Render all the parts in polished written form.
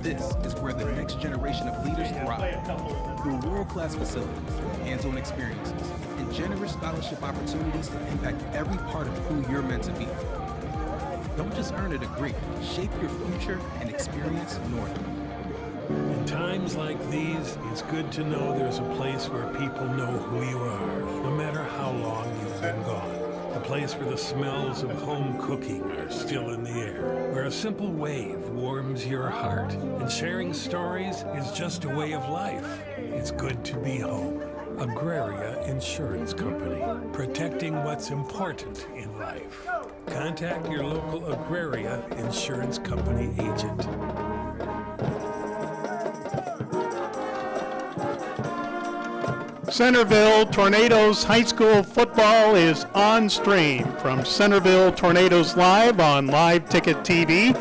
This is where the next generation of leaders thrive. Through world-class facilities, hands-on experiences, and generous scholarship opportunities to impact every part of who you're meant to be. Don't just earn a degree, shape your future and experience Northern. In times like these, it's good to know there's a place where people know who you are, no matter how long you've been gone. A place where the smells of home cooking are still in the air, where a simple wave warms your heart, and sharing stories is just a way of life. It's good to be home. Agraria Insurance Company, protecting what's important in life. Contact your local Agraria Insurance Company agent. Centerville Tornadoes High School football is on stream from Centerville Tornadoes Live on Live Ticket TV.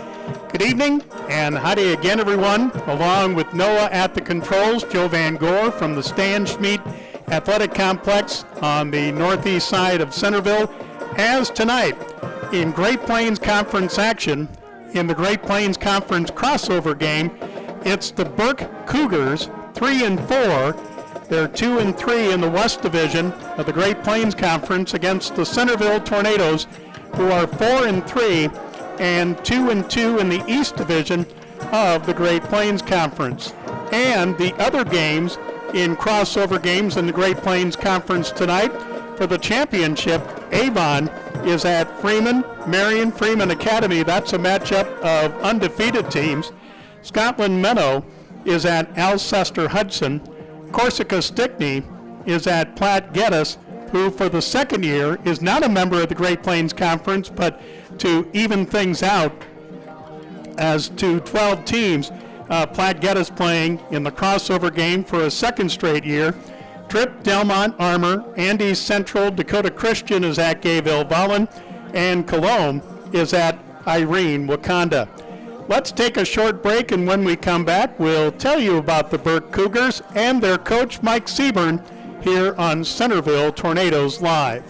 Good evening and howdy again, everyone. Along with Noah at the controls, Joe Van Gore from the Stan Schmidt Athletic Complex on the northeast side of Centerville. As tonight, in Great Plains Conference action, in the Great Plains Conference crossover game, it's the Burke Cougars, 3-4. They're 2-3 in the West Division of the Great Plains Conference against the Centerville Tornadoes, who are 4-3 and 2-2 in the East Division of the Great Plains Conference. And the other games in crossover games in the Great Plains Conference tonight for the championship, Avon is at Freeman, Marion Freeman Academy. That's a matchup of undefeated teams. Scotland Meadow is at Alcester Hudson. Corsica Stickney is at Platte Geddes, who for the second year is not a member of the Great Plains Conference, but to even things out as to 12 teams, Platte Geddes playing in the crossover game for a second straight year. Tripp, Delmont, Armour, Andes Central, Dakota Christian is at Gayville Vollen, and Cologne is at Irene Wakanda. Let's take a short break, and when we come back, we'll tell you about the Burke Cougars and their coach, Mike Seaburn, here on Centerville Tornadoes Live.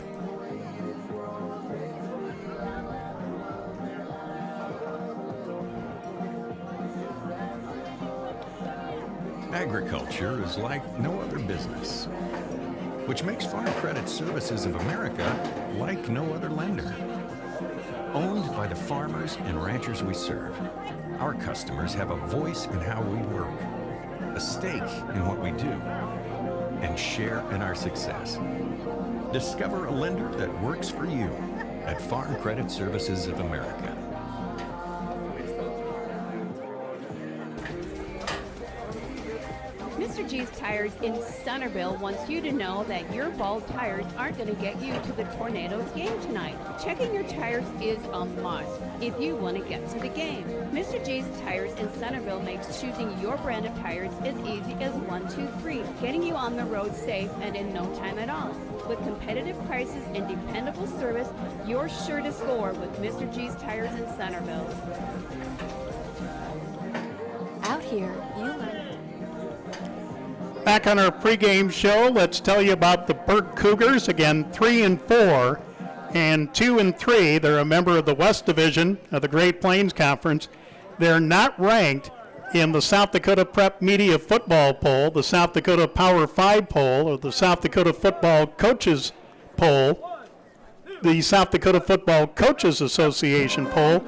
Agriculture is like no other business, which makes Farm Credit Services of America like no other lender. Owned by the farmers and ranchers we serve, our customers have a voice in how we work, a stake in what we do, and share in our success. Discover a lender that works for you at Farm Credit Services of America. Mr. G's Tires in Centerville wants you to know that your bald tires aren't going to get you to the Tornadoes game tonight. Checking your tires is a must if you want to get to the game. Mr. G's Tires in Centerville makes choosing your brand of tires as easy as 1, 2, 3, getting you on the road safe and in no time at all. With competitive prices and dependable service, you're sure to score with Mr. G's Tires in Centerville. Out here, you learn. Back on our pregame show, let's tell you about the Burke Cougars. Again, 3-4 and 2-3. They're a member of the West Division of the Great Plains Conference. They're not ranked in the South Dakota Prep Media Football Poll, the South Dakota Power 5 Poll, or the South Dakota Football Coaches Poll, the South Dakota Football Coaches Association Poll.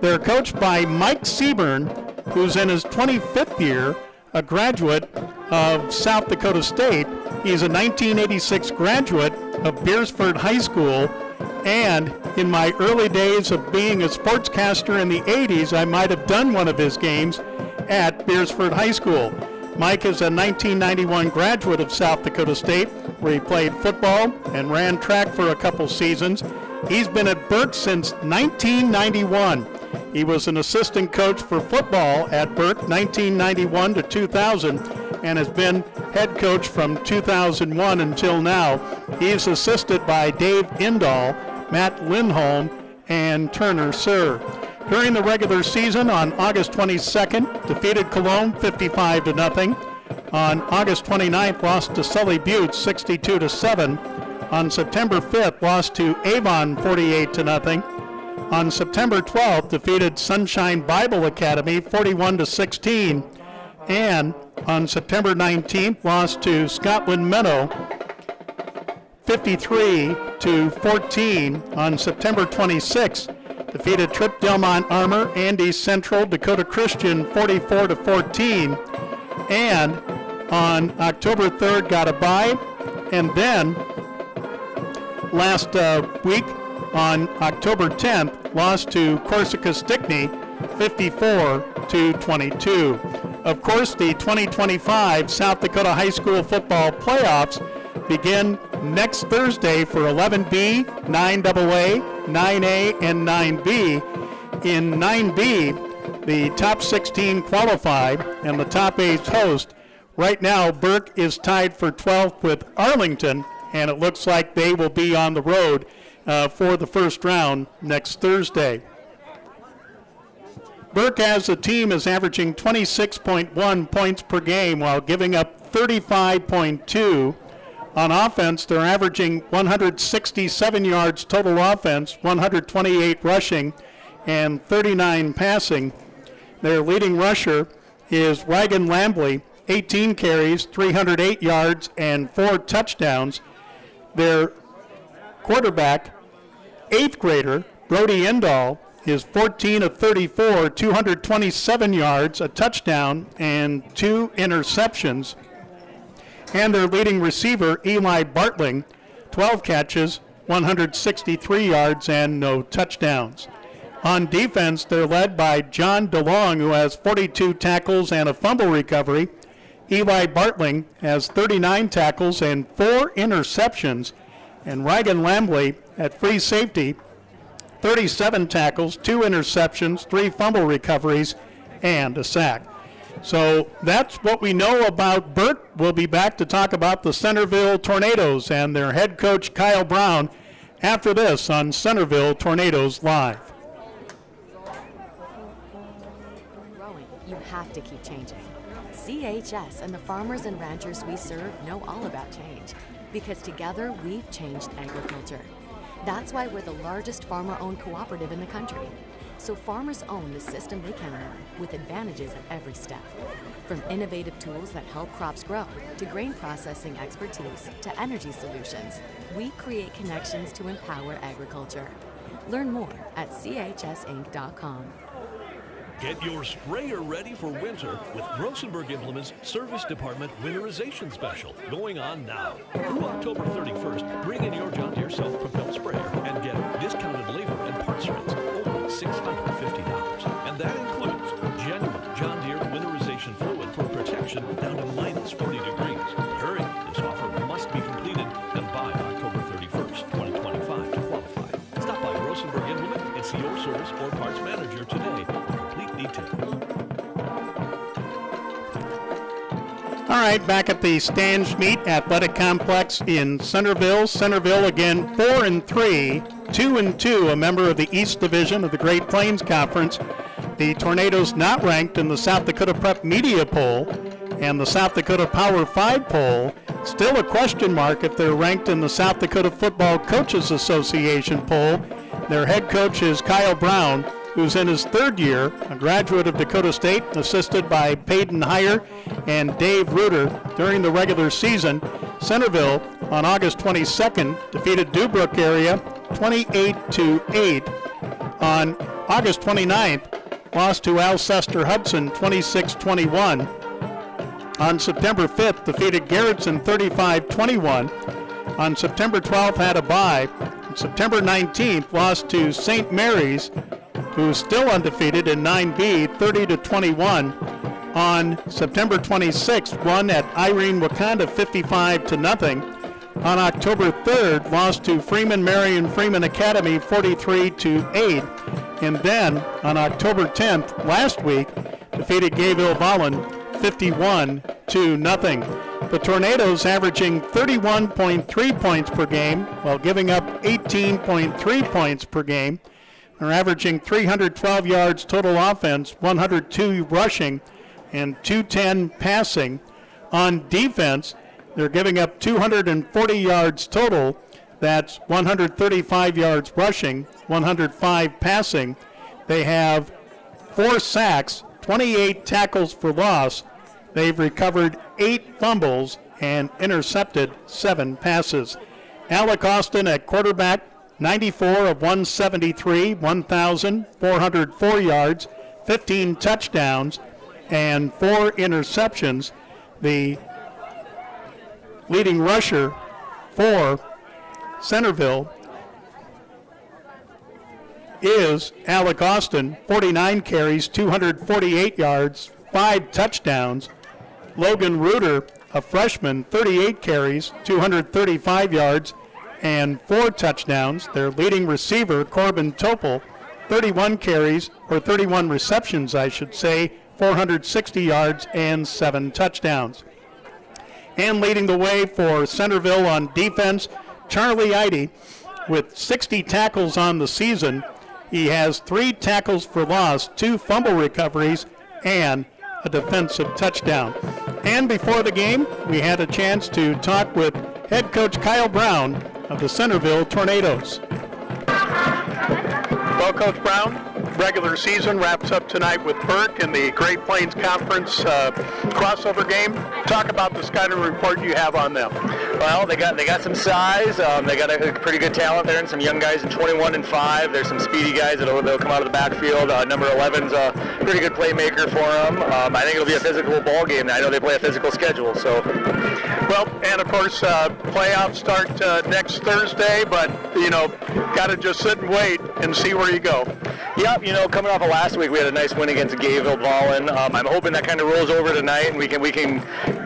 They're coached by Mike Seaburn, who's in his 25th year, a graduate of South Dakota State. He's a 1986 graduate of Beersford High School, and in my early days of being a sportscaster in the 80s, I might have done one of his games at Beersford High School. Mike is a 1991 graduate of South Dakota State, where he played football and ran track for a couple seasons. He's been at Burke since 1991. He was an assistant coach for football at Burke 1991 to 2000 and has been head coach from 2001 until now. He is assisted by Dave Indahl, Matt Lindholm, and Turner Sir. During the regular season on August 22nd, defeated Cologne 55-0. On August 29th, lost to Sully Butte 62-7. On September 5th, lost to Avon 48-0. On September 12th, defeated Sunshine Bible Academy 41-16. And on September 19th, lost to Scotland Meadow 53-14. On September 26th, defeated Trip Delmont Armor, Andy Central, Dakota Christian 44-14. And on October 3rd, got a bye. And then last week, on October 10th, lost to Corsica Stickney 54-22. Of course, the 2025 South Dakota High School Football Playoffs begin next Thursday for 11B, 9AA, 9A, and 9B. In 9B, the top 16 qualify, and the top 8 host. Right now, Burke is tied for 12th with Arlington, and it looks like they will be on the road for the first round next Thursday. Burke as a team is averaging 26.1 points per game while giving up 35.2. On offense, they're averaging 167 yards total offense, 128 rushing, and 39 passing. Their leading rusher is Reagan Lambley, 18 carries, 308 yards, and 4 touchdowns. Their quarterback, 8th grader, Brody Endall, is 14 of 34, 227 yards, a touchdown, and 2 interceptions. And their leading receiver, Eli Bartling, 12 catches, 163 yards, and no touchdowns. On defense, they're led by John DeLong, who has 42 tackles and a fumble recovery. Eli Bartling has 39 tackles and 4 interceptions. And Reagan Lambley at free safety, 37 tackles, 2 interceptions, 3 fumble recoveries, and a sack. So that's what we know about Burke. We'll be back to talk about the Centerville Tornadoes and their head coach, Kyle Brown, after this on Centerville Tornadoes Live. Growing, you have to keep changing. CHS and the farmers and ranchers we serve know all about change, because together we've changed agriculture. That's why we're the largest farmer-owned cooperative in the country. So farmers own the system they count on, with advantages at every step. From innovative tools that help crops grow, to grain processing expertise, to energy solutions, we create connections to empower agriculture. Learn more at chsinc.com. Get your sprayer ready for winter with Rosenberg Implement's Service Department Winterization Special going on now. Through October 31st, bring in your John Deere self-propelled sprayer and get discounted labor and parts rates, only $650. And that includes genuine John Deere winterization fluid for protection down to minus 40 degrees. Hurry, this offer must be completed and by October 31st, 2025 to qualify. Stop by Rosenberg Implement and see your service or parts manager today. All right, back at the Stange Meat Athletic Complex in Centerville. Centerville again 4-3, 2-2, a member of the East Division of the Great Plains Conference. The Tornadoes not ranked in the South Dakota Prep Media Poll and the South Dakota Power 5 poll. Still a question mark if they're ranked in the South Dakota Football Coaches Association poll. Their head coach is Kyle Brown, who's in his 3rd year, a graduate of Dakota State, assisted by Peyton Heyer and Dave Reuter during the regular season. Centerville, on August 22nd, defeated Dubrook area 28-8. On August 29th, lost to Alcester Hudson 26-21. On September 5th, defeated Garrettson 35-21. On September 12th, had a bye. On September 19th, lost to St. Mary's, who's still undefeated in 9B, 30-21. On September 26th, won at Irene Wakanda 55-0. On October 3rd, lost to Freeman Marion Freeman Academy 43-8. And then on October 10th, last week, defeated Gayville Vollen 51-0. The Tornadoes averaging 31.3 points per game while giving up 18.3 points per game. They're averaging 312 yards total offense, 102 rushing, and 210 passing. On defense, they're giving up 240 yards total. That's 135 yards rushing, 105 passing. They have 4 sacks, 28 tackles for loss. They've recovered 8 fumbles and intercepted 7 passes. Alec Austin at quarterback, 94 of 173, 1,404 yards, 15 touchdowns, and 4 interceptions. The leading rusher for Centerville is Alec Austin, 49 carries, 248 yards, 5 touchdowns. Logan Reuter, a freshman, 38 carries, 235 yards, and 4 touchdowns. Their leading receiver, Corbin Topel, 31 carries, or 31 receptions, I should say, 460 yards and 7 touchdowns. And leading the way for Centerville on defense, Charlie Eide, with 60 tackles on the season. He has 3 tackles for loss, 2 fumble recoveries, and a defensive touchdown. And before the game, we had a chance to talk with head coach Kyle Brown of the Centerville Tornadoes. Well, Coach Brown, regular season wraps up tonight with Burke in the Great Plains Conference crossover game. Talk about the scouting report you have on them. Well, they got some size. They got a pretty good talent there, and some young guys in 21 and 5. There's some speedy guys that'll come out of the backfield. Number 11's a pretty good playmaker for them. I think it'll be a physical ball game. I know they play a physical schedule. So, well, and of course, playoffs start next Thursday, but got to just sit and wait and see where you go. Yep, coming off of last week, we had a nice win against Gayville Ballin. I'm hoping that kind of rolls over tonight, and we can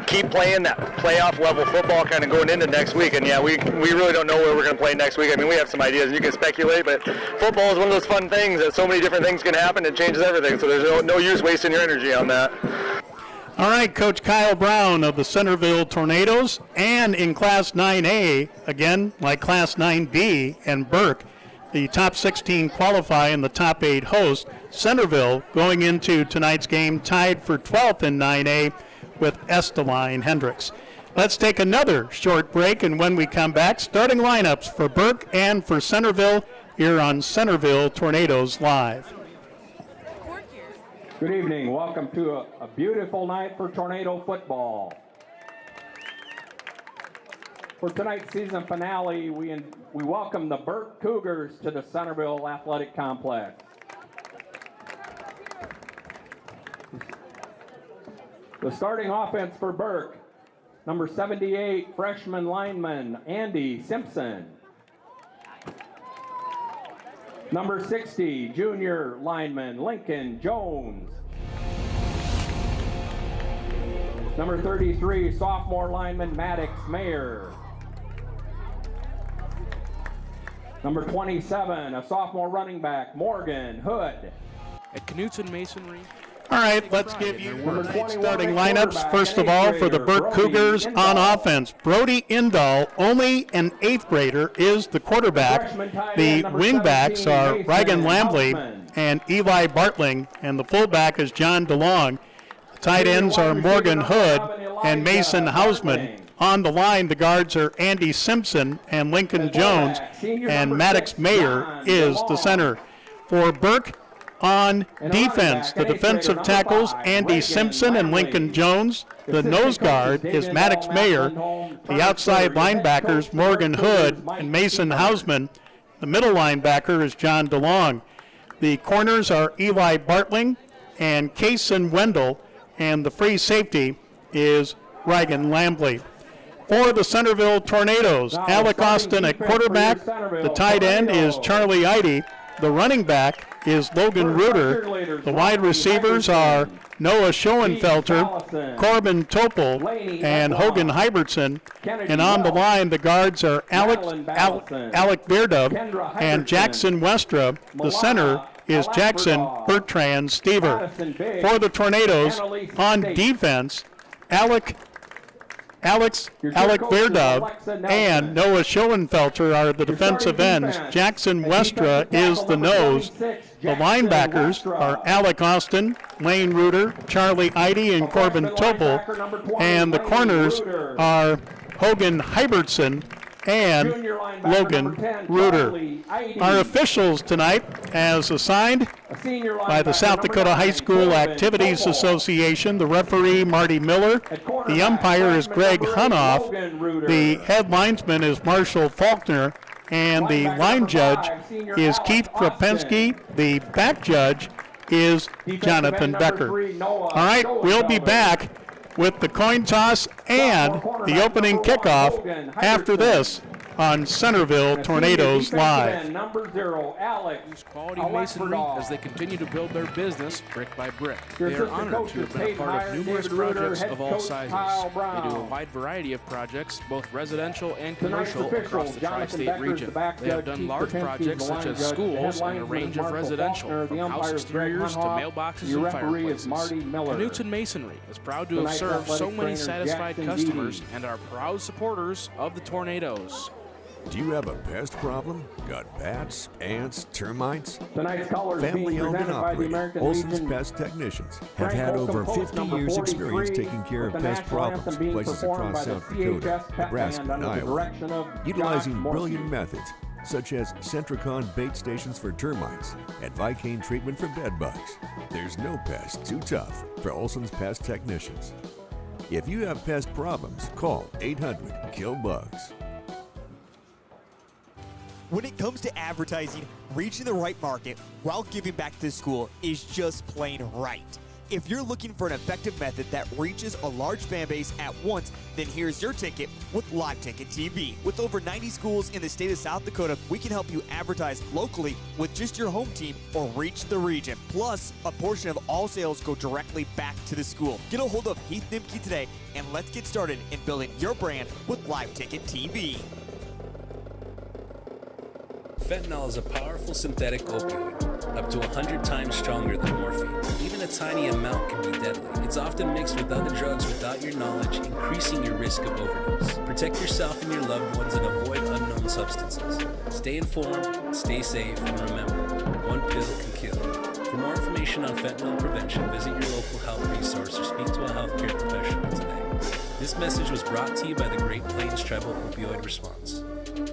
keep playing that playoff level football kind of going into next week. And yeah, we really don't know where we're going to play next week. I mean, we have some ideas, and you can speculate, but football is one of those fun things that so many different things can happen. It changes everything, so there's no use wasting your energy on that. All right, Coach Kyle Brown of the Centerville Tornadoes, and in Class 9A, again, like Class 9B and Burke, the top 16 qualify and the top 8 host. Centerville going into tonight's game tied for 12th in 9A with Esteline Hendricks. Let's take another short break, and when we come back, starting lineups for Burke and for Centerville here on Centerville Tornadoes Live. Good evening. Welcome to a beautiful night for Tornado football. For tonight's season finale, we welcome the Burke Cougars to the Centerville Athletic Complex. The starting offense for Burke, number 78, freshman lineman Andy Simpson. Number 60, junior lineman Lincoln Jones. Number 33, sophomore lineman Maddox Mayer. Number 27, a sophomore running back, Morgan Hood. At Knutson Masonry. All right, let's give you starting lineups. First of all, for the Burke Cougars on offense, Brody Indall, only an 8th grader, is the quarterback. The wingbacks are Reagan Lambley and Eli Bartling, and the fullback is John DeLong. The tight ends are Morgan Hood and Mason Hausman. On the line, the guards are Andy Simpson and Lincoln Jones, and Maddox Mayer is the center. For Burke on defense, the defensive tackles, Andy Simpson and Lincoln Jones. The nose guard is Maddox Mayer. The outside linebackers, Morgan Hood and Mason Hausman. The middle linebacker is John DeLong. The corners are Eli Bartling and Kaysen Wendell, and the free safety is Reagan Lambley. For the Centerville Tornadoes, Alec Austin at quarterback. The tight end is Charlie Eide. The running back is Logan Reuter. The wide receivers are Noah Schoenfelter, Corbin Topel, and Hogan Hybertson. And on the line, the guards are Alec Verdub and Jackson Westra. The center is Jackson Bertrand Stever. For the Tornadoes, on defense, Alec Verdub and Noah Schoenfelter are the defensive ends. Jackson Westra is the nose. The linebackers are Alec Austin, Lane Reuter, Charlie Eide, and Corbin Topel. And the corners are Hogan Hybertson and Junior linebacker Logan number 10, Reuter. Charlie Eide. Our officials tonight, as assigned A senior by the linebacker South number Dakota 9, High School Corbin Activities Topol. Association, the referee Marty Miller, At cornerback, the umpire is Greg lineman number 8, Hunoff, Logan Reuter. the head linesman is Marshall Faulkner, and the Linebacker line number judge 5, senior is Alex Keith Krapinski. The back judge is Defensive Jonathan end number Becker. 3, Noah All right, we'll be Schoenfelder. back with the coin toss and the opening kickoff after this on Centerville And a Tornadoes senior defensive Live. end, number 0, Alex Use quality masonry Alexberdahl. as they continue to build their business brick by brick. Your They are assistant honored to have been a coaches, part of Tate numerous Meyer, David Reuter, projects head of all coach sizes. Kyle They do a Brown. wide variety of projects, both residential and Tonight's commercial, officials, across the Jonathan tri-state Becker is region. the back They have judge, done Keith large Krapinski is projects the such line as judge. The schools head and a linesman range is of Marshall residential, Faulkner. The from house umpire is Greg exteriors to Hunoff. mailboxes Your and referee fireplaces. is Marty Miller. Knutson Masonry is proud to have Tonight's served so athletic many trainer, satisfied Jackson customers Deedy. and are proud supporters of the Tornadoes. Do you have a pest problem? Got bats, ants, termites? Tonight's callers being Family owned and presented by the operated, American Olson's Legion. Pest Technicians have Frank had Holcomb over Post 50 number years 43, experience taking care with of the pest national anthem problems being places performed across by the South Dakota, CHS Pet Nebraska, Band and under the Iowa. direction of Utilizing Josh Morrissey. brilliant methods such as Centricon bait stations for termites and Vicane treatment for bed bugs. There's no pest too tough for Olson's Pest Technicians. If you have pest problems, call 800-KILL-BUGS. When it comes to advertising, reaching the right market while giving back to the school is just plain right. If you're looking for an effective method that reaches a large fan base at once, then here's your ticket with Live Ticket TV. With over 90 schools in the state of South Dakota, we can help you advertise locally with just your home team or reach the region. Plus, a portion of all sales go directly back to the school. Get a hold of Heath Nimke today and let's get started in building your brand with Live Ticket TV. Fentanyl is a powerful synthetic opioid, up to 100 times stronger than morphine. Even a tiny amount can be deadly. It's often mixed with other drugs without your knowledge, increasing your risk of overdose. Protect yourself and your loved ones and avoid unknown substances. Stay informed, stay safe, and remember, one pill can kill. For more information on fentanyl prevention, visit your local health resource or speak to a healthcare professional today. This message was brought to you by the Great Plains Tribal Opioid Response,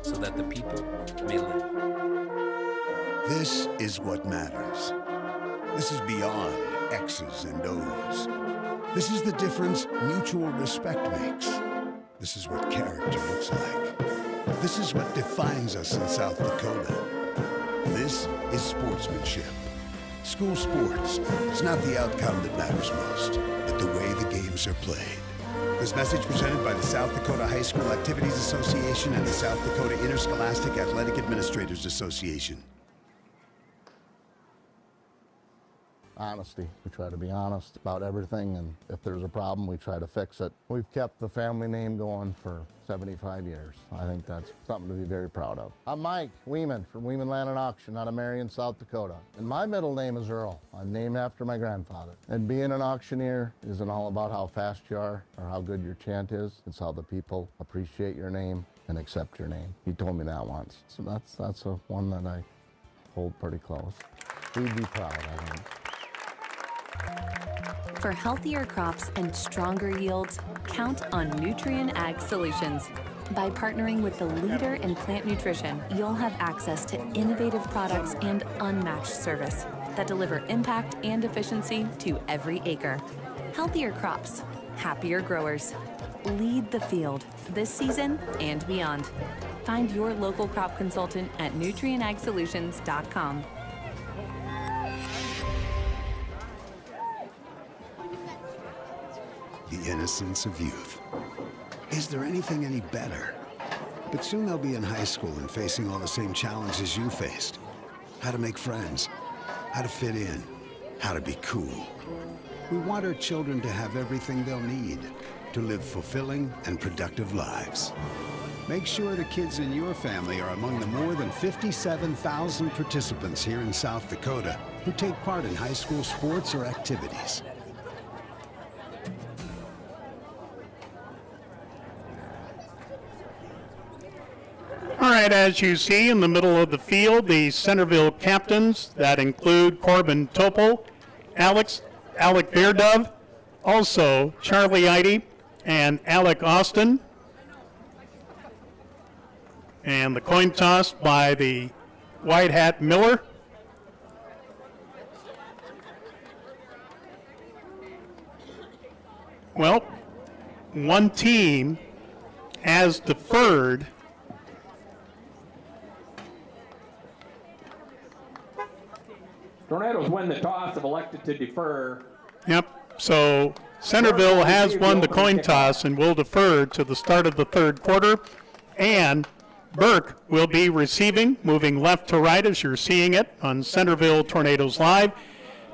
so that the people may live. This is what matters. This is beyond X's and O's. This is the difference mutual respect makes. This is what character looks like. This is what defines us in South Dakota. This is sportsmanship. School sports, it's not the outcome that matters most, but the way the games are played. This message presented by the South Dakota High School Activities Association and the South Dakota Interscholastic Athletic Administrators Association. Honesty. We try to be honest about everything, and if there's a problem, we try to fix it. We've kept the family name going for 75 years. I think that's something to be very proud of. I'm Mike Weeman from Weeman Land and Auction out of Marion, South Dakota. And my middle name is Earl. I'm named after my grandfather. And being an auctioneer isn't all about how fast you are or how good your chant is. It's how the people appreciate your name and accept your name. He told me that once. So that's a one that I hold pretty close. We'd be proud, I think. For healthier crops and stronger yields, count on Nutrien Ag Solutions. By partnering with the leader in plant nutrition, you'll have access to innovative products and unmatched service that deliver impact and efficiency to every acre. Healthier crops, happier growers. Lead the field this season and beyond. Find your local crop consultant at nutrienagsolutions.com. The innocence of youth. Is there anything any better? But soon they'll be in high school and facing all the same challenges you faced. How to make friends, how to fit in, how to be cool. We want our children to have everything they'll need to live fulfilling and productive lives. Make sure the kids in your family are among the more than 57,000 participants here in South Dakota who take part in high school sports or activities. All right, as you see in the middle of the field, the Centerville captains that include Corbin Topol, Alec Beardove, also Charlie Eide and Alec Austin. And the coin toss by the White Hat Miller. Well, one team has deferred. Tornadoes win the toss, have elected to defer. Yep, so Centerville has won the coin toss and will defer to the start of the third quarter. And Burke will be receiving, moving left to right as you're seeing it on Centerville Tornadoes Live.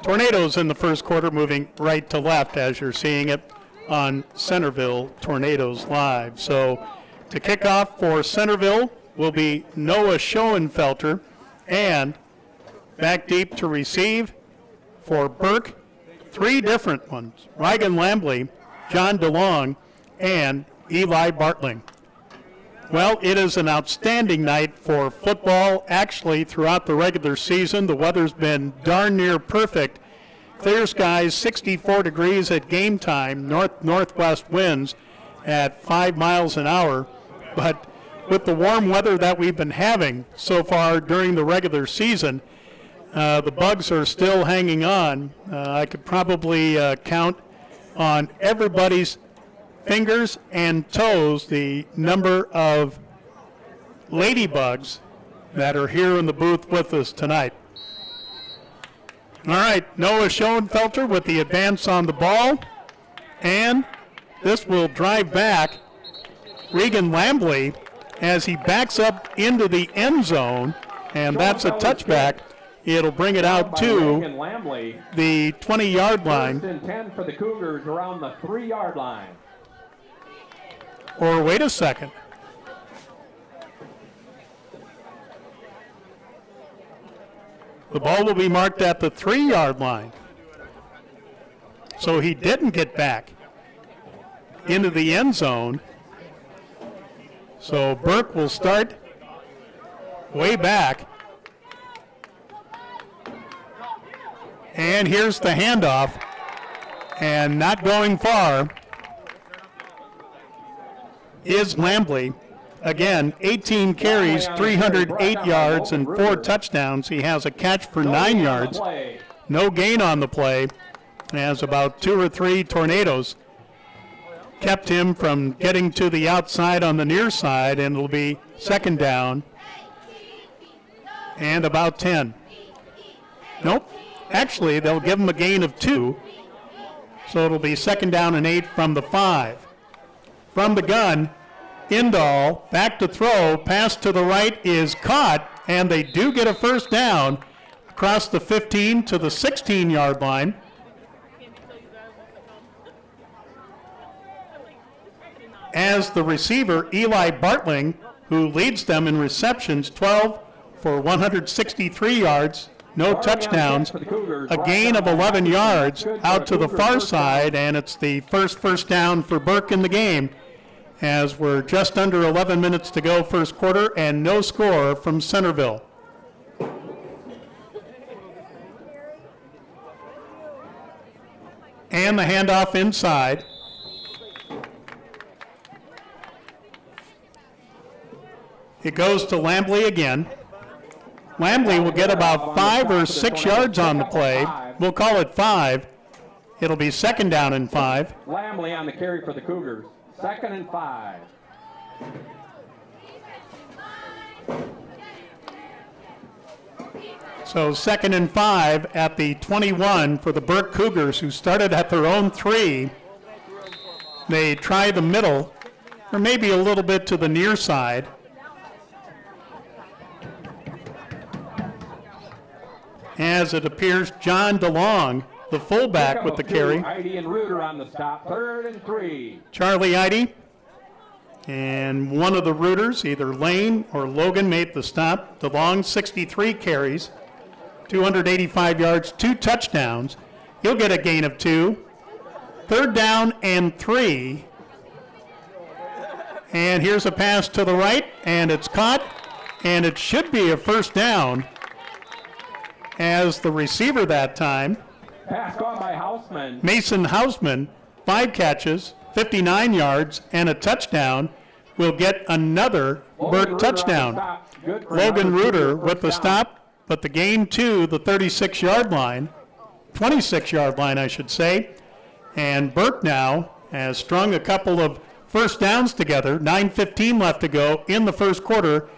Tornadoes in the first quarter moving right to left as you're seeing it on Centerville Tornadoes Live. So to kick off for Centerville will be Noah Schoenfelter, and back deep to receive for Burke, three different ones, Regan Lambley, John DeLong, and Eli Bartling. Well, it is an outstanding night for football. Actually, throughout the regular season, the weather's been darn near perfect. Clear skies, 64 degrees at game time, northwest winds at 5 miles an hour. But with the warm weather that we've been having so far during the regular season, the bugs are still hanging on. I could probably count on everybody's fingers and toes the number of ladybugs that are here in the booth with us tonight. All right, Noah Schoenfelter with the advance on the ball, and this will drive back Regan Lambley as he backs up into the end zone, and that's a touchback. It'll bring it out to the 20-yard line. First and 10 for the Cougars around the 3-yard line. Or wait a second. The ball will be marked at the 3-yard line. So he didn't get back into the end zone. So Burke will start way back. And here's the handoff. And not going far is Lambley. Again, 18 carries, 308 yards, and 4 touchdowns. He has a catch for 9 yards. No gain on the play, as about 2 or 3 tornadoes kept him from getting to the outside on the near side, and it'll be second down and about 10. Nope. Actually, they'll give him a gain of 2, so it'll be second down and 8 from the 5. From the gun, Indall, back to throw, pass to the right is caught, and they do get a first down across the 15 to the 16-yard line. As the receiver, Eli Bartling, who leads them in receptions, 12 for 163 yards, no touchdowns, a gain of 11 yards out to the far side, and it's the first down for Burke in the game, as we're just under 11 minutes to go first quarter and no score from Centerville. And the handoff inside. It goes to Lambley again. Lambley will get about 5 or 6 yards on the play. We'll call it 5. It'll be second down and 5. Lambley on the carry for the Cougars. Second and 5. So second and 5 at the 21 for the Burke Cougars, who started at their own 3. They try the middle, or maybe a little bit to the near side. As it appears, John DeLong, the fullback, with the carry. Heidi and Reuter on the stop. 3rd and 3. Charlie Heidi and one of the rooters, either Lane or Logan, made the stop. DeLong, 63 carries, 285 yards, 2 touchdowns. He'll get a gain of 2. 3rd down and 3. And here's a pass to the right, and it's caught, and it should be a first down, as the receiver that time, pass caught by Hausman. Mason Hausman, 5 catches, 59 yards, and a touchdown, will get another Burke touchdown. Logan Reuter with the stop, but the gain to the 36-yard line, 26-yard line, I should say. And Burke now has strung a couple of first downs together, 9:15 left to go in the first quarter,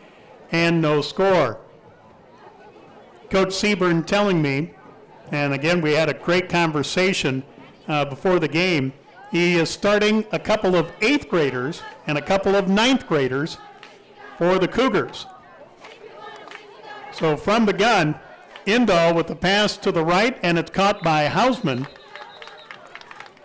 and no score. Coach Seaburn telling me, and again, we had a great conversation before the game, he is starting a couple of 8th graders and a couple of 9th graders for the Cougars. So from the gun, Indahl with the pass to the right, and it's caught by Hausman.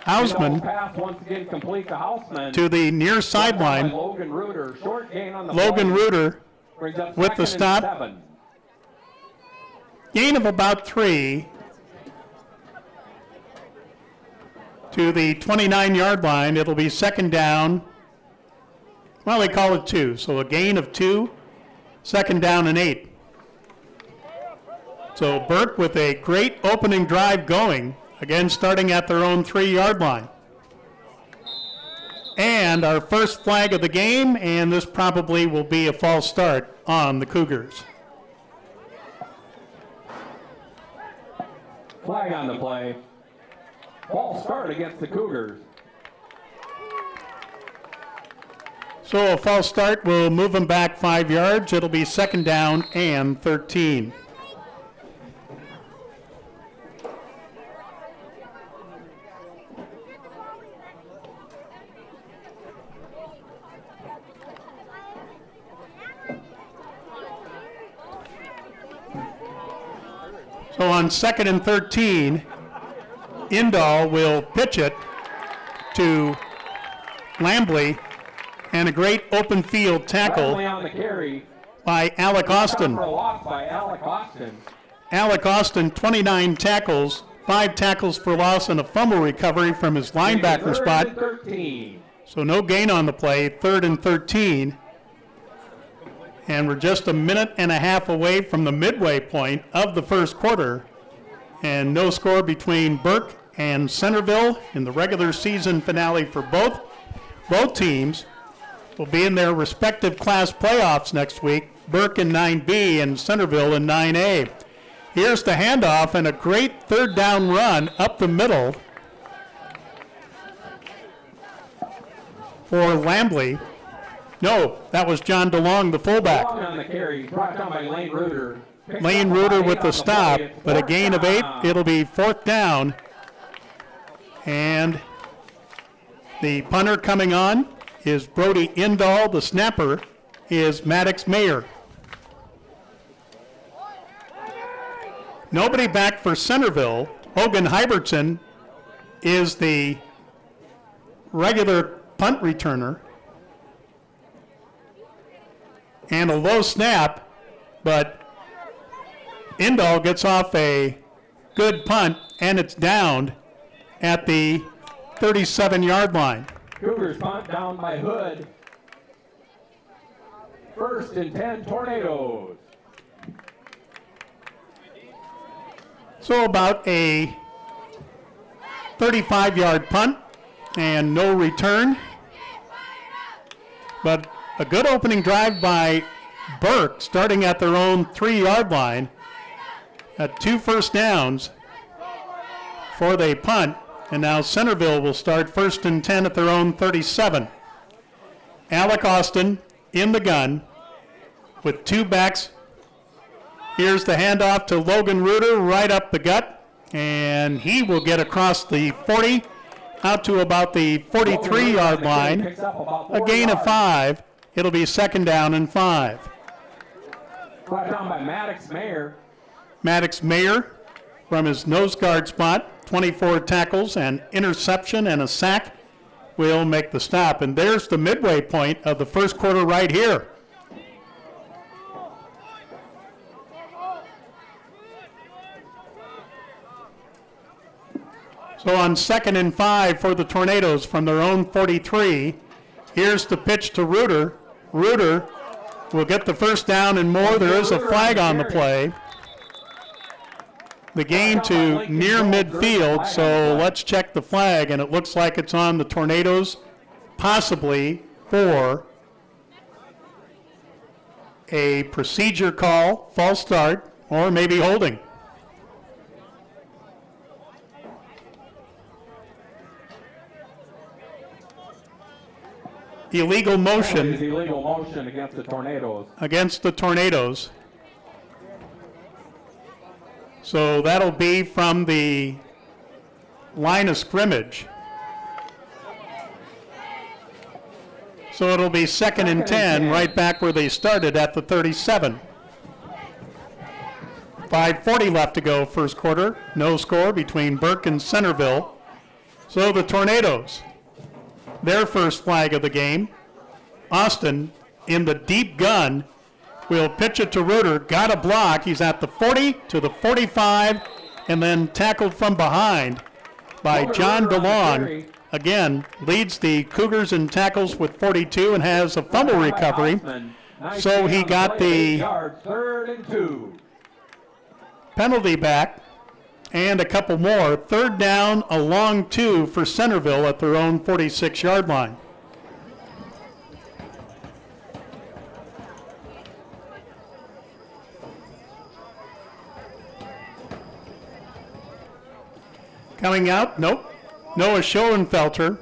Hausman pass once again complete to Hausman. To the near sideline. Logan Reuter, short gain on the Logan play. Reuter Brings up with the second and stop. 7. Gain of about 3 to the 29-yard line. It'll be second down. Well, they call it 2, so a gain of 2, second down and 8. So Burke with a great opening drive going, again starting at their own 3-yard line. And our first flag of the game, and this probably will be a false start on the Cougars. Flag on the play. False start against the Cougars. So a false start will move them back 5 yards. It'll be second down and 13. So on second and 13, Indahl will pitch it to Lambley, and a great open field tackle On the carry. by Alec Austin. For a loss by Alec Austin. Alec Austin, 29 tackles, 5 tackles for loss, and a fumble recovery from his linebacker Third spot. and 13. So no gain on the play, third and 13. And we're just a minute and a half away from the midway point of the first quarter. And no score between Burke and Centerville in the regular season finale for both. Both teams will be in their respective class playoffs next week. Burke in 9B and Centerville in 9A. Here's the handoff and a great third down run up the middle for Lambley. No, that was John DeLong, the fullback. Long on the carry, brought down by Lane Reuter. Lane Reuter with the stop, but a gain of 8. It'll be fourth down. And the punter coming on is Brody Indahl. The snapper is Maddox Mayer. Nobody back for Centerville. Hogan Hybertson is the regular punt returner. And a low snap, but Indahl gets off a good punt, and it's downed at the 37-yard line. Cougars punt down by Hood. First and 10, Tornadoes. So about a 35-yard punt and no return. But a good opening drive by Burke, starting at their own 3-yard line. At 2 first downs for the punt. And now Centerville will start first and 10 at their own 37. Alec Austin in the gun with 2 backs. Here's the handoff to Logan Reuter right up the gut. And he will get across the 40 out to about the 43-yard line. A gain of 5. It'll be second down and 5. Brought down by Maddox Mayer. Maddox Mayer from his nose guard spot, 24 tackles, an interception, and a sack will make the stop. And there's the midway point of the first quarter right here. So on second and 5 for the Tornadoes from their own 43, here's the pitch to Reuter. Reuter will get the first down and more. There is a flag on the play. The gain to near midfield, so let's check the flag, and it looks like it's on the Tornadoes, possibly for a procedure call, false start, or maybe holding. Illegal motion. Illegal motion against the Tornadoes. Against the Tornadoes. So that'll be from the line of scrimmage. So it'll be second and 10, right back where they started at the 37. 5:40 left to go, first quarter. No score between Burke and Centerville. So the Tornadoes, their first flag of the game. Austin in the deep gun will pitch it to Reuter. Got a block. He's at the 40 to the 45, and then tackled from behind by John DeLong. Again, leads the Cougars in tackles with 42 and has a fumble recovery. So he got the penalty back and a couple more. Third down, a long 2 for Centerville at their own 46-yard line. Coming out, nope. Noah Schoenfelter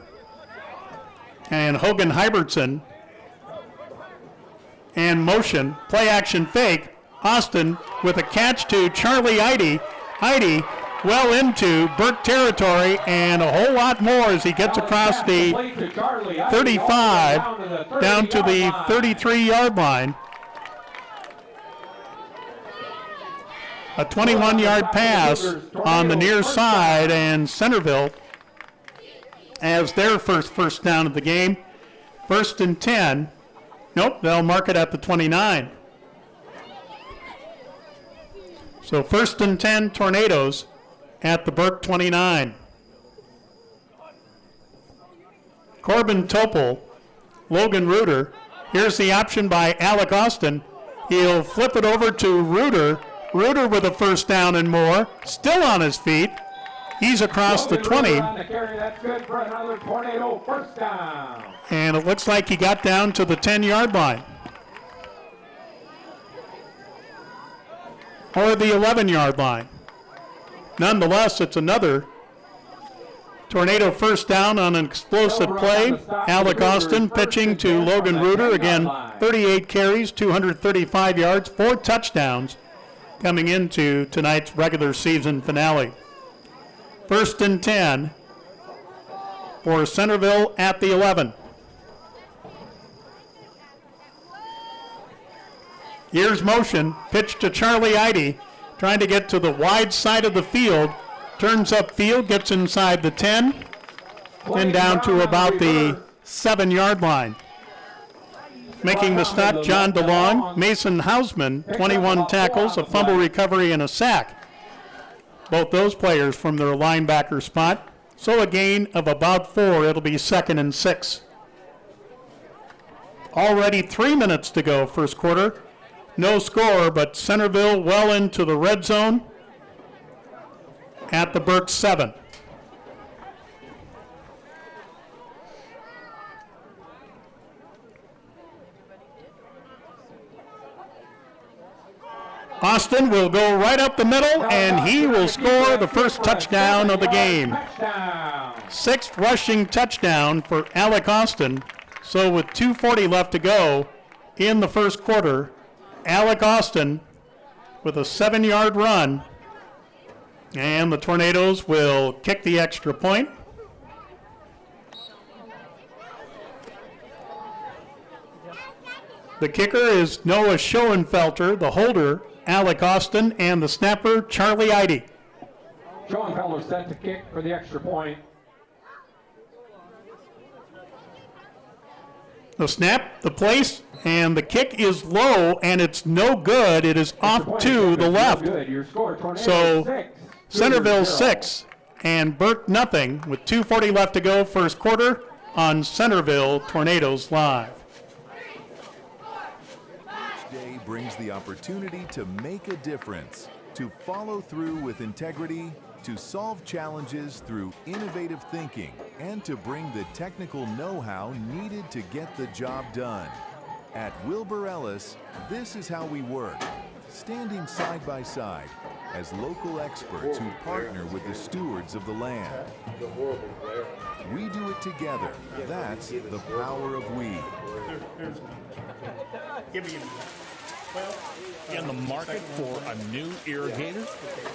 and Hogan Hybertson. And motion, play action fake. Austin with a catch to Charlie Eide. Eide well into Burke territory and a whole lot more as he gets across the 35 down to the 33-yard line. A 21-yard pass on the near side, and Centerville as their first down of the game. First and 10. Nope, they'll mark it at the 29. So first and 10 Tornadoes at the Burke 29. Corbin Topol, Logan Reuter. Here's the option by Alec Austin. He'll flip it over to Reuter. Reuter with a first down and more. Still on his feet. He's across the 20. That's good for another Tornado first down. And it looks like he got down to the 10-yard line. Or the 11-yard line. Nonetheless, it's another Tornado first down on an explosive play. Alec Austin pitching to Logan Reuter. Again, 38 carries, 235 yards, 4 touchdowns coming into tonight's regular season finale. First and 10 for Centerville at the 11. Here's motion, pitch to Charlie Eide, trying to get to the wide side of the field. Turns upfield, gets inside the 10, then down to about the 7-yard line. Making the stop, John DeLong. Mason Hausman, 21 tackles, a fumble recovery, and a sack. Both those players from their linebacker spot. So a gain of about 4. It'll be second and 6. Already 3 minutes to go, first quarter. No score, but Centerville well into the red zone at the Burke 7. Austin will go right up the middle, and he will score the first touchdown of the game. 6th rushing touchdown for Alec Austin. So with 2:40 left to go in the first quarter, Alec Austin with a 7-yard run, and the Tornadoes will kick the extra point. The kicker is Noah Schoenfelter, the holder Alec Austin, and the snapper Charlie Eide. Schoenfelter set to kick for the extra point. The snap, the place, and the kick is low, and it's no good. It is off to the left. So Centerville 6 and Burke nothing with 2:40 left to go, first quarter on Centerville Tornadoes Live. Day brings the opportunity to make a difference, to follow through with integrity, to solve challenges through innovative thinking, and to bring the technical know-how needed to get the job done. At Wilbur Ellis, this is how we work, standing side by side as local experts who partner with the stewards of the land. We do it together. That's the power of we. In the market for a new irrigator?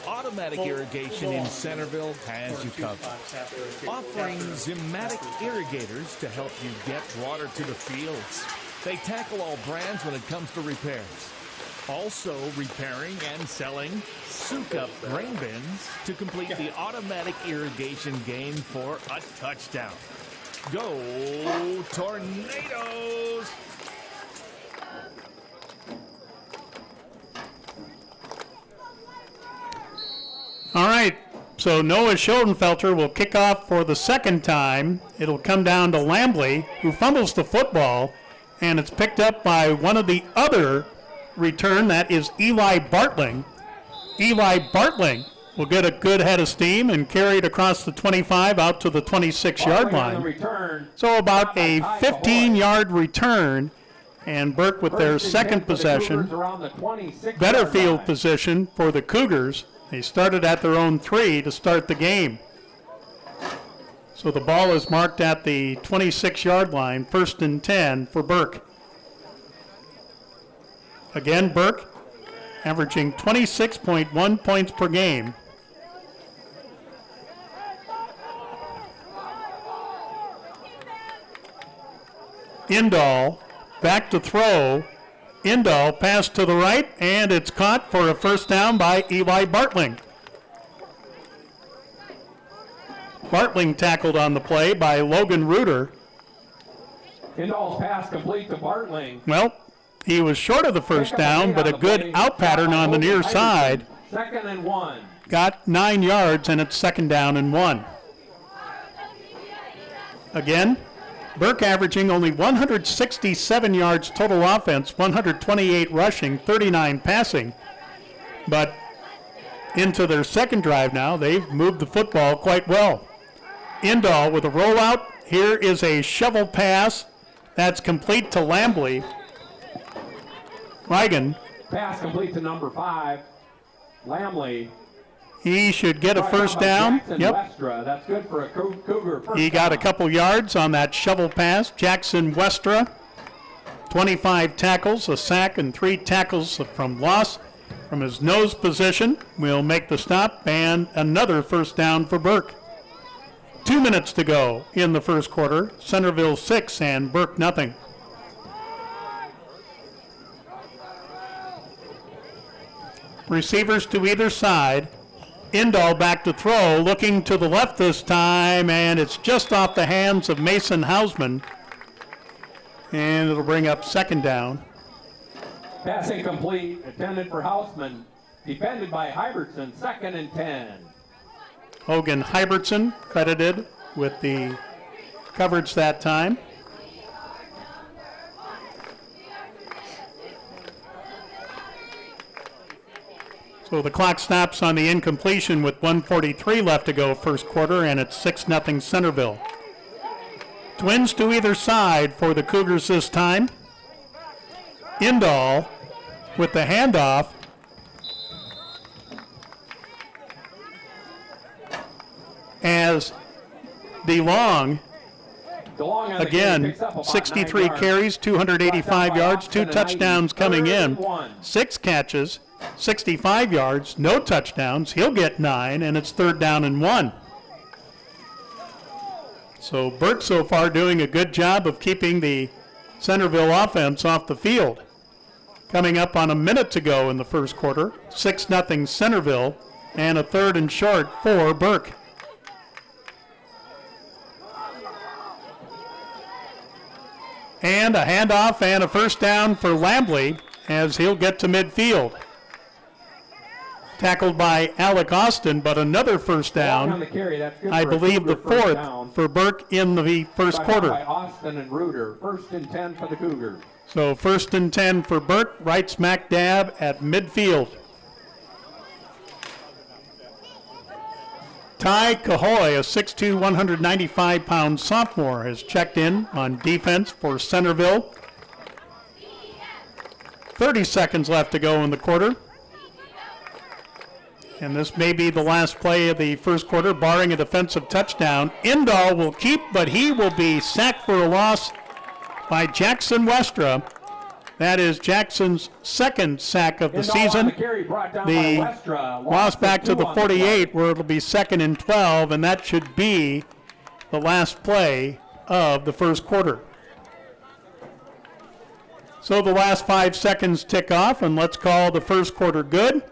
Automatic Irrigation in Centerville has you covered. Offering Zimatic irrigators to help you get water to the fields. They tackle all brands when it comes to repairs. Also repairing and selling soak-up grain bins to complete the automatic irrigation game for a touchdown. Go Tornadoes! All right, so Noah Schoenfelter will kick off for the second time. It'll come down to Lambley, who fumbles the football, and it's picked up by one of the other return. That is Eli Bartling. Eli Bartling will get a good head of steam and carry it across the 25 out to the 26-yard line. So about a 15-yard return, and Burke with their second possession. Better field position for the Cougars. They started at their own 3 to start the game. So the ball is marked at the 26-yard line, 1st and 10 for Burke. Again, Burke averaging 26.1 points per game. Indahl back to throw. Indahl pass to the right, and it's caught for a first down by Eli Bartling. Bartling tackled on the play by Logan Reuter. Indahl's pass complete to Bartling. Well, he was short of the first down, but a good out pattern on the near side. 2nd and 1. Got 9 yards, and it's 2nd down and 1. Again, Burke averaging only 167 yards total offense, 128 rushing, 39 passing. But into their second drive now, they've moved the football quite well. Indahl with a rollout. Here is a shovel pass. That's complete to Lambley. Reagan. Pass complete to number 5, Lambley. He should get a first down. Yep. Westra. That's good for a Cougar first He got down. a couple yards on that shovel pass. Jackson Westra, 25 tackles, a sack, and 3 tackles from loss from his nose position. Will make the stop, and another first down for Burke. 2 minutes to go in the first quarter. Centerville 6 and Burke nothing. Receivers to either side. Indahl back to throw, looking to the left this time, and it's just off the hands of Mason Hausman. And it'll bring up 2nd down. Pass incomplete, intended for Hausman. Defended by Hybertson, 2nd and 10. Hogan Hybertson credited with the coverage that time. So the clock stops on the incompletion with 1:43 left to go first quarter, and it's 6-0 Centerville. Twins to either side for the Cougars this time. Indahl with the handoff. As DeLong, again, 63 carries, 285 yards, 2 touchdowns coming in, 6 catches, 65 yards, no touchdowns. He'll get 9, and it's 3rd down and 1. So Burke so far doing a good job of keeping the Centerville offense off the field. Coming up on a minute to go in the first quarter, 6-0 Centerville, and a 3rd and short for Burke. And a handoff and a first down for Lambley as he'll get to midfield. Tackled by Alec Austin, but another first down. I believe the 4th for Burke in the first quarter. By Austin and Reuter, 1st and 10 for the Cougars. So 1st and 10 for Burke, right smack dab at midfield. Ty Cahoy, a 6'2", 195-pound sophomore, has checked in on defense for Centerville. 30 seconds left to go in the quarter. And this may be the last play of the first quarter, barring a defensive touchdown. Indahl will keep, but he will be sacked for a loss by Jackson Westra. That is Jackson's second sack of the season. The loss back to the 48, where it'll be 2nd and 12, and that should be the last play of the first quarter. So the last 5 seconds tick off, and let's call the first quarter good.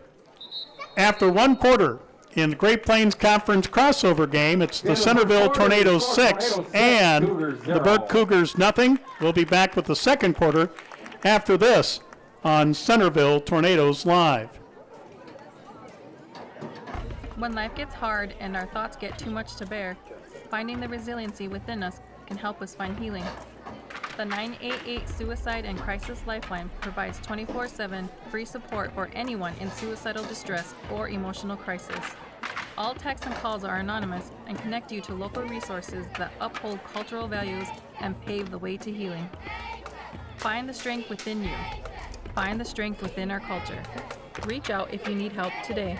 After one quarter in the Great Plains Conference crossover game, it's the Centerville Tornadoes 6 and the Burke Cougars nothing. We'll be back with the second quarter after this on Centerville Tornadoes Live. When life gets hard and our thoughts get too much to bear, finding the resiliency within us can help us find healing. The 988 Suicide and Crisis Lifeline provides 24/7 free support for anyone in suicidal distress or emotional crisis. All texts and calls are anonymous and connect you to local resources that uphold cultural values and pave the way to healing. Find the strength within you. Find the strength within our culture. Reach out if you need help today.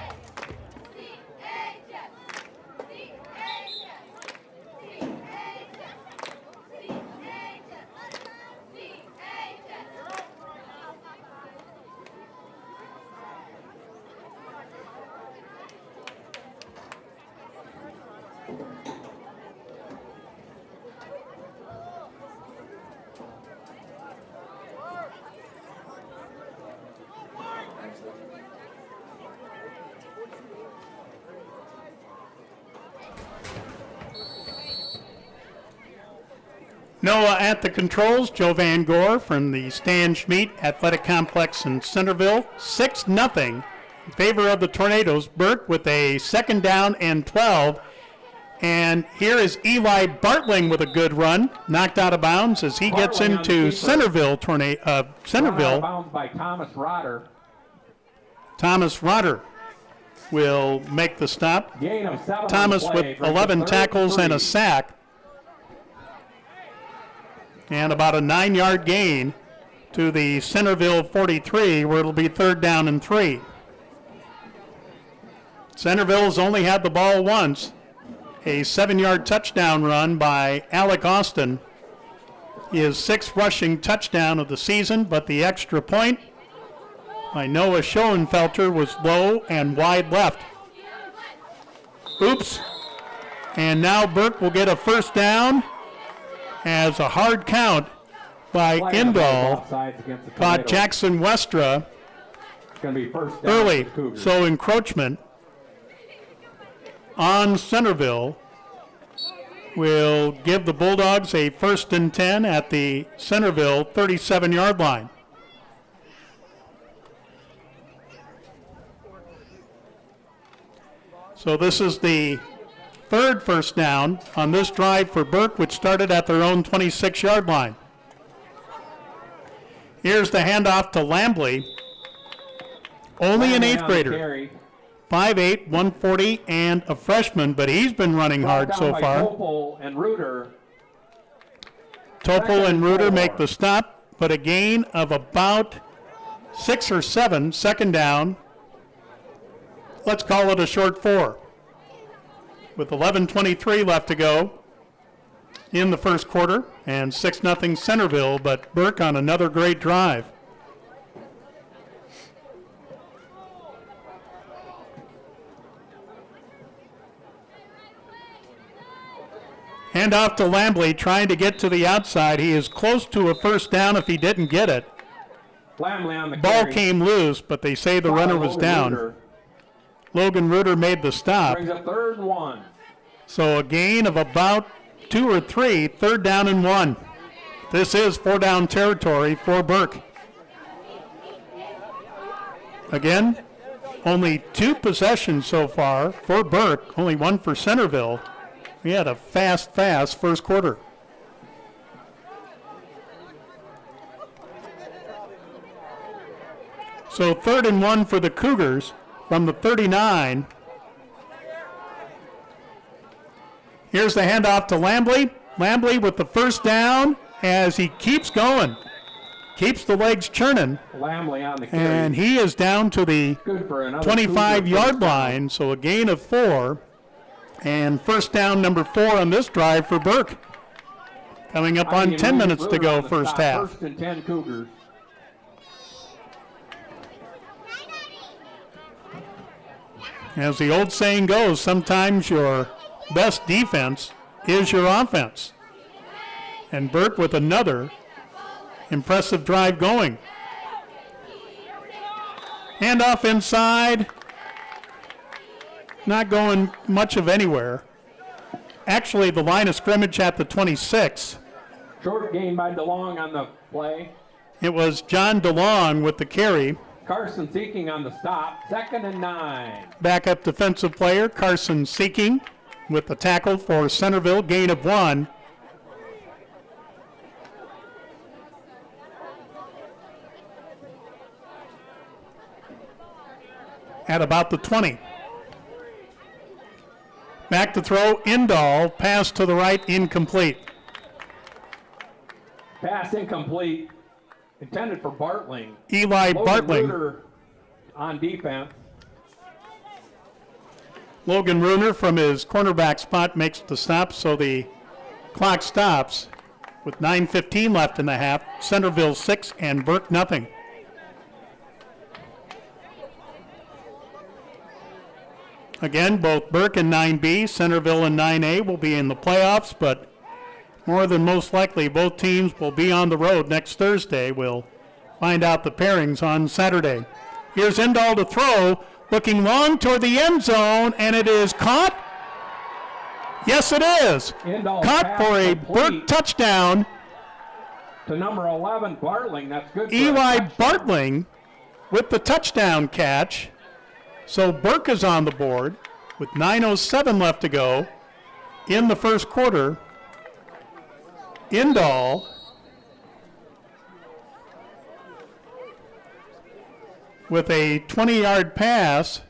Noah at the controls, Joe Van Gore from the Stan Schmidt Athletic Complex in Centerville. 6-0 in favor of the Tornadoes. Burke with a 2nd down and 12. And here is Eli Bartling with a good run, knocked out of bounds as he gets into Centerville. Centerville. Out of bounds by Thomas Rotter. Thomas Rotter will make the stop. Gain of 7 Thomas on the play, with 11 tackles and a sack. And about a 9-yard gain to the Centerville 43, where it'll be 3rd down and 3. Centerville's only had the ball once. A 7-yard touchdown run by Alec Austin. His 6th rushing touchdown of the season, but the extra point by Noah Schoenfelter was low and wide left. Oops. And now Burke will get a 1st down as a hard count by Indahl caught Jackson Westra early. So encroachment on Centerville will give the Bulldogs a 1st and 10 at the Centerville 37-yard line. So this is the 3rd 1st down on this drive for Burke, which started at their own 26-yard line. Here's the handoff to Lambley. Only an 8th grader. 5'8", 140, and a freshman, but he's been running hard so far. Topol and Reuter. Topol and Reuter make the stop, but a gain of about 6 or 7, 2nd down. Let's call it a short 4. With 11:23 left to go in the first quarter, and 6-0 Centerville, but Burke on another great drive. Hand off to Lambley, trying to get to the outside. He is close to a 1st down if he didn't get it. Lambley on the Ball carry. came loose, but they say the runner was down. Reuter. Logan Reuter made the stop. Brings a 3rd and 1. So a gain of about 2 or 3, 3rd down and 1. This is 4-down territory for Burke. Again, only 2 possessions so far for Burke, only 1 for Centerville. We had a fast first quarter. So 3rd and 1 for the Cougars from the 39. Here's the handoff to Lambley. Lambley with the 1st down as he keeps going. keeps the legs churning, Lamley on the carry. and he is down to the Good for another 25-yard line, so a gain of 4. And first down number 4 on this drive for Burke. Coming up on 10 minutes to go, first half. First and 10 Cougars. As the old saying goes, sometimes your best defense is your offense. And Burke with another impressive drive going. Handoff inside. Not going much of anywhere. Actually, the line of scrimmage at the 26. Short gain by DeLong on the play. It was John DeLong with the carry. Carson Seeking on the stop. 2nd and 9. Backup defensive player Carson Seeking with the tackle for Centerville, gain of 1. At about the 20. Back to throw, Indahl, pass to the right, incomplete. Pass incomplete. Intended for Bartling. Eli Logan Bartling. Ruder on defense. Logan Runer from his cornerback spot makes the stop, so the clock stops with 9:15 left in the half. Centerville 6 and Burke nothing. Again, both Burke and 9B, Centerville and 9A will be in the playoffs, but more than most likely both teams will be on the road next Thursday. We'll find out the pairings on Saturday. Here's Indahl to throw, looking long toward the end zone, and it is caught. Yes, it is. Indahl Caught for a complete Burke touchdown. To number 11, Bartling. That's good for a Eli touchdown. Bartling with the touchdown catch. So Burke is on the board with 9:07 left to go in the first quarter. Indahl with a 20-yard pass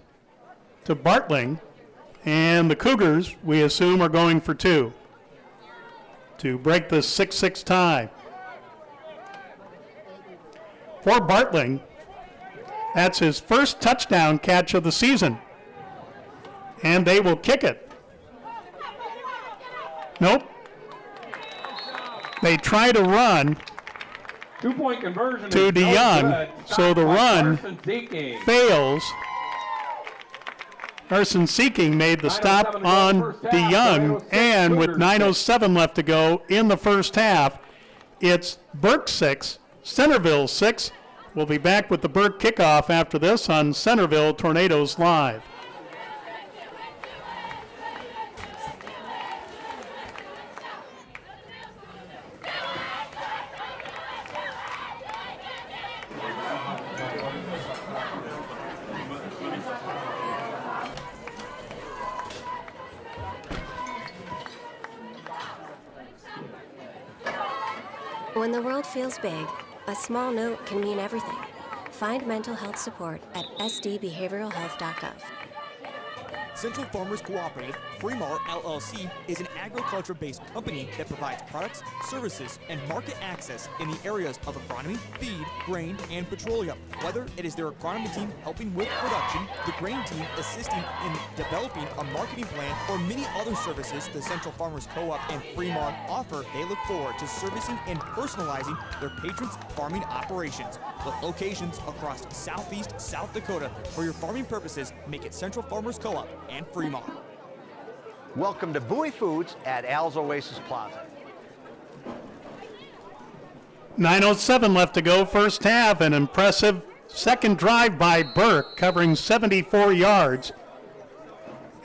to Bartling, and the Cougars, we assume, are going for 2 to break this 6-6 tie. For Bartling, that's his first touchdown catch of the season. And they will kick it. Nope. They try to run 2-point conversion to is no DeYoung, good. so the Stopped by run Carson Seeking. fails. Carson Seeking made the stop 9:07 to go on first half. DeYoung, Tornado 6, and with Cougars 9:07 left to go in the first half, it's Burke 6, Centerville 6. We'll be back with the Burke kickoff after this on Centerville Tornadoes Live. When the world feels big, a small note can mean everything. Find mental health support at sdbehavioralhealth.gov. Central Farmers Cooperative, Fremar LLC, is an agriculture-based company that provides products, services, and market access in the areas of agronomy, feed, grain, and petroleum. Whether it is their agronomy team helping with production, the grain team assisting in developing a marketing plan, or many other services the Central Farmers Co-op and Fremar offer, they look forward to servicing and personalizing their patrons' farming operations. With locations across southeast South Dakota, for your farming purposes, make it Central Farmers Co-op and Fremont. Welcome to Bowie Foods at Al's Oasis Plaza. 9:07 left to go, first half. An impressive second drive by Burke, covering 74 yards.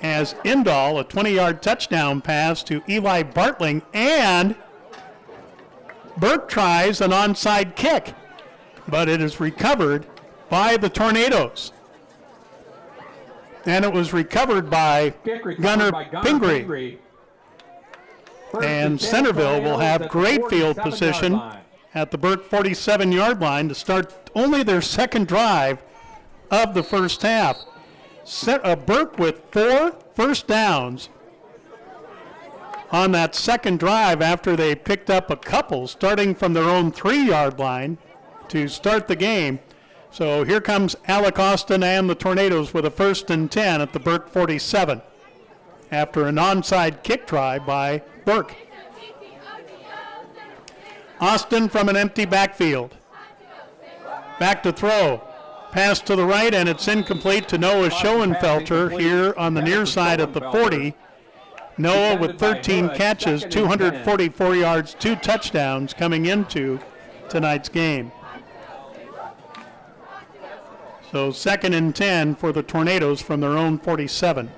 As Indahl, a 20-yard touchdown pass to Eli Bartling, and Burke tries an onside kick, but it is recovered by the Tornadoes. And it was recovered by Gunnar Pingree. And Centerville will have great field position at the Burke 47-yard line to start only their second drive of the first half. Burke with 4 first downs on that second drive after they picked up a couple starting from their own 3-yard line. to start the game. So here comes Alec Austin and the Tornadoes with a 1st and 10 at the Burke 47 after an onside kick try by Burke. Austin from an empty backfield. Back to throw. Pass to the right, and it's incomplete to Noah Schoenfelter here on the near side at the 40. Noah with 13 catches, 244 yards, 2 touchdowns coming into tonight's game. So 2nd and 10 for the Tornadoes from their own 47.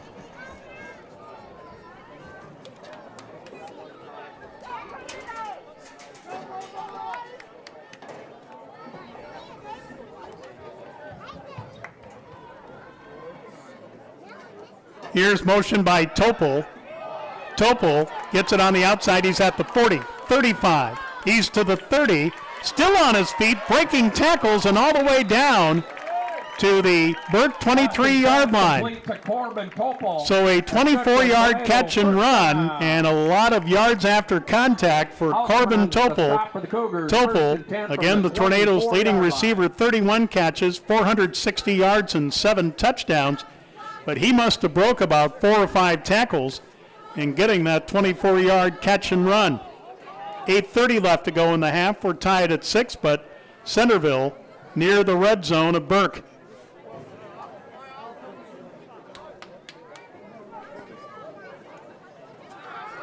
Here's motion by Topol. Topol gets it on the outside. He's at the 40, 35. He's to the 30, still on his feet, breaking tackles and all the way down to the Burke 23-yard line. So a 24-yard catch and run and a lot of yards after contact for Corbin Topol. Topol, again, the Tornadoes' leading receiver, 31 catches, 460 yards and 7 touchdowns. But he must have broke about 4 or 5 tackles in getting that 24-yard catch and run. 8:30 left to go in the half. We're tied at 6, but Centerville near the red zone of Burke.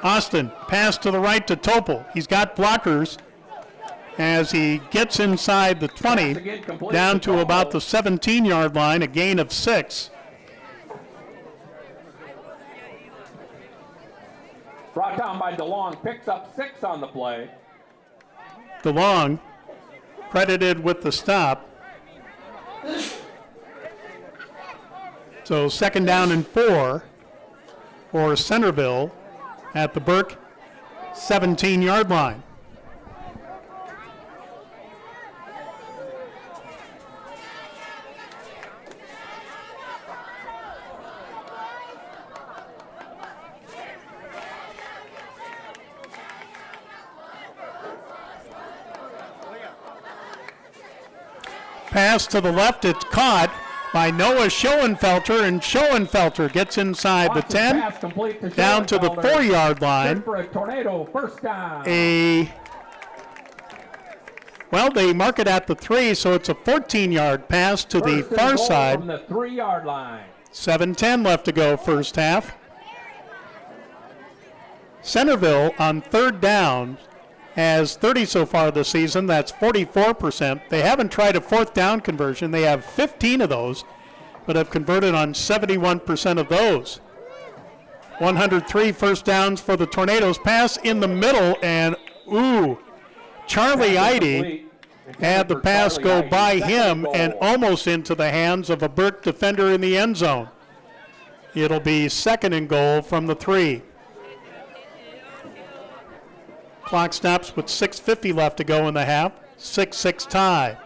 Austin, pass to the right to Topol. He's got blockers as he gets inside the 20, down to about the 17-yard line, a gain of 6. Brought down by DeLong, picks up 6 on the play. DeLong credited with the stop. So 2nd down and 4 for Centerville at the Burke 17-yard line. Pass to the left, it's caught by Noah Schoenfelter, and Schoenfelter gets inside the 10, down to the 4-yard line. Well, they mark it at the 3, so it's a 14-yard pass to the far side. From the 3-yard line. 7:10 left to go first half. Centerville on 3rd down has 30 so far this season. That's 44%. They haven't tried a 4th down conversion. They have 15 of those, but have converted on 71% of those. 103 first downs for the Tornadoes. Pass in the middle, and Charlie Eide had the pass go by him and almost into the hands of a Burke defender in the end zone. It'll be 2nd and goal from the 3. Clock stops with 6:50 left to go in the half. 6-6 tie.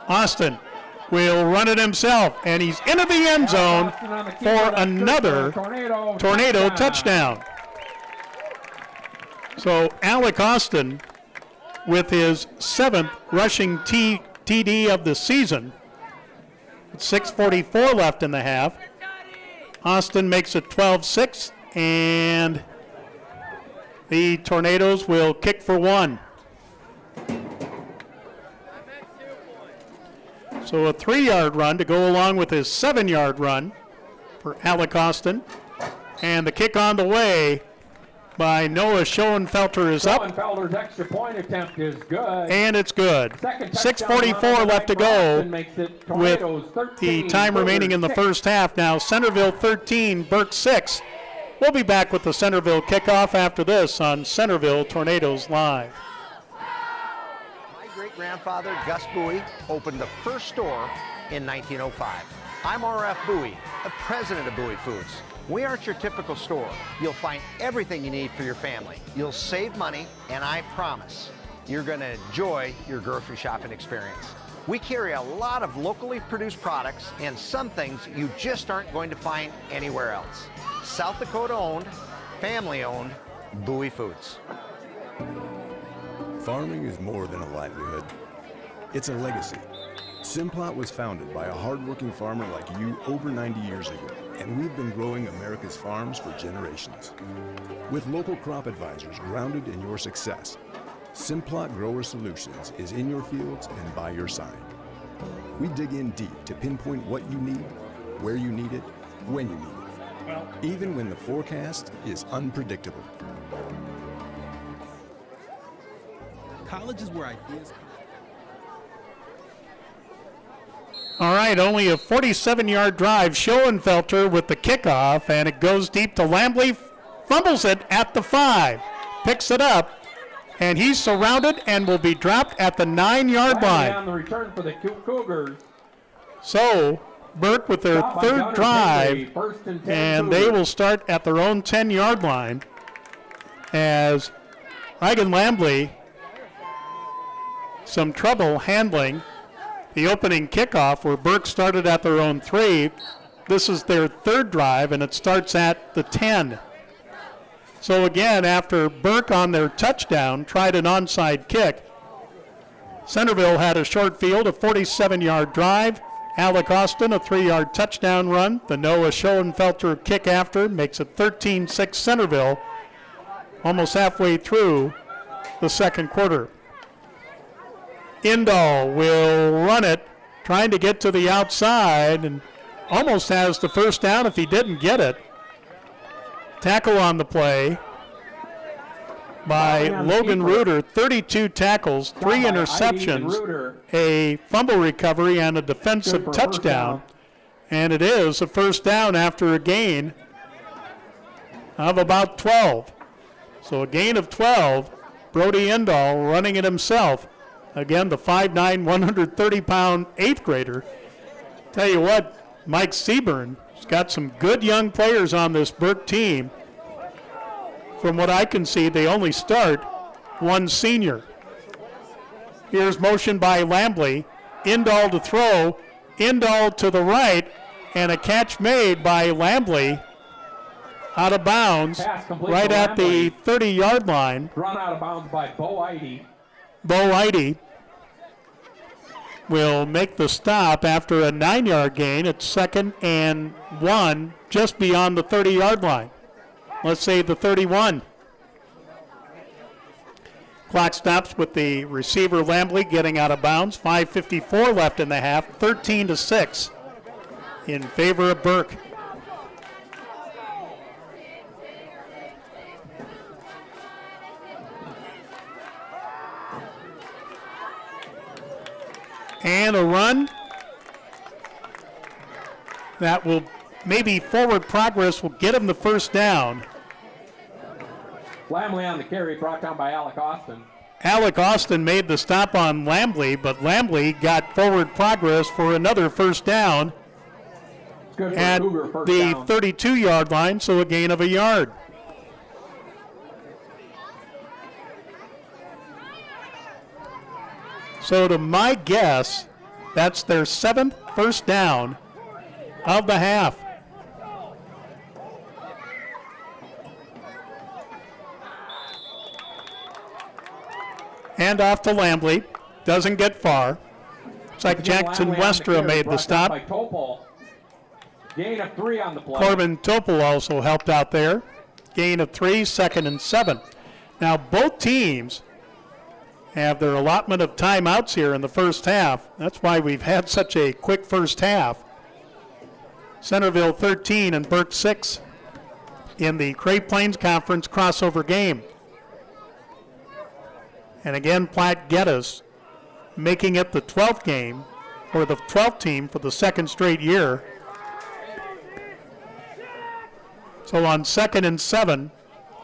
Austin will run it himself, and he's into the end zone for another Tornado touchdown. So Alec Austin with his 7th rushing TD of the season. 6:44 left in the half. Austin makes it 12-6, and the Tornadoes will kick for 1. So a 3-yard run to go along with his 7-yard run for Alec Austin. And the kick on the way by Noah Schoenfelter is up. Schoenfelter's extra point attempt is good. And it's good. 6:44 left to go with the time remaining in the first half. Now Centerville 13, Burke 6. We'll be back with the Centerville kickoff after this on Centerville Tornadoes Live. My great-grandfather, Gus Bowie, opened the first store in 1905. I'm R.F. Bowie, the president of Bowie Foods. We aren't your typical store. You'll find everything you need for your family. You'll save money, and I promise, you're going to enjoy your grocery shopping experience. We carry a lot of locally produced products and some things you just aren't going to find anywhere else. South Dakota owned, family owned, Bowie Foods. Farming is more than a livelihood. It's a legacy. Simplot was founded by a hardworking farmer like you over 90 years ago, and we've been growing America's farms for generations. With local crop advisors grounded in your success, Simplot Grower Solutions is in your fields and by your side. We dig in deep to pinpoint what you need, where you need it, when you need it, even when the forecast is unpredictable. College is where ideas come. All right, only a 47-yard drive. Schoenfelter with the kickoff, and it goes deep to Lambley. Fumbles it at the 5. Picks it up, and he's surrounded and will be dropped at the 9-yard line. On the return for the Cougars. So, Burke with their third drive, and they will start at their own 10-yard line as Reagan Lambley some trouble handling the opening kickoff where Burke started at their own 3. This is their third drive, and it starts at the 10. So again, after Burke on their touchdown tried an onside kick, Centerville had a short field, a 47-yard drive. Alec Austin, a 3-yard touchdown run. The Noah Schoenfelter kick after makes it 13-6 Centerville, almost halfway through the second quarter. Indahl will run it, trying to get to the outside, and almost has the first down if he didn't get it. Tackle on the play by Logan Reuter, 32 tackles, 3 interceptions, a fumble recovery, and a defensive touchdown. And it is a first down after a gain of about 12. So a gain of 12, Brody Indahl running it himself. Again, the 5'9", 130-pound 8th grader. Tell you what, Mike Seaburn has got some good young players on this Burke team. From what I can see, they only start one senior. Here's motion by Lambley. Indahl to throw. Indahl to the right, and a catch made by Lambley out of bounds right at the 30-yard line. Run out of bounds by Bo Eide. Bo Eide will make the stop after a 9-yard gain. It's 2nd and 1 just beyond the 30-yard line. Let's say the 31. Clock stops with the receiver Lambley getting out of bounds. 5:54 left in the half. 13-6 in favor of Burke. And a run. That will maybe forward progress will get him the first down. Lambley on the carry, brought down by Alec Austin. Alec Austin made the stop on Lambley, but Lambley got forward progress for another first down at the 32-yard line, so a gain of a yard. So to my guess, that's their 7th first down of the half. Hand off to Lambley. Doesn't get far. It's like Jackson Westra made the stop. Gain of 3 on the play. Corbin Topol also helped out there. Gain of 3, 2nd and 7. Now both teams have their allotment of timeouts here in the first half. That's why we've had such a quick first half. Centerville 13 and Burke 6 in the Great Plains Conference crossover game. And again, Platte Geddes making it the 12th game, or the 12th team for the second straight year. So on 2nd and 7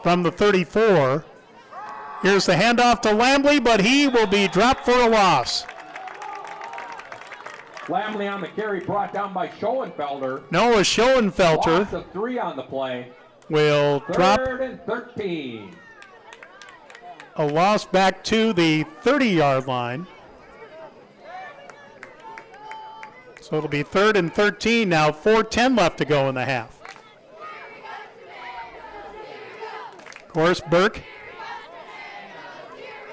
from the 34, here's the handoff to Lambley, but he will be dropped for a loss. Lambley on the carry, brought down by Schoenfelter. Noah Schoenfelter Loss of 3 on the play. will drop. 3rd and 13. a loss back to the 30-yard line. So it'll be 3rd and 13 now, 4:10 left to go in the half. Of course, Burke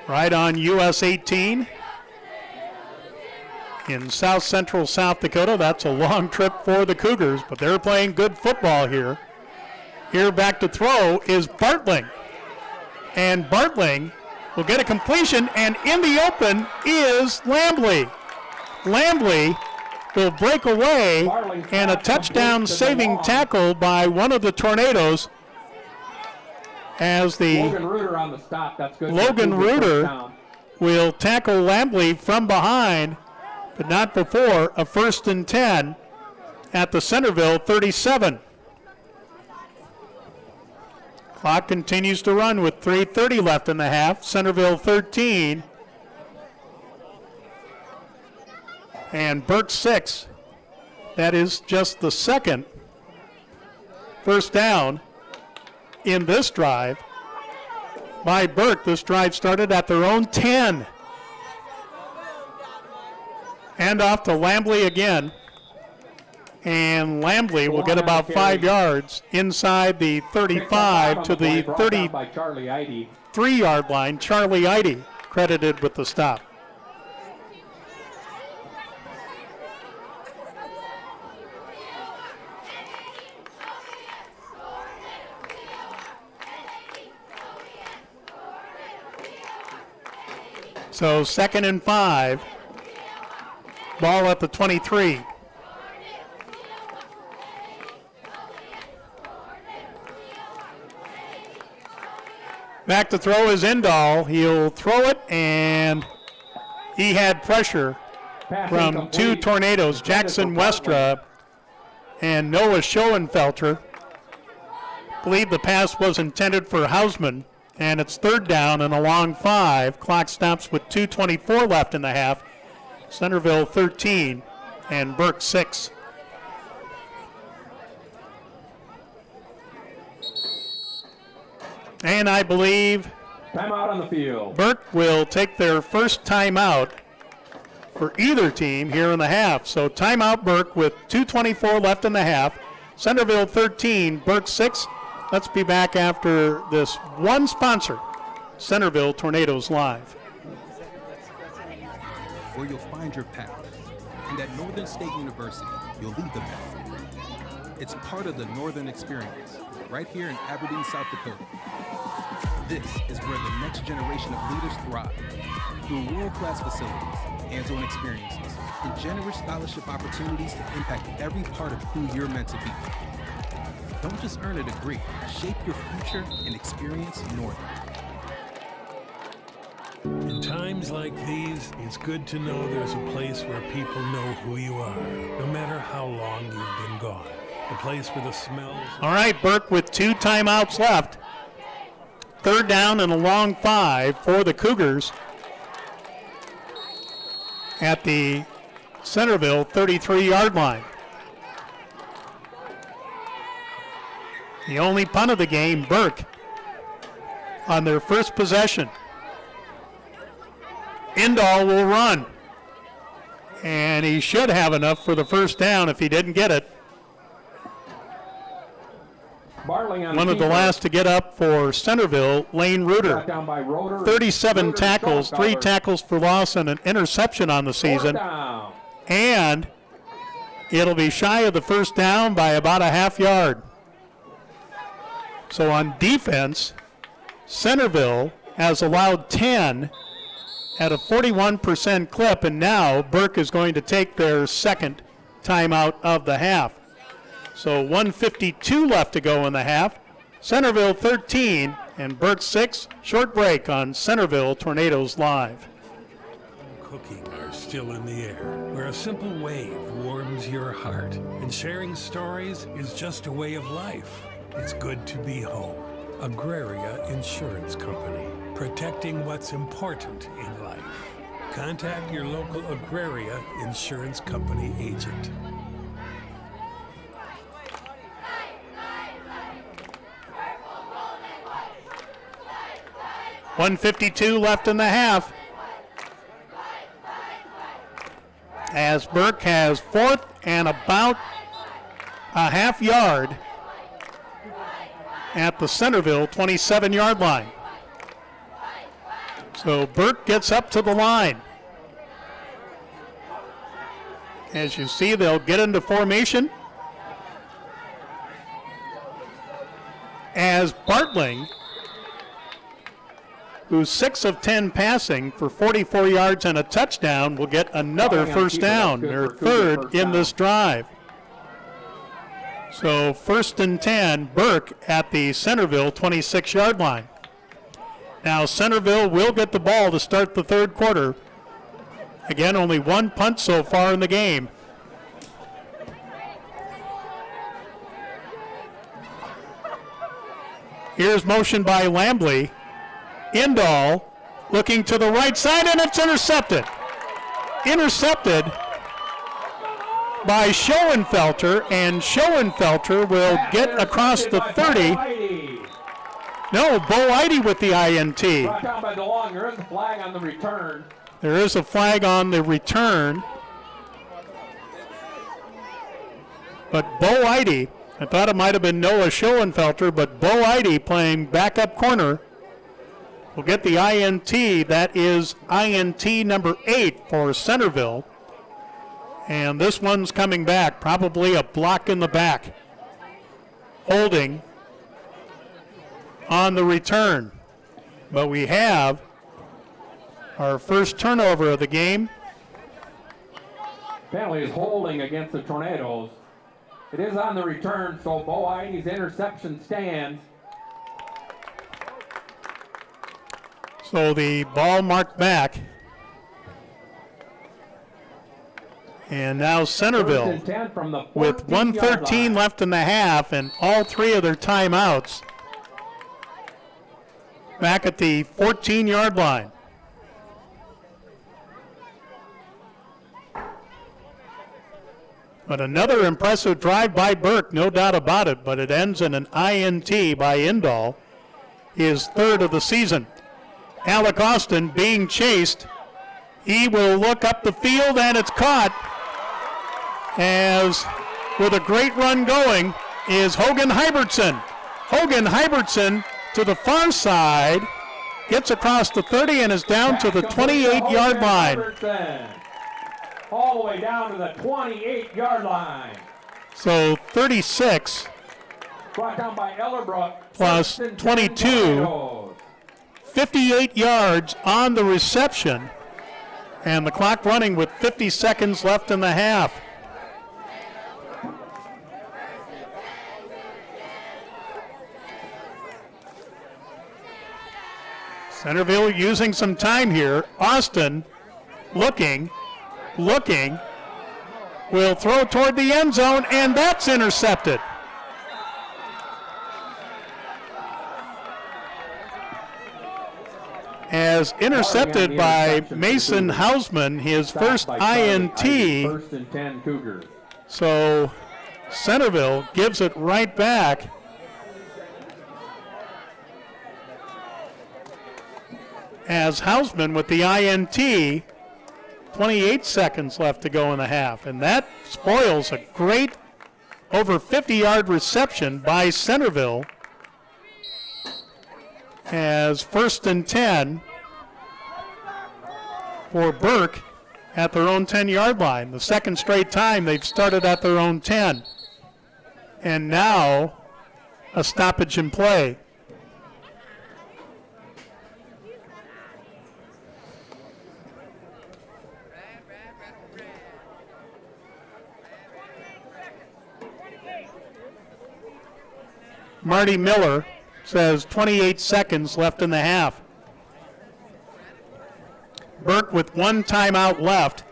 right on US 18 in south central South Dakota. That's a long trip for the Cougars, but they're playing good football here. Here back to throw is Bartling. And Bartling will get a completion, and in the open is Lambley. Lambley will break away, and a touchdown-saving tackle by one of the Tornadoes as the Logan Reuter on the stop. That's good. Logan Reuter will tackle Lambley from behind, but not before a 1st and 10 at the Centerville 37. Clock continues to run with 3:30 left in the half. Centerville 13 and Burke 6. That is just the second first down in this drive by Burke. This drive started at their own 10. Hand off to Lambley again. And Lambley will get about 5 yards inside the 35 to the 33-yard line. Charlie Eide credited with the stop. So 2nd and 5. Ball at the 23. Back to throw is Indall. He'll throw it, and he had pressure from two Tornadoes, Jackson Westra and Noah Schoenfelter. I believe the pass was intended for Hausman, and it's 3rd down and a long 5. Clock stops with 2:24 left in the half. Centerville 13 and Burke 6. And I believe timeout on the field. Burke will take their first timeout for either team here in the half. So timeout Burke with 2:24 left in the half. Centerville 13, Burke 6. Let's be back after this one sponsor, Centerville Tornadoes Live. Where you'll find your path. And at Northern State University, you'll lead the path. It's part of the Northern Experience, right here in Aberdeen, South Dakota. This is where the next generation of leaders thrive. Through world-class facilities, hands-on experiences, and generous scholarship opportunities to impact every part of who you're meant to be. Don't just earn a degree, shape your future and experience Northern. In times like these, it's good to know there's a place where people know who you are, no matter how long you've been gone. A place where the smells... All right, Burke with 2 timeouts left. 3rd down and a long 5 for the Cougars at the Centerville 33-yard line. The only punt of the game, Burke, on their first possession. Indall will run. And he should have enough for the first down if he didn't get it. One of the last to get up for Centerville, Lane Reuter. 37 tackles, 3 tackles for loss, and an interception on the season. And it'll be shy of the first down by about a half yard. So on defense, Centerville has allowed 10 at a 41% clip, and now Burke is going to take their second timeout of the half. So 1:52 left to go in the half. Centerville 13 and Burke 6. Short break on Centerville Tornadoes Live. Cooking are still in the air, where a simple wave warms your heart, and sharing stories is just a way of life. It's good to be home. Agraria Insurance Company, protecting what's important in life. Contact your local Agraria Insurance Company agent. 1:52 left in the half. As Burke has 4th and about a half yard at the Centerville 27-yard line. So Burke gets up to the line. As you see, they'll get into formation. As Bartling, who's 6 of 10 passing for 44 yards and a touchdown, will get another first down, their 3rd in this drive. So 1st and 10, Burke at the Centerville 26-yard line. Now Centerville will get the ball to start the 3rd quarter. Again, only 1 punt so far in the game. Here's motion by Lambley. Indahl looking to the right side, and it's intercepted. Intercepted by Schoenfelter, and Schoenfelter will get across the 30. No, Bo Eide with the INT. Brought down by DeLong. There is a flag on the return. There is a flag on the return. But Bo Eide, I thought it might have been Noah Schoenfelter, but Bo Eide playing backup corner will get the INT. That is INT number 8 for Centerville. And this one's coming back, probably a block in the back. Holding on the return. But we have our first turnover of the game. Penalty is holding against the Tornadoes. It is on the return, so Bo Eide's interception stands. So the ball marked back. And now Centerville with 1:13 left in the half and all 3 of their timeouts back at the 14-yard line. But another impressive drive by Burke, no doubt about it, but it ends in an INT by Indahl, his 3rd of the season. Alec Austin being chased. He will look up the field, and it's caught. As with a great run going is Hogan Hybertson. Hogan Hybertson to the far side, gets across the 30 and is down to the 28-yard line. All the way down to the 28-yard line. So 36 Brought down by Ellerbrook. plus 22, 58 yards on the reception, and the clock running with 50 seconds left in the half. Centerville using some time here. Austin looking, will throw toward the end zone, and that's intercepted. As intercepted by Mason Hausman, his first INT. 1st and 10 Cougars. So Centerville gives it right back. As Hausman with the INT, 28 seconds left to go in the half, and that spoils a great over 50-yard reception by Centerville. As 1st and 10 for Burke at their own 10-yard line. The second straight time they've started at their own 10. And now a stoppage in play. Marty Miller says 28 seconds left in the half. Burke with 1 timeout left.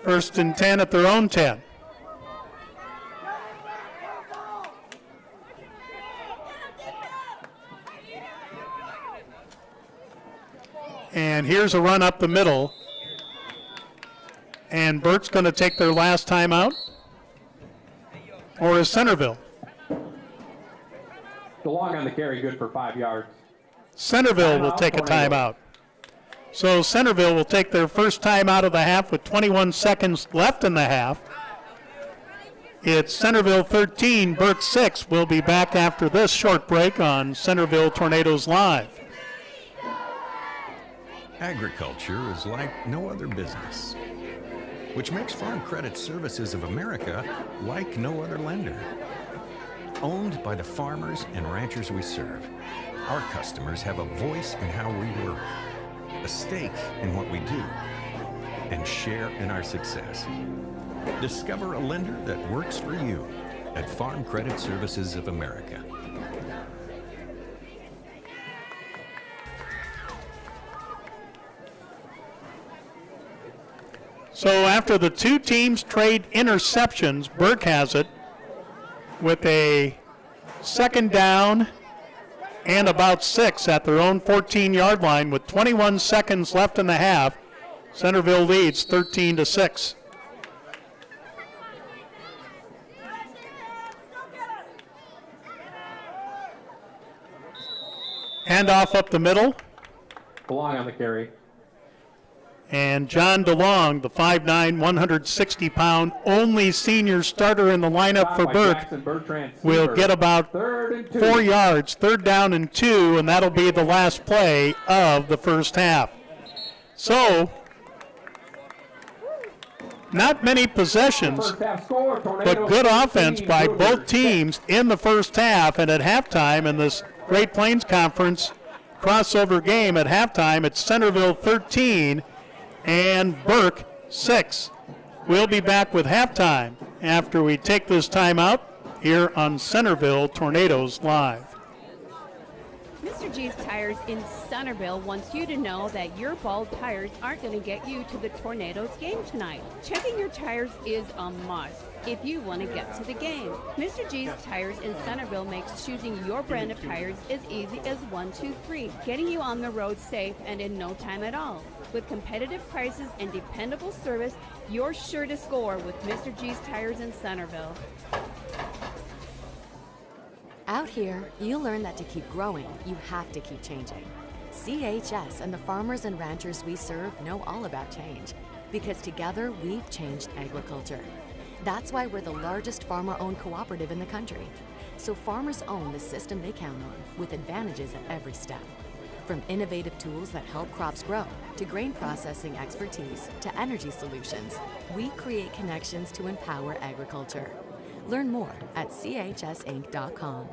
First and 10 at their own 10. And here's a run up the middle. And Burke's going to take their last timeout. Or is Centerville? DeLong on the carry, good for 5 yards. Centerville will take a timeout. So Centerville will take their first time out of the half with 21 seconds left in the half. It's Centerville 13, Burke 6. We'll be back after this short break on Centerville Tornadoes Live. Agriculture is like no other business, which makes Farm Credit Services of America like no other lender. Owned by the farmers and ranchers we serve, our customers have a voice in how we work, a stake in what we do, and share in our success. Discover a lender that works for you at Farm Credit Services of America. So after the two teams trade interceptions, Burke has it with a second down and about 6 at their own 14-yard line with 21 seconds left in the half. Centerville leads 13-6. Handoff up the middle. DeLong on the carry. And John DeLong, the 5'9", 160-pound, only senior starter in the lineup for Burke, will get about 4 yards, 3rd down and 2, and that'll be the last play of the first half. So, not many possessions, but good offense by both teams in the first half. And at halftime in this Great Plains Conference crossover game, at halftime it's Centerville 13 and Burke 6. We'll be back with halftime after we take this timeout here on Centerville Tornadoes Live. Mr. G's Tires in Centerville wants you to know that your bald tires aren't going to get you to the Tornadoes game tonight. Checking your tires is a must if you want to get to the game. Mr. G's Tires in Centerville makes choosing your brand of tires as easy as 1, 2, 3, getting you on the road safe and in no time at all. With competitive prices and dependable service, you're sure to score with Mr. G's Tires in Centerville. Out here, you learn that to keep growing, you have to keep changing. CHS and the farmers and ranchers we serve know all about change, because together we've changed agriculture. That's why we're the largest farmer-owned cooperative in the country. So farmers own the system they count on, with advantages at every step. From innovative tools that help crops grow, to grain processing expertise, to energy solutions, we create connections to empower agriculture. Learn more at chsinc.com.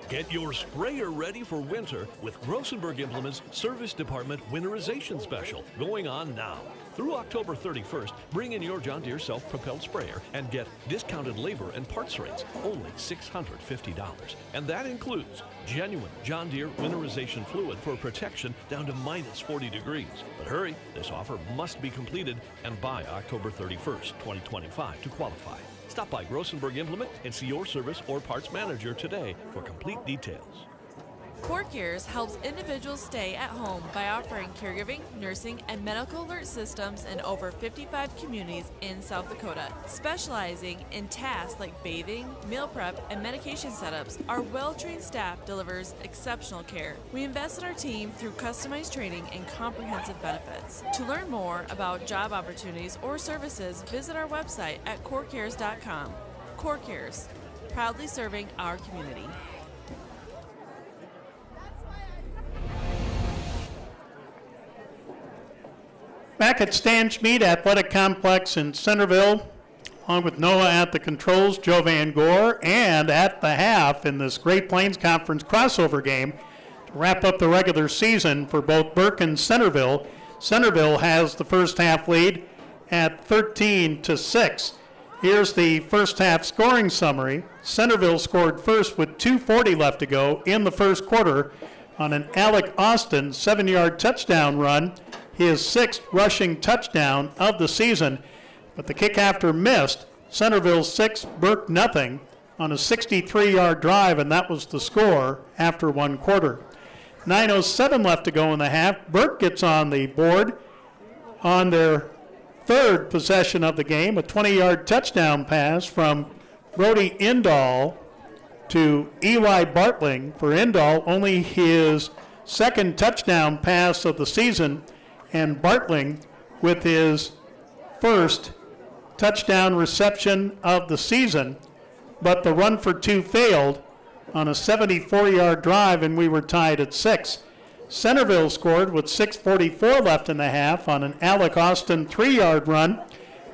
Get your sprayer ready for winter with Grossenberg Implement's Service Department Winterization Special going on now. Through October 31st, bring in your John Deere self-propelled sprayer and get discounted labor and parts rates, only $650. And that includes genuine John Deere winterization fluid for protection down to minus 40 degrees. But hurry, this offer must be completed and by October 31st, 2025 to qualify. Stop by Grossenberg Implement and see your service or parts manager today for complete details. Core Cares helps individuals stay at home by offering caregiving, nursing, and medical alert systems in over 55 communities in South Dakota. Specializing in tasks like bathing, meal prep, and medication setups, our well-trained staff delivers exceptional care. We invest in our team through customized training and comprehensive benefits. To learn more about job opportunities or services, visit our website at corecares.com. Core Cares, proudly serving our community. Back at Stan Schmid Athletic Complex in Centerville, along with Noah at the controls, Joe Van Gore, and at the half in this Great Plains Conference crossover game to wrap up the regular season for both Burke and Centerville. Centerville has the first half lead at 13-6. Here's the first half scoring summary. Centerville scored first with 2:40 left to go in the first quarter on an Alec Austin 7-yard touchdown run, his 6th rushing touchdown of the season. But the kick after missed. Centerville 6, Burke nothing on a 63-yard drive, and that was the score after one quarter. 9:07 left to go in the half. Burke gets on the board on their third possession of the game, a 20-yard touchdown pass from Brody Indahl to Eli Bartling for Indall, only his second touchdown pass of the season, and Bartling with his first touchdown reception of the season, but the run for two failed on a 74-yard drive, and we were tied at 6. Centerville scored with 6:44 left in the half on an Alec Austin 3-yard run.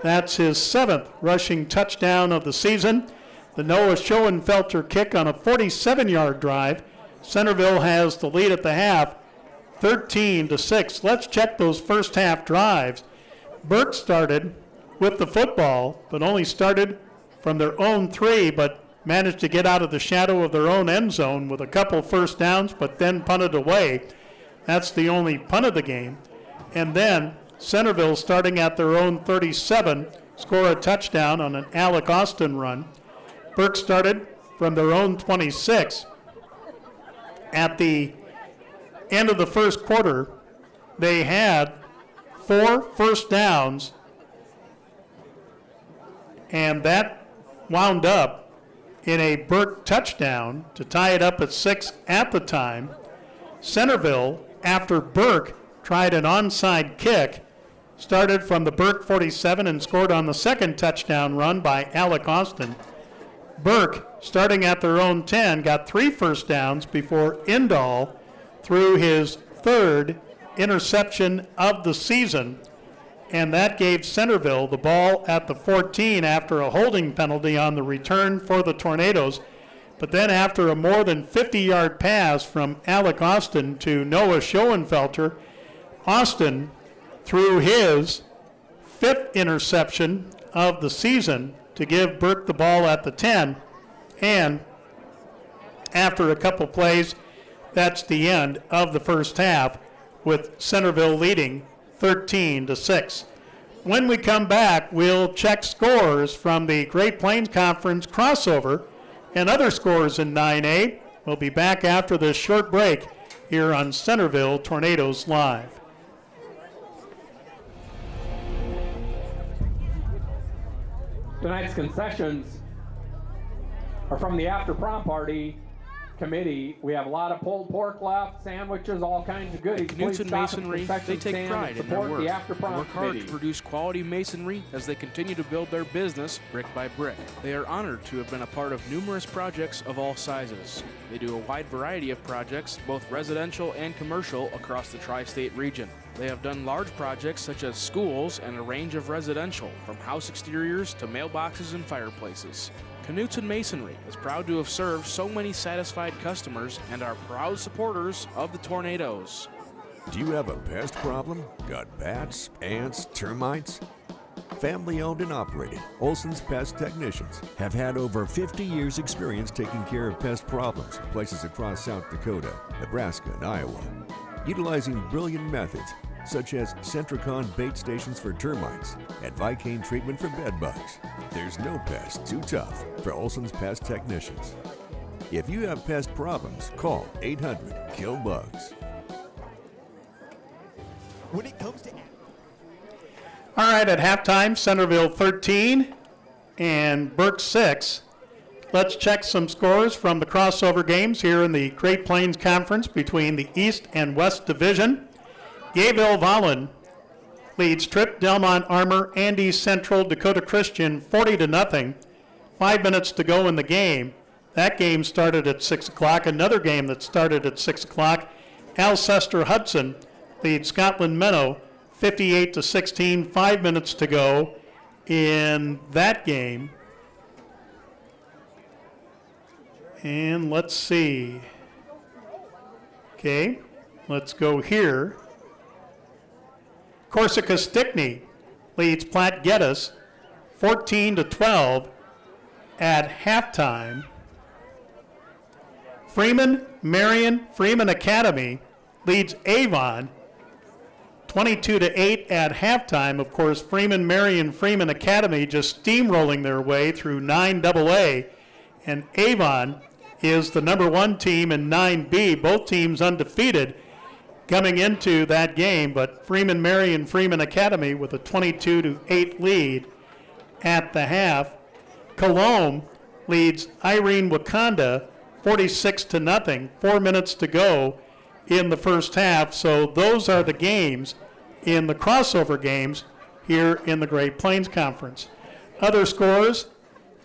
That's his 7th rushing touchdown of the season. The Noah Schoenfelter kick on a 47-yard drive. Centerville has the lead at the half, 13-6. Let's check those first half drives. Burke started with the football, but only started from their own 3, but managed to get out of the shadow of their own end zone with a couple first downs, but then punted away. That's the only punt of the game. And then Centerville, starting at their own 37, score a touchdown on an Alec Austin run. Burke started from their own 26. At the end of the first quarter, they had 4 first downs, and that wound up in a Burke touchdown to tie it up at 6 at the time. Centerville, after Burke tried an onside kick, started from the Burke 47 and scored on the second touchdown run by Alec Austin. Burke, starting at their own 10, got 3 first downs before Indall threw his 3rd interception of the season, and that gave Centerville the ball at the 14 after a holding penalty on the return for the Tornadoes. But then after a more than 50-yard pass from Alec Austin to Noah Schoenfelter, Austin threw his 5th interception of the season to give Burke the ball at the 10. And after a couple plays, that's the end of the first half, with Centerville leading 13-6. When we come back, we'll check scores from the Great Plains Conference crossover and other scores in 9A. We'll be back after this short break here on Centerville Tornadoes Live. Tonight's concessions are from the after prom party committee. We have a lot of pulled pork left, sandwiches, all kinds of goodies. Newton Masonry, they take pride in their work. The after They prom work hard committee. to produce quality masonry as they continue to build their business brick by brick. They are honored to have been a part of numerous projects of all sizes. They do a wide variety of projects, both residential and commercial, across the tri-state region. They have done large projects such as schools and a range of residential, from house exteriors to mailboxes and fireplaces. Knutson Masonry is proud to have served so many satisfied customers and are proud supporters of the Tornadoes. Do you have a pest problem? Got bats, ants, termites? Family owned and operated, Olson's Pest Technicians have had over 50 years experience taking care of pest problems in places across South Dakota, Nebraska, and Iowa. Utilizing brilliant methods such as Centricon bait stations for termites and Vicane treatment for bed bugs, there's no pest too tough for Olson's Pest Technicians. If you have pest problems, call 800-KILL-BUGS. When it comes to All right, at halftime, Centerville 13 and Burke 6. Let's check some scores from the crossover games here in the Great Plains Conference between the East and West Division. Gayville-Vollen leads Tripp, Delmont, Armour, Andes Central, Dakota Christian 40-0. 5 minutes to go in the game. That game started at 6 o'clock. Another game that started at 6 o'clock. Alcester-Hudson leads Scotland Meadow 58-16. 5 minutes to go in that game. And let's see. Okay, let's go here. Corsica Stickney leads Platte Geddes 14-12 at halftime. Freeman Academy leads Avon 22-8 at halftime. Of course, Freeman Academy just steamrolling their way through 9AA, and Avon is the number 1 team in 9B, both teams undefeated coming into that game, but Freeman Academy with a 22-8 lead at the half. Cologne leads Irene Wakanda 46-0, 4 minutes to go in the first half. So those are the games in the crossover games here in the Great Plains Conference. Other scores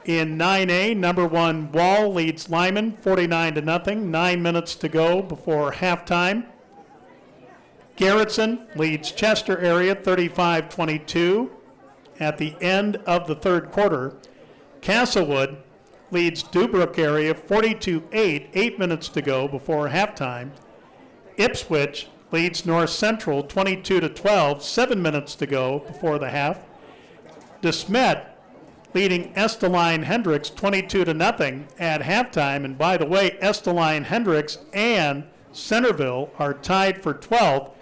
in 9A, number 1 Wall leads Lyman 49-0, 9 minutes to go before halftime. Garrettson leads Chester area 35-22 at the end of the third quarter. Castlewood leads Dubrook area 42-8, 8 minutes to go before halftime. Ipswich leads North Central 22-12, 7 minutes to go before the half. DeSmet leading Esteline Hendricks 22-0 at halftime. And by the way, Esteline Hendricks and Centerville are tied for 12th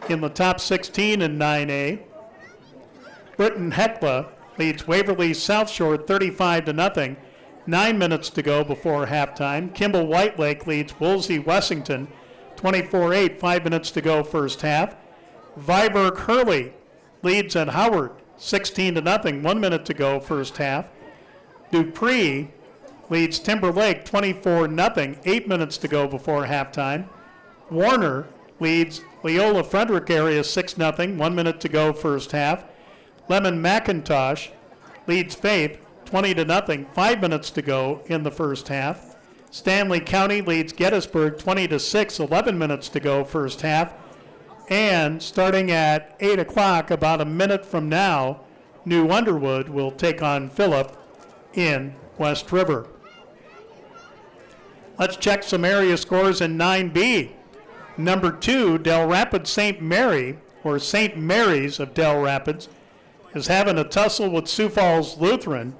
in the top 16 in 9A. Britton Hecla leads Waverly South Shore 35-0, 9 minutes to go before halftime. Kimball White Lake leads Woolsey Wessington 24-8, 5 minutes to go first half. Viborg Hurley leads at Howard 16-0, 1 minute to go first half. Dupree leads Timber Lake 24-0, 8 minutes to go before halftime. Warner leads Leola Frederick area 6-0, 1 minute to go first half. Lemon McIntosh leads Faith 20-0, 5 minutes to go in the first half. Stanley County leads Gettysburg 20-6, 11 minutes to go first half. And starting at 8 o'clock, about a minute from now, New Underwood will take on Phillip in West River. Let's check some area scores in 9B. Number 2, Del Rapids St. Mary, or St. Mary's of Del Rapids, is having a tussle with Sioux Falls Lutheran.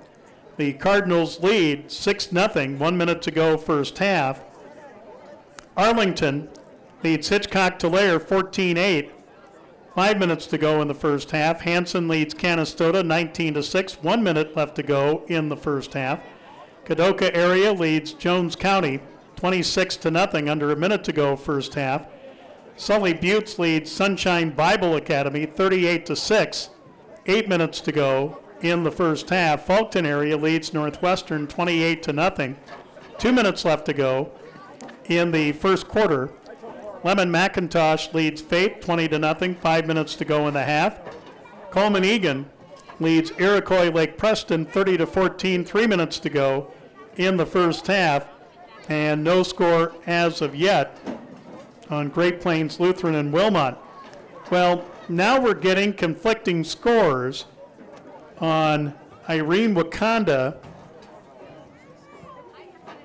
The Cardinals lead 6-0, 1 minute to go first half. Arlington leads Hitchcock Tulare 14-8, 5 minutes to go in the first half. Hanson leads Canastota 19-6, 1 minute left to go in the first half. Kadoka area leads Jones County 26-0, under a minute to go first half. Sully Buttes leads Sunshine Bible Academy 38-6, 8 minutes to go in the first half. Fulton area leads Northwestern 28-0, 2 minutes left to go in the first quarter. Lemon McIntosh leads Faith 20-0, 5 minutes to go in the half. Coleman Egan leads Iroquois Lake Preston 30-14, 3 minutes to go in the first half. And no score as of yet on Great Plains Lutheran and Wilmot. Well, now we're getting conflicting scores on Irene Wakanda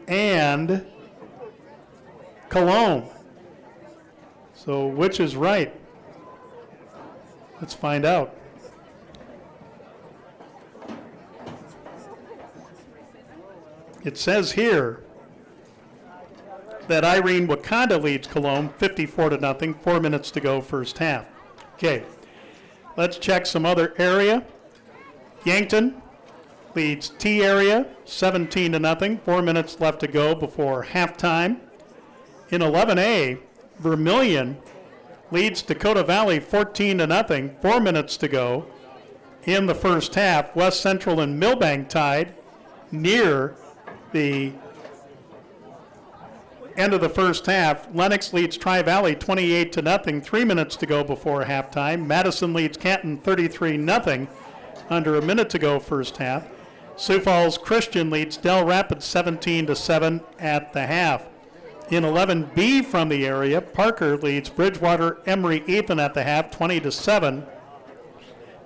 and Cologne. So which is right? Let's find out. It says here that Irene Wakanda leads Cologne 54-0, 4 minutes to go first half. Okay, let's check some other area. Yankton leads T area 17-0, 4 minutes left to go before halftime. In 11A, Vermilion leads Dakota Valley 14-0, 4 minutes to go in the first half. West Central and Millbank tied near the end of the first half. Lennox leads Tri-Valley 28-0, 3 minutes to go before halftime. Madison leads Canton 33-0, under a minute to go first half. Sioux Falls Christian leads Del Rapids 17-7 at the half. In 11B from the area, Parker leads Bridgewater Emory Ethan at the half 20-7.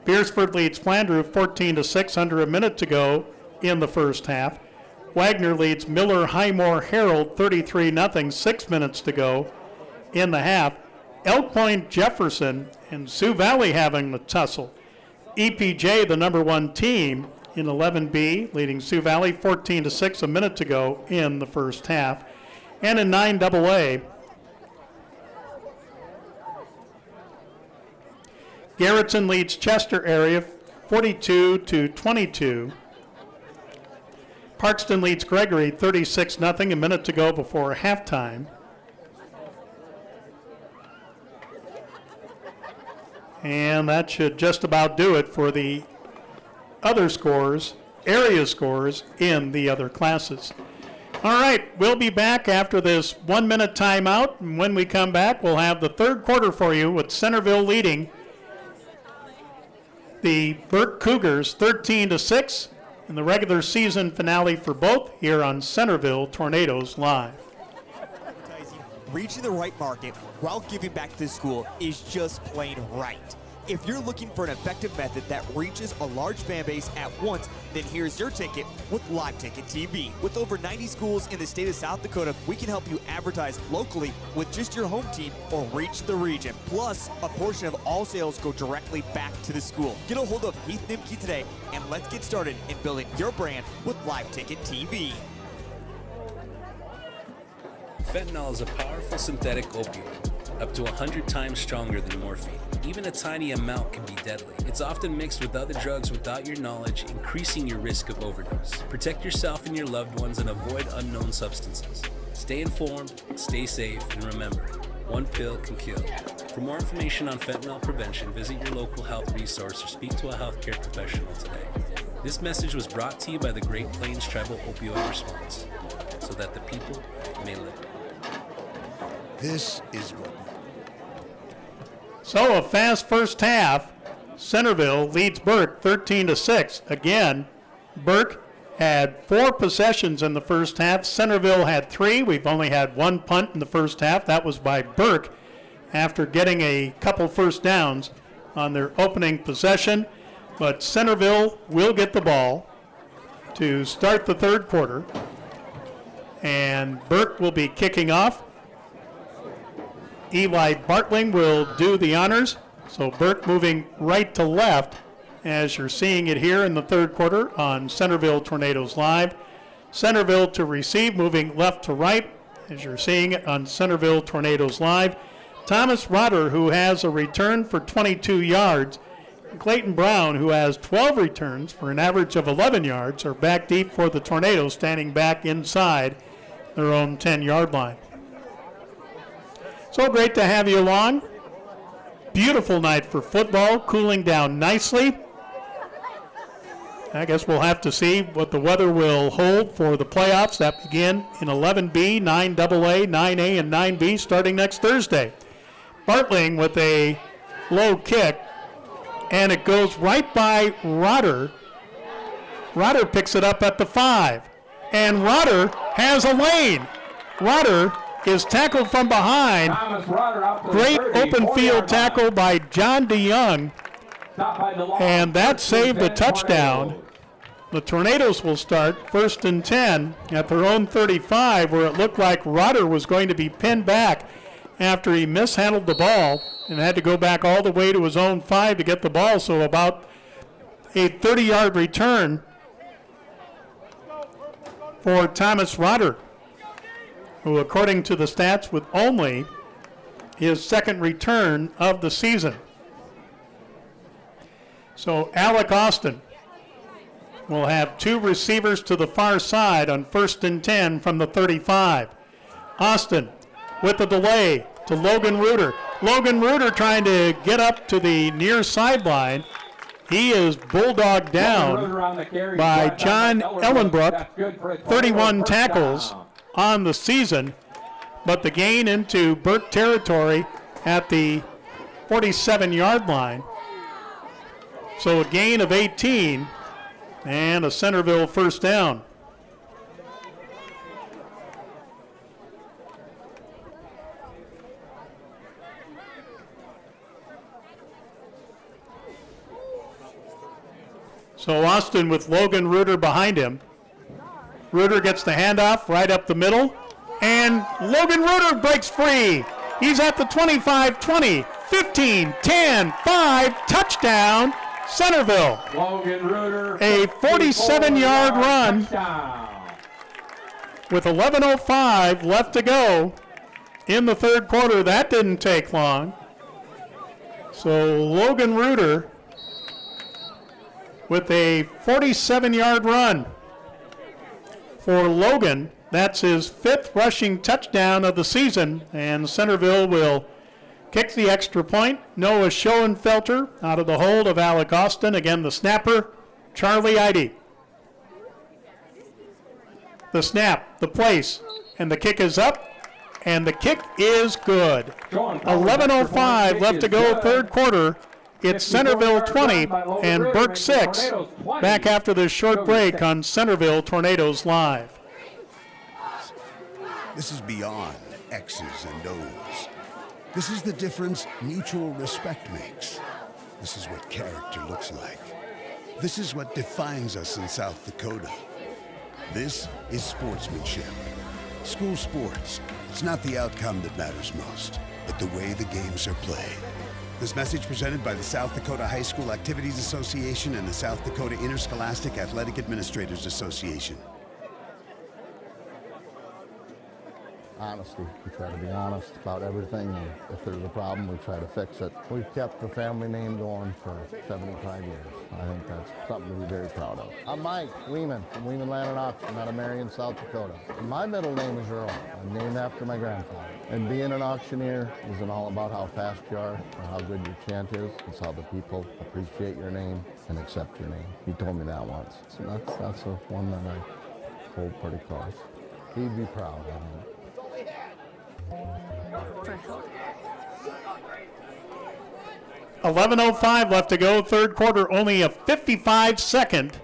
Beersford leads Flandreau 14-6, under a minute to go in the first half. Wagner leads Miller Highmore Herald 33-0, 6 minutes to go in the half. Elk Point Jefferson and Sioux Valley having the tussle. EPJ, the number 1 team in 11B, leading Sioux Valley 14-6, a minute to go in the first half. And in 9AA, Garrettson leads Chester area 42-22. Parkston leads Gregory 36-0, a minute to go before halftime. And that should just about do it for the other scores area scores in the other classes. All right, we'll be back after this 1-minute timeout, and when we come back, we'll have the third quarter for you with Centerville leading the Burke Cougars 13-6 in the regular season finale for both here on Centerville Tornadoes Live. Reaching the right market while giving back to the school is just plain right. If you're looking for an effective method that reaches a large fan base at once, then here's your ticket with Live Ticket TV. With over 90 schools in the state of South Dakota, we can help you advertise locally with just your home team or reach the region. Plus, a portion of all sales go directly back to the school. Get a hold of Heath Nimke today, and let's get started in building your brand with Live Ticket TV. Fentanyl is a powerful synthetic opioid, up to 100 times stronger than morphine. Even a tiny amount can be deadly. It's often mixed with other drugs without your knowledge, increasing your risk of overdose. Protect yourself and your loved ones and avoid unknown substances. Stay informed, stay safe, and remember, one pill can kill. For more information on fentanyl prevention, visit your local health resource or speak to a healthcare professional today. This message was brought to you by the Great Plains Tribal Opioid Response, so that the people may live. This is what. So a fast first half. Centerville leads Burke 13-6. Again, Burke had 4 possessions in the first half. Centerville had 3. We've only had 1 punt in the first half. That was by Burke after getting a couple first downs on their opening possession. But Centerville will get the ball to start the third quarter. And Burke will be kicking off. Eli Bartling will do the honors. So Burke moving right to left as you're seeing it here in the third quarter on Centerville Tornadoes Live. Centerville to receive, moving left to right as you're seeing it on Centerville Tornadoes Live. Thomas Rotter, who has a return for 22 yards. Clayton Brown, who has 12 returns for an average of 11 yards, are back deep for the Tornadoes, standing back inside their own 10-yard line. So great to have you along. Beautiful night for football, cooling down nicely. I guess we'll have to see what the weather will hold for the playoffs that begin in 11B, 9AA, 9A, and 9B starting next Thursday. Bartling with a low kick, and it goes right by Rotter. Rotter picks it up at the 5, and Rotter has a lane. Rotter is tackled from behind. Great open field tackle by John DeYoung. And that saved the touchdown. The Tornadoes will start 1st and 10 at their own 35, where it looked like Rotter was going to be pinned back after he mishandled the ball and had to go back all the way to his own 5 to get the ball. So about a 30-yard return for Thomas Rotter, who, according to the stats, with only his second return of the season. So Alec Austin will have 2 receivers to the far side on 1st and 10 from the 35. Austin with the delay to Logan Reuter. Logan Reuter trying to get up to the near sideline. He is bulldogged down by John Ellenbrook, 31 tackles on the season, but the gain into Burke territory at the 47-yard line. So a gain of 18 and a Centerville first down. So Austin with Logan Reuter behind him. Reuter gets the handoff right up the middle, and Logan Reuter breaks free. He's at the 25, 20, 15, 10, 5, touchdown, Centerville. Logan Reuter, a 47-yard run with 11:05 left to go in the third quarter. That didn't take long. So Logan Reuter with a 47-yard run. For Logan, that's his 5th rushing touchdown of the season, and Centerville will kick the extra point. Noah Schoenfelter out of the hold of Alec Austin. Again, the snapper, Charlie Eide. The snap, the place, and the kick is up, and the kick is good. 11:05 left to go, third quarter. It's Centerville 20 and Burke 6. Back after this short break on Centerville Tornadoes Live. This is beyond X's and O's. This is the difference mutual respect makes. This is what character looks like. This is what defines us in South Dakota. This is sportsmanship. School sports, it's not the outcome that matters most, but the way the games are played. This message presented by the South Dakota High School Activities Association and the South Dakota Interscholastic Athletic Administrators Association. Honesty. We try to be honest about everything, and if there's a problem, we try to fix it. We've kept the family name going for 75 years. I think that's something to be very proud of. I'm Mike Weeman from Weeman Land and Auction out of Marion, South Dakota. And my middle name is Earl. I'm named after my grandfather. And being an auctioneer isn't all about how fast you are or how good your chant is. It's how the people appreciate your name and accept your name. He told me that once. So that's the one that I hold pretty close. He'd be proud of me. For help. 11:05 left to go, third quarter. Only a 55-second,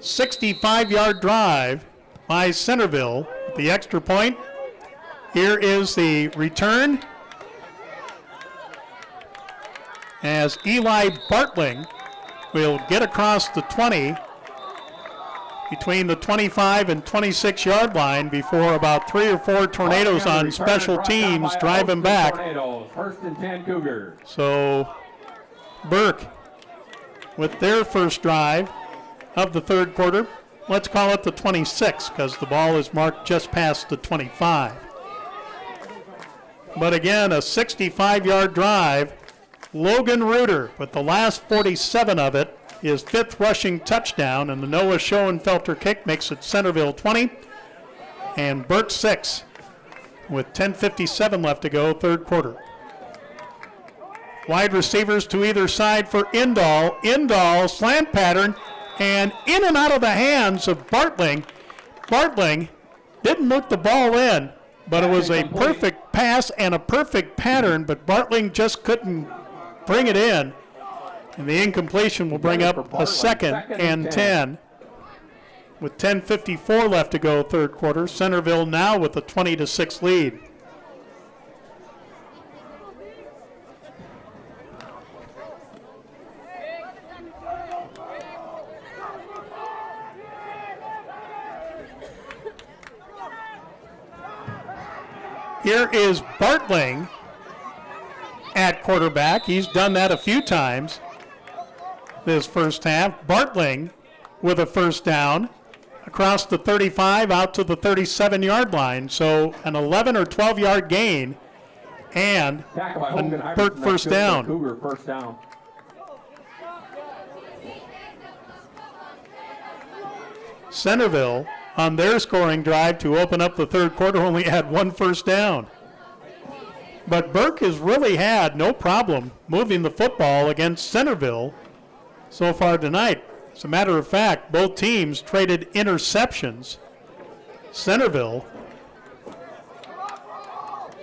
65-yard drive by Centerville. The extra point. Here is the return as Eli Bartling will get across the 20 between the 25 and 26-yard line before about 3 or 4 Tornadoes on special teams drive him back. First and 10 Cougars. So Burke with their first drive of the third quarter. Let's call it the 26 because the ball is marked just past the 25. But again, a 65-yard drive. Logan Reuter with the last 47 of it, his 5th rushing touchdown, and the Noah Schoenfelter kick makes it Centerville 20 and Burke 6 with 10:57 left to go, third quarter. Wide receivers to either side for Indahl. Indahl, slant pattern, and in and out of the hands of Bartling. Bartling didn't look the ball in, but it was a perfect pass and a perfect pattern, but Bartling just couldn't bring it in. And the incompletion will bring up a second and 10. With 10:54 left to go, third quarter. Centerville now with a 20-6 lead. Here is Bartling at quarterback. He's done that a few times this first half. Bartling with a first down across the 35 out to the 37-yard line. So an 11 or 12-yard gain and a Burke first down. Cougar first down. Centerville on their scoring drive to open up the third quarter only had 1 first down. But Burke has really had no problem moving the football against Centerville so far tonight. As a matter of fact, both teams traded interceptions. Centerville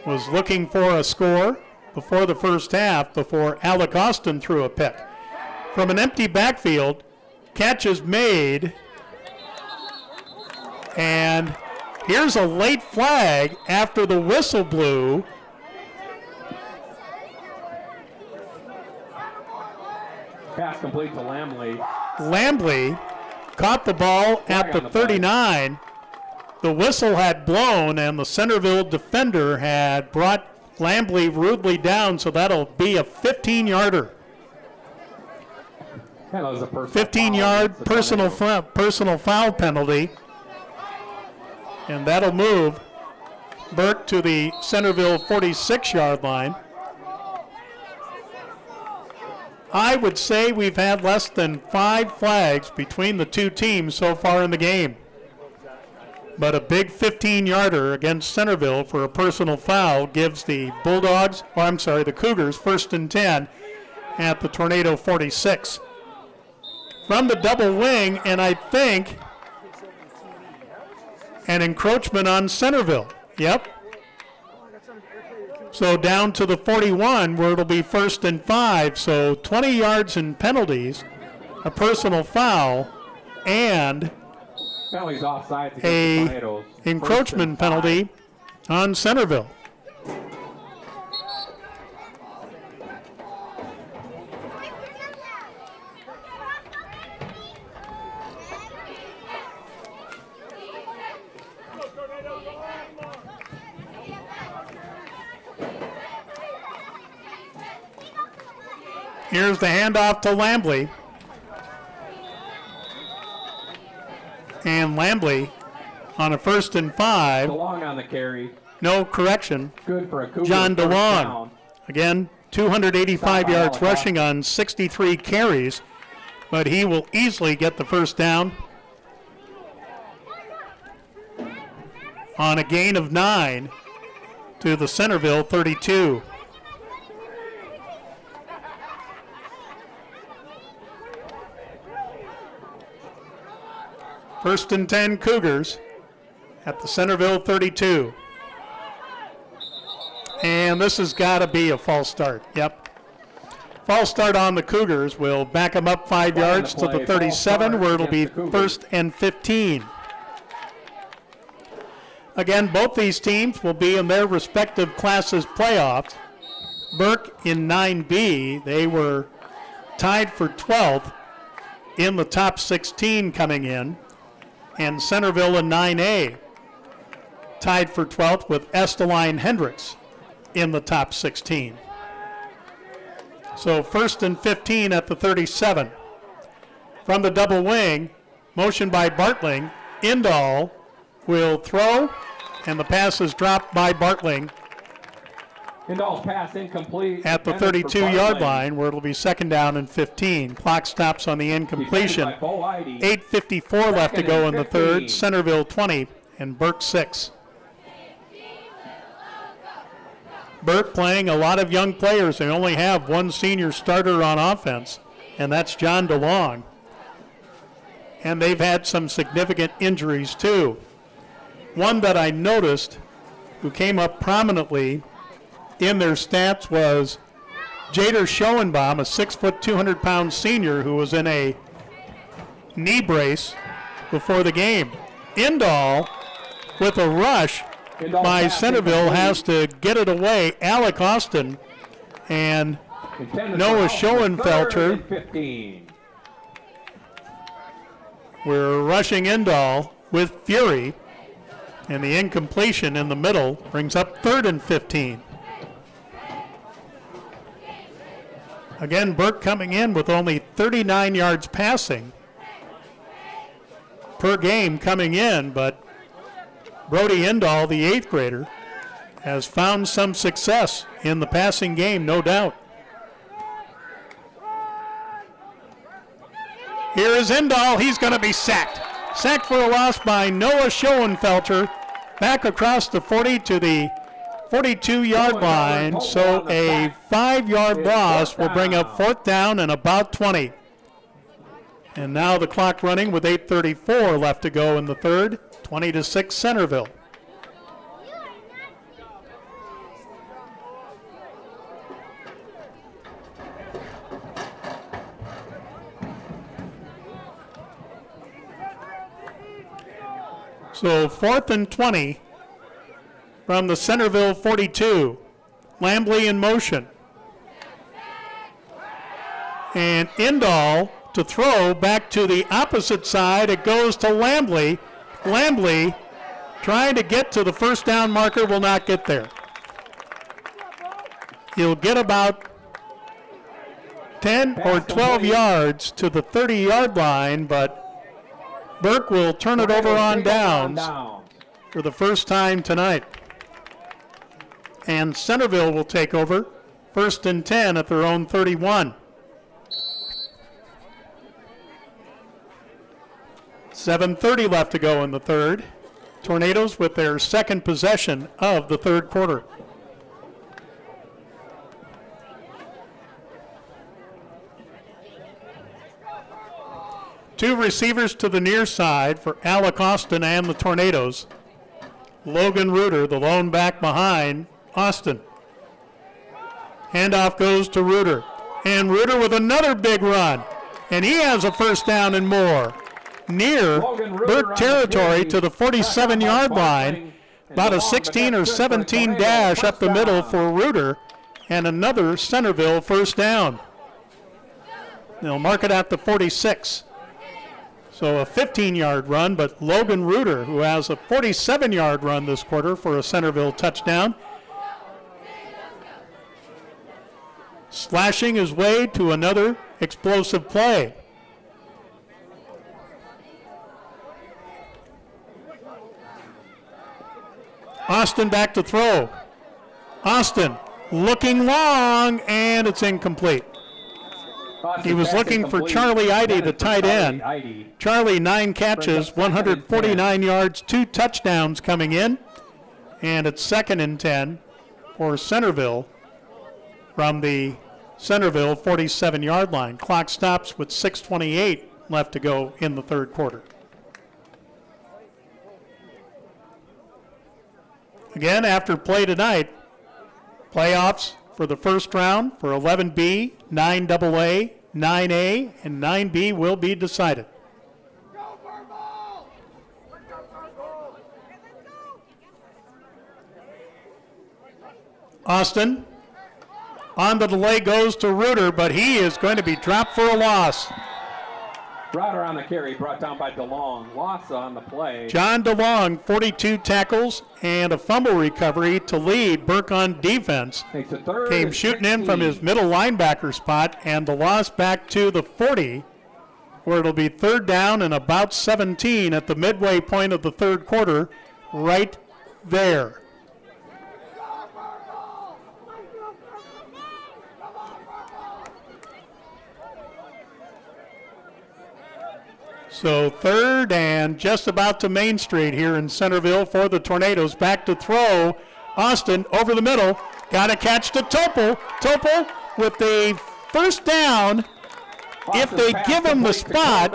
was looking for a score before the first half before Alec Austin threw a pick. From an empty backfield, catch is made. And here's a late flag after the whistle blew. Pass complete to Lambley. Lambley caught the ball at the 39. The whistle had blown, and the Centerville defender had brought Lambley rudely down, so that'll be a 15-yarder. 15-yard personal foul penalty. And that'll move Burke to the Centerville 46-yard line. I would say we've had less than 5 flags between the two teams so far in the game. But a big 15-yarder against Centerville for a personal foul gives the the Cougars first and 10 at the Tornado 46. From the double wing, and I think An encroachment on Centerville. Yep. So down to the 41 where it'll be 1st and 5. So 20 yards in penalties, a personal foul, and Penalties offsides against the a Tornadoes. encroachment penalty on Centerville. Here's the handoff to Lambley. And Lambley on a 1st and 5. DeLong on the carry. No correction. Good for a Cougar. John first DeLong. down. Again, 285 yards rushing on 63 carries, but he will easily get the first down on a gain of 9 to the Centerville 32. First and 10 Cougars at the Centerville 32. And this has got to be a false start. Yep. False start on the Cougars will back them up 5 yards to the 37 where it'll be 1st and 15. Again, both these teams will be in their respective classes playoffs. Burke in 9B, they were tied for 12th in the top 16 coming in. And Centerville in 9A, tied for 12th with Esteline Hendricks in the top 16. So 1st and 15 at the 37. From the double wing, motion by Bartling. Indahl will throw, and the pass is dropped by Bartling Indahl's pass incomplete. at the 32-yard line where it'll be 2nd down and 15. Clock stops on the incompletion. 8:54 left to go in the third. Centerville 20 and Burke 6. Burke playing a lot of young players. They only have one senior starter on offense, and that's John DeLong. And they've had some significant injuries too. One that I noticed who came up prominently in their stats was Jader Schoenbaum, a 6', 200-pound senior who was in a knee brace before the game. Indahl, with a rush by Centerville, has to get it away. Alec Austin and Noah Schoenfelter were rushing Indahl with fury, and the incompletion in the middle brings up 3rd and 15. Again, Burke coming in with only 39 yards passing per game coming in, but Brody Indahl, the 8th grader, has found some success in the passing game, no doubt. Here is Indahl. He's going to be sacked. Sacked for a loss by Noah Schoenfelter. Back across the 40 to the 42-yard line, so a 5-yard loss will bring up 4th down and about 20. And now the clock running with 8:34 left to go in the third. 20-6 Centerville. So 4th and 20 from the Centerville 42. Lambley in motion. And Indahl to throw back to the opposite side. It goes to Lambley. Lambley trying to get to the first down marker, will not get there. He'll get about 10 or 12 yards to the 30-yard line, but Burke will turn it over on downs for the first time tonight. And Centerville will take over, 1st and 10 at their own 31. 7:30 left to go in the third. Tornadoes with their second possession of the third quarter. Two receivers to the near side for Alec Austin and the Tornadoes. Logan Reuter, the lone back behind Austin. Handoff goes to Reuter. And Reuter with another big run. And he has a first down and more. Near Burke territory to the 47-yard line. About a 16 or 17 dash up the middle for Reuter. And another Centerville first down. They'll mark it at the 46. So a 15-yard run, but Logan Reuter, who has a 47-yard run this quarter for a Centerville touchdown, slashing his way to another explosive play. Austin back to throw. Austin looking long, and it's incomplete. He was looking for Charlie Idy, the tight end. Charlie, 9 catches, 149 yards, 2 touchdowns coming in. And it's 2nd and 10 for Centerville from the Centerville 47-yard line. Clock stops with 6:28 left to go in the third quarter. Again, after play tonight, playoffs for the first round for 11B, 9AA, 9A, and 9B will be decided. Austin on the delay goes to Reuter, but he is going to be dropped for a loss. Reuter on the carry, brought down by DeLong. Loss on the play. John DeLong, 42 tackles and a fumble recovery to lead Burke on defense. Came shooting in from his middle linebacker spot, and the loss back to the 40, where it'll be third down and about 17 at the midway point of the third quarter, right there. So third and just about to Main Street here in Centerville for the Tornadoes. Back to throw. Austin over the middle. Got a catch to Topol. Topol with the first down. If they give him the spot,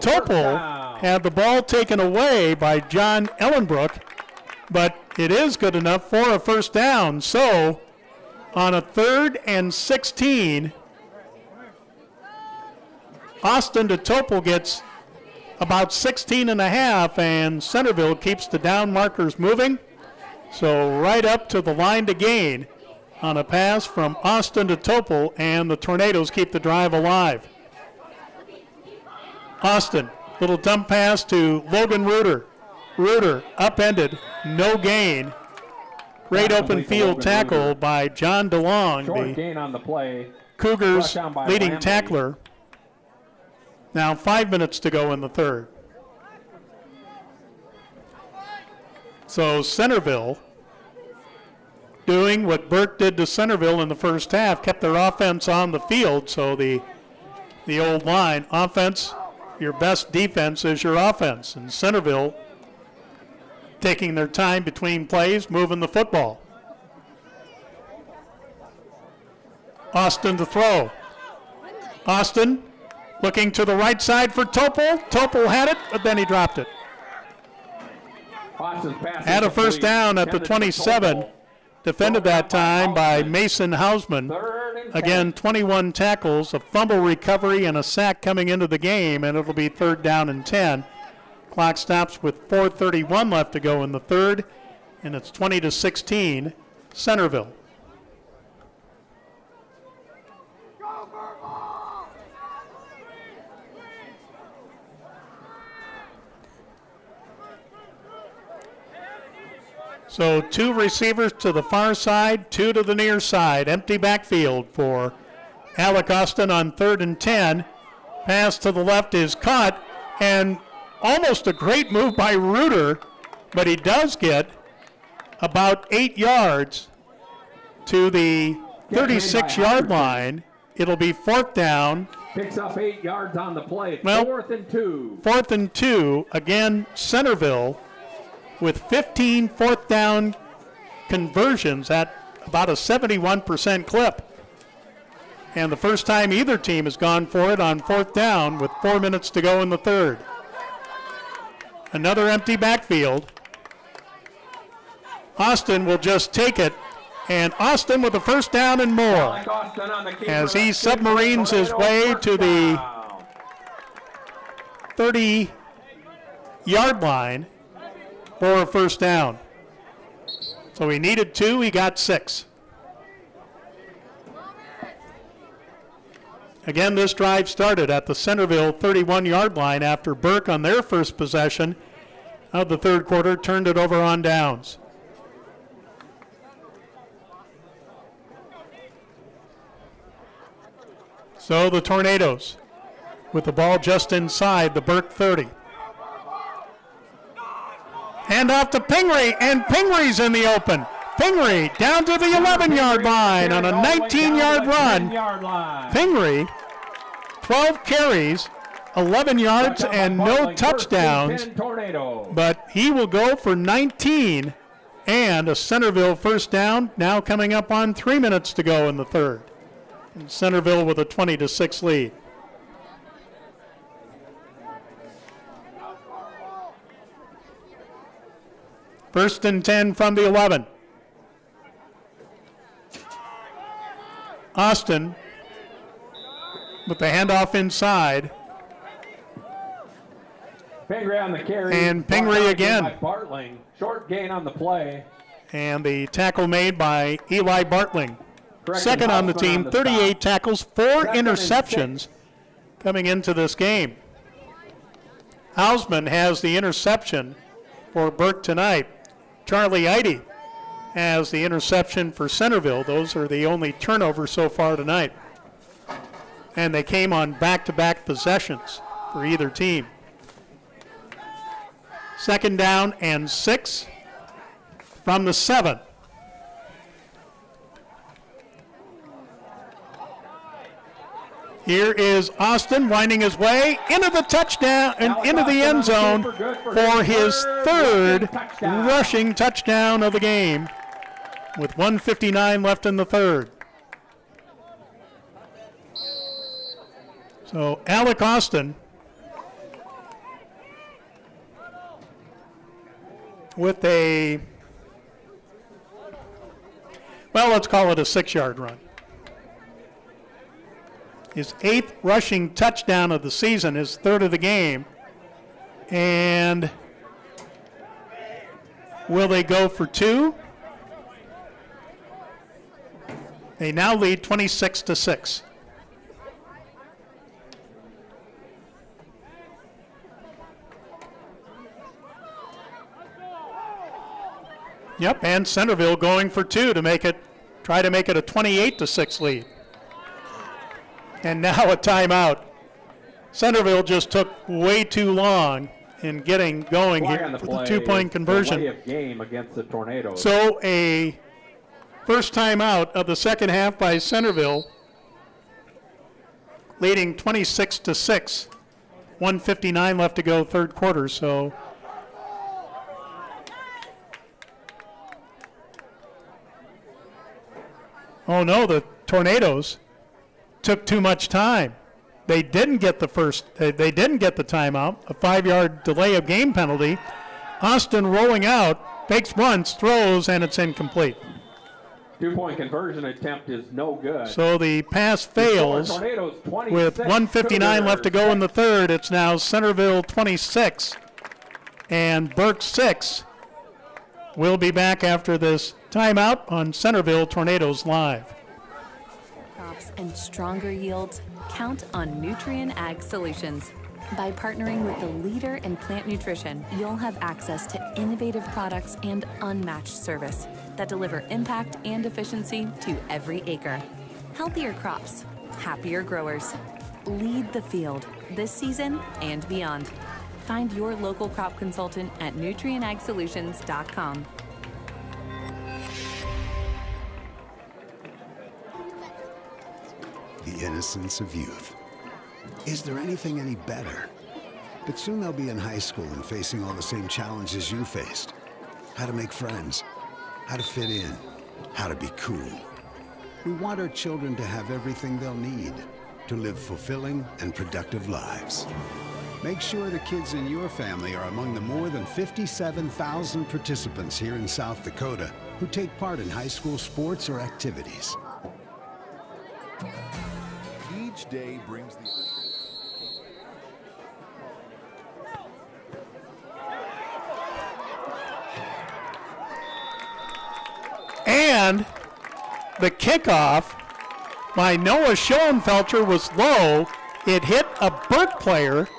Topol had the ball taken away by John Ellenbrook, but it is good enough for a first down. So on a 3rd and 16, Austin to Topol gets about 16 and a half, and Centerville keeps the down markers moving. So right up to the line to gain on a pass from Austin to Topol, and the Tornadoes keep the drive alive. Austin, little dump pass to Logan Reuter. Reuter upended, no gain. Great open field tackle by John DeLong, Short gain on the play. Cougars' leading tackler. Now 5 minutes to go in the third. So Centerville doing what Burke did to Centerville in the first half, kept their offense on the field. So the old line, offense, your best defense is your offense. And Centerville taking their time between plays, moving the football. Austin to throw. Austin looking to the right side for Topol. Topol had it, but then he dropped it. Had a first down at the 27. Defended that time by Mason Hausman. Again, 21 tackles, a fumble recovery, and a sack coming into the game, and it'll be 3rd down and 10. Clock stops with 4:31 left to go in the third, and it's 20-16, Centerville. So 2 receivers to the far side, 2 to the near side. Empty backfield for Alec Austin on 3rd and 10. Pass to the left is caught, and almost a great move by Reuter, but he does get about 8 yards to the 36-yard line. It'll be 4th down. Picks up 8 yards on the play. Well, 4th and 2. 4th and 2. Again, Centerville with 15 4th down conversions at about a 71% clip. And the first time either team has gone for it on 4th down with 4 minutes to go in the third. Another empty backfield. Austin will just take it, and Austin with a first down and more as he submarines his way to the 30-yard line for a first down. So he needed 2, he got 6. Again, this drive started at the Centerville 31-yard line after Burke on their first possession of the third quarter turned it over on downs. So the Tornadoes with the ball just inside the Burke 30. Hand off to Pingree, and Pingree's in the open. Pingree down to the 11-yard line on a 19-yard run. Pingree, 12 carries, 11 yards, and no touchdowns. But he will go for 19 and a Centerville first down, now coming up on 3 minutes to go in the third. And Centerville with a 20-6 lead. First and 10 from the 11. Austin with the handoff inside. Pingree on the carry. And Pingree again. Bartling. Short gain on the play. And the tackle made by Eli Bartling. Second on the team, 38 tackles, 4 interceptions coming into this game. Hausman has the interception for Burke tonight. Charlie Eide has the interception for Centerville. Those are the only turnovers so far tonight. And they came on back-to-back possessions for either team. Second down and 6 from the 7. Here is Austin winding his way into the touchdown and into the end zone for his third rushing touchdown of the game with 1:59 left in the third. So Alec Austin with a, well, let's call it a 6-yard run. His 8th rushing touchdown of the season, his 3rd of the game. And will they go for 2? They now lead 26-6. Yep, and Centerville going for 2 to make it, try to make it a 28-6 lead. And now a timeout. Centerville just took way too long in getting going here for the 2-point conversion. Delay of game against the Tornadoes. So a first timeout of the second half by Centerville, leading 26-6. 1:59 left to go, third quarter. So oh no, the Tornadoes took too much time. They didn't get the timeout, a 5-yard delay of game penalty. Austin rolling out, fakes once, throws, and it's incomplete. 2-point conversion attempt is no good. So the pass fails with 1:59 left to go in the third. It's now Centerville 26 and Burke 6. We'll be back after this timeout on Centerville Tornadoes Live. And stronger yields, count on Nutrien Ag Solutions. By partnering with the leader in plant nutrition, you'll have access to innovative products and unmatched service that deliver impact and efficiency to every acre. Healthier crops, happier growers. Lead the field this season and beyond. Find your local crop consultant at nutrienagsolutions.com. The innocence of youth. Is there anything any better? But soon they'll be in high school and facing all the same challenges you faced. How to make friends, how to fit in, how to be cool. We want our children to have everything they'll need. to live fulfilling and productive lives. Make sure the kids in your family are among the more than 57,000 participants here in South Dakota who take part in high school sports or activities. Each day brings the... And the kickoff by Noah Schoenfelter was low. It hit a Burke player,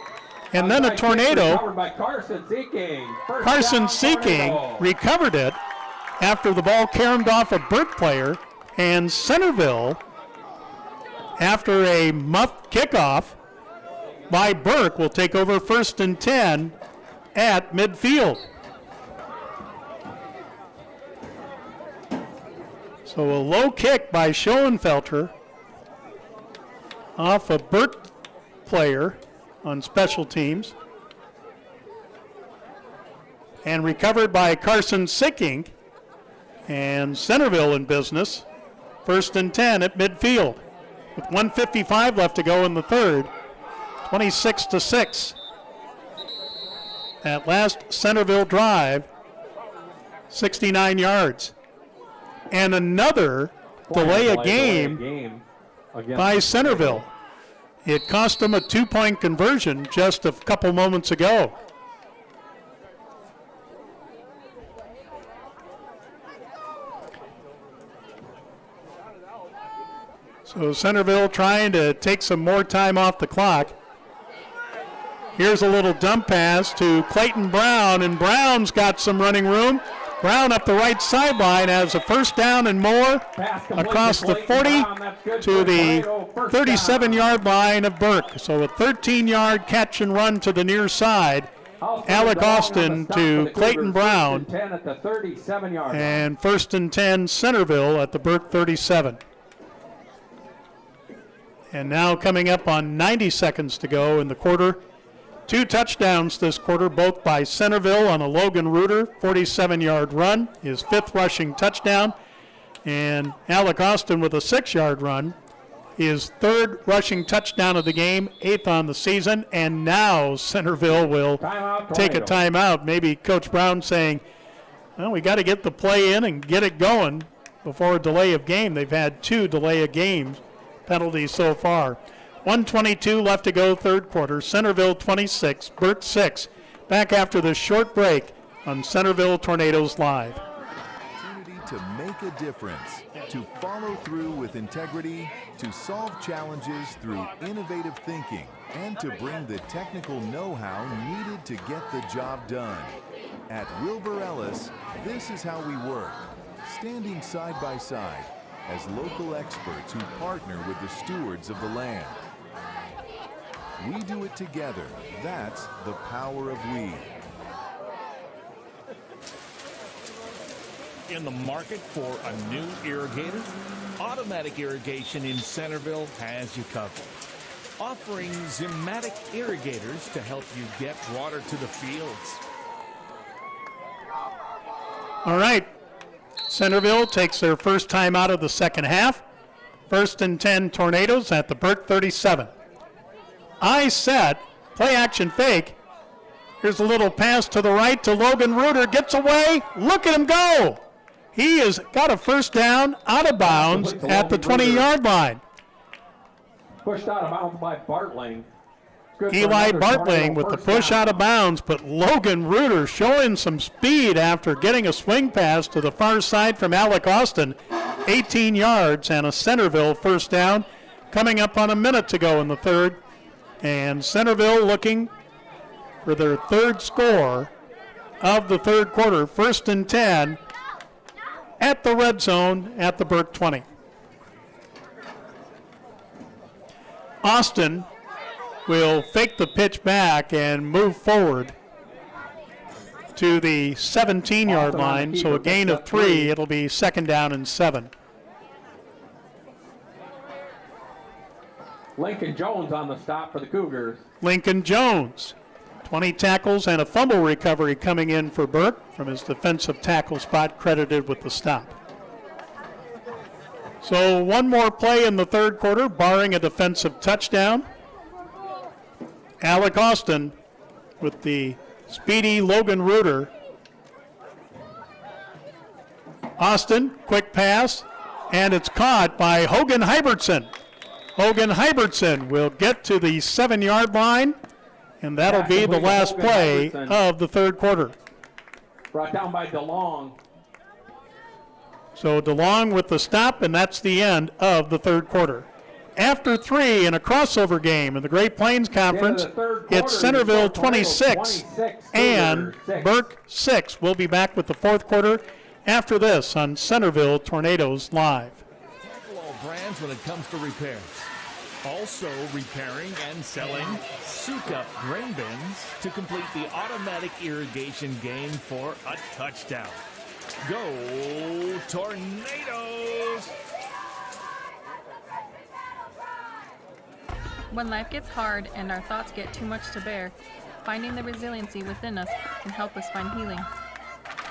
and then a tornado. Recovered by Carson Seeking. Carson Seeking recovered it after the ball caromed off a Burke player, and Centerville, after a muffed kickoff by Burke, will take over 1st and 10 at midfield. So a low kick by Schoenfelter off a Burke player on special teams, and recovered by Carson Sicking, and Centerville in business. 1st and 10 at midfield with 1:55 left to go in the third. 26-6. That last Centerville drive, 69 yards. And another delay a game by Centerville. It cost them a 2-point conversion just a couple moments ago. So Centerville trying to take some more time off the clock. Here's a little dump pass to Clayton Brown, and Brown's got some running room. Brown up the right sideline has a 1st down and more across the 40 to the 37-yard line of Burke. So a 13-yard catch and run to the near side. Alec Austin to Clayton Brown. And 1st and 10 Centerville at the Burke 37. And now coming up on 90 seconds to go in the quarter. 2 touchdowns this quarter, both by Centerville on a Logan Reuter 47-yard run, his 5th rushing touchdown, and Alec Austin with a 6-yard run, his 3rd rushing touchdown of the game, 8th on the season, and now Centerville will take a timeout. Maybe Coach Brown saying, well, we got to get the play in and get it going before a delay of game. They've had 2 delay of games penalties so far. 1:22 left to go, third quarter. Centerville 26, Burke 6. Back after this short break on Centerville Tornadoes Live. Opportunity to make a difference, to follow through with integrity, to solve challenges through innovative thinking, and to bring the technical know-how needed to get the job done. At Wilbur Ellis, this is how we work, standing side by side as local experts who partner with the stewards of the land. We do it together. That's the power of we. In the market for a new irrigator? Automatic Irrigation in Centerville has you covered. Offering Zimatic irrigators to help you get water to the fields. All right. Centerville takes their first time out of the second half. 1st and 10 Tornadoes at the Burke 37. I set, play action fake. Here's a little pass to the right to Logan Reuter. Gets away. Look at him go. He has got a 1st down out of bounds at the 20-yard line. Pushed out of bounds by Bartling. Eli Bartling with the push out of bounds, but Logan Reuter showing some speed after getting a swing pass to the far side from Alec Austin. 18 yards and a Centerville 1st down. Coming up on a minute to go in the third. And Centerville looking for their 3rd score of the third quarter. 1st and 10 at the red zone at the Burke 20. Austin will fake the pitch back and move forward to the 17-yard line. So a gain of 3. It'll be 2nd down and 7. Lincoln Jones on the stop for the Cougars. Lincoln Jones, 20 tackles and a fumble recovery coming in for Burke from his defensive tackle spot, credited with the stop. So one more play in the third quarter, barring a defensive touchdown. Alec Austin with the speedy Logan Reuter. Austin, quick pass, and it's caught by Hogan Hybertson. Hogan Hybertson will get to the 7-yard line, and that'll be the last play of the third quarter. Brought down by DeLong. So DeLong with the stop, and that's the end of the third quarter. After 3 in a crossover game in the Great Plains Conference, it's Centerville 26 and Burke 6. We'll be back with the fourth quarter after this on Centerville Tornadoes Live. All brands when it comes to repairs. Also repairing and selling Sukup grain bins to complete the automatic irrigation game for a touchdown. Go Tornadoes! When life gets hard and our thoughts get too much to bear, finding the resiliency within us can help us find healing.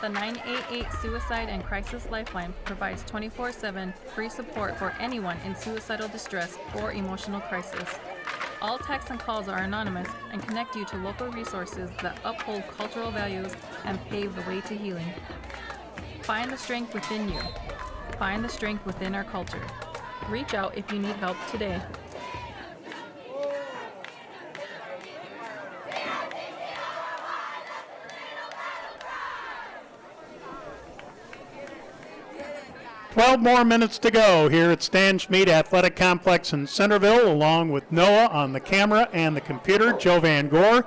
The 988 Suicide and Crisis Lifeline provides 24/7 free support for anyone in suicidal distress or emotional crisis. All texts and calls are anonymous and connect you to local resources that uphold cultural values and pave the way to healing. Find the strength within you. Find the strength within our culture. Reach out if you need help today. Twelve more minutes to go here at Stan Schmidt Athletic Complex in Centerville, along with Noah on the camera and the computer, Joe Van Gore.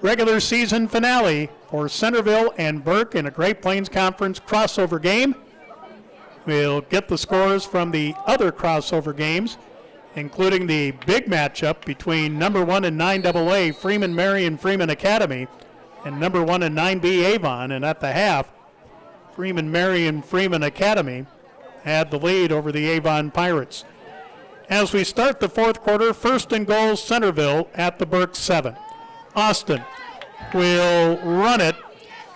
Regular season finale for Centerville and Burke in a Great Plains Conference crossover game. We'll get the scores from the other crossover games, including the big matchup between number 1 and 9AA Freeman Marion Freeman Academy and number 1 and 9B Avon. And at the half, Freeman Marion Freeman Academy had the lead over the Avon Pirates. As we start the fourth quarter, first and goal Centerville at the Burke 7. Austin will run it,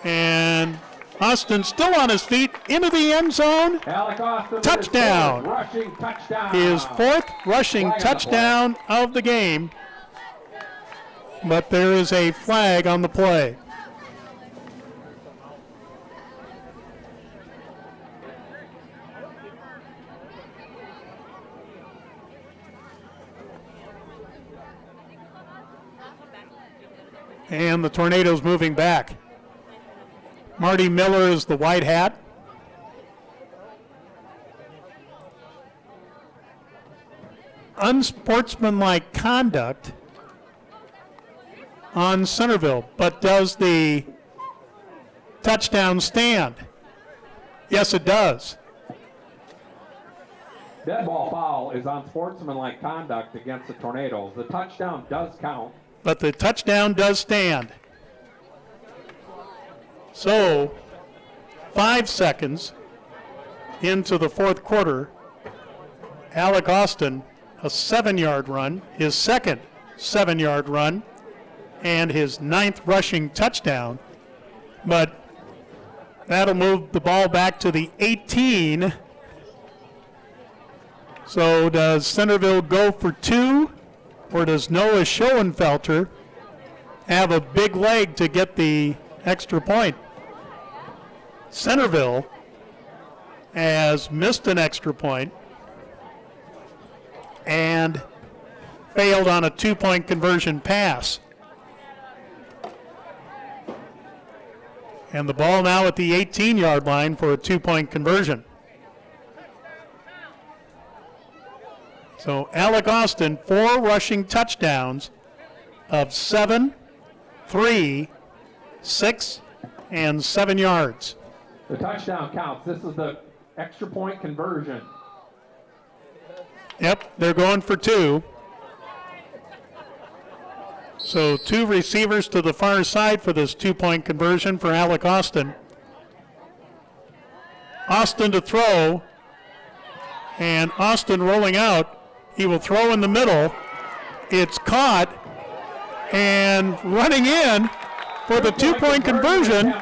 and Austin still on his feet into the end zone. Touchdown. His fourth rushing touchdown of the game, but there is a flag on the play. And the Tornadoes moving back. Marty Miller is the white hat. Unsportsmanlike conduct on Centerville, but does the touchdown stand? Yes, it does. Dead ball foul is on sportsmanlike conduct against the Tornadoes. The touchdown does count. But the touchdown does stand. So, 5 seconds into the fourth quarter, Alec Austin, a 7-yard run, his second 7-yard run, and his 9th rushing touchdown. But that'll move the ball back to the 18. So does Centerville go for 2? Or does Noah Schoenfelter have a big leg to get the extra point? Centerville has missed an extra point and failed on a 2-point conversion pass. And the ball now at the 18-yard line for a 2-point conversion. So Alec Austin, 4 rushing touchdowns of 7, 3, 6, and 7 yards. The touchdown counts. This is the extra point conversion. Yep, they're going for 2. So 2 receivers to the far side for this 2-point conversion for Alec Austin. Austin to throw, and Austin rolling out. He will throw in the middle. It's caught, and running in for the 2-point conversion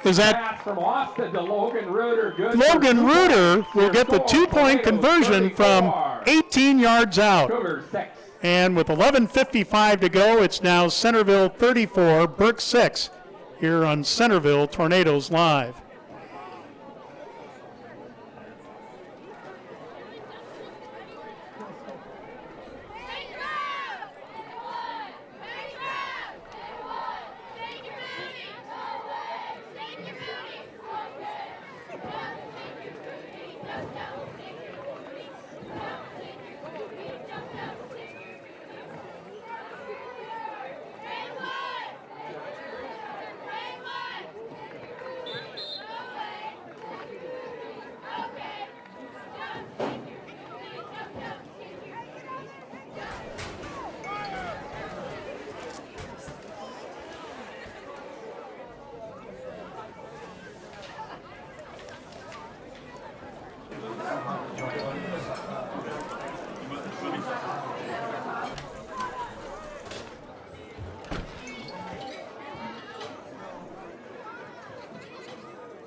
Is that Pass from Austin to Logan Reuter. Good. Logan Reuter will get the 2-point conversion from 18 yards out. Cougars 6. And with 11:55 to go, it's now Centerville 34, Burke 6 here on Centerville Tornadoes Live.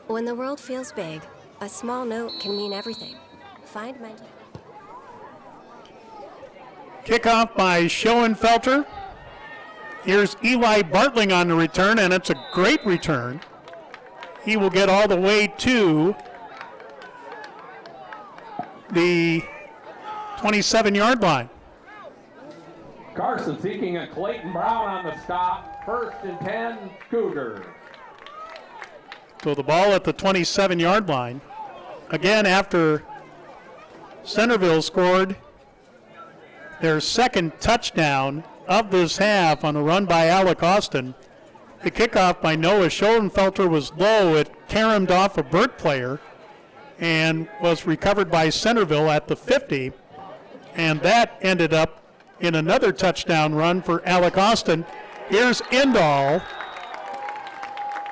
When the world feels big, a small note can mean everything. Find mental. Kickoff by Schoenfelter. Here's Eli Bartling on the return, and it's a great return. He will get all the way to the 27-yard line. Carson seeking a Clayton Brown on the stop. 1st and 10, Cougars. So the ball at the 27-yard line. Again, after Centerville scored their second touchdown of this half on a run by Alec Austin, the kickoff by Noah Schoenfelter was low. It caromed off a Burke player and was recovered by Centerville at the 50. And that ended up in another touchdown run for Alec Austin. Here's Indall.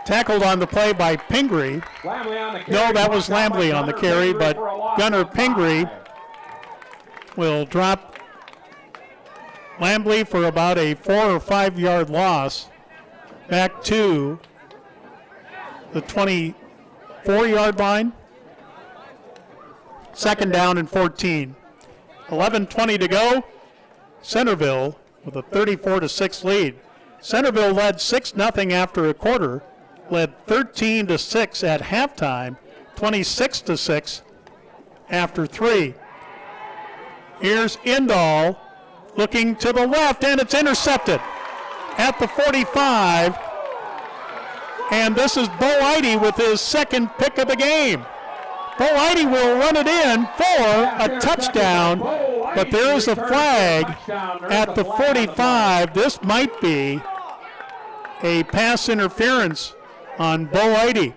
Tackled on the play by Pingree. No, that was Lambley on the carry, but Gunnar Pingree will drop Lambley for about a 4 or 5 yard loss back to the 24-yard line. 2nd down and 14. 11:20 to go. Centerville with a 34-6 lead. Centerville led 6-0 after a quarter. Led 13-6 at halftime, 26-6 after 3. Here's Indall looking to the left, and it's intercepted at the 45. And this is Bo Eide with his second pick of the game. Bo Eide will run it in for a touchdown, but there is a flag at the 45. This might be a pass interference on Bo Eide.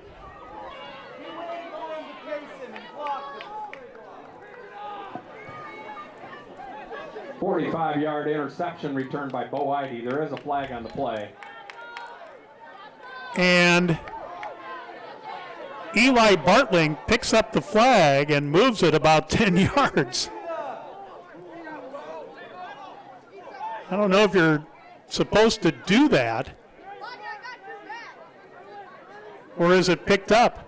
45-yard interception returned by Bo Eide. There is a flag on the play. And Eli Bartling picks up the flag and moves it about 10 yards. I don't know if you're supposed to do that. Or is it picked up?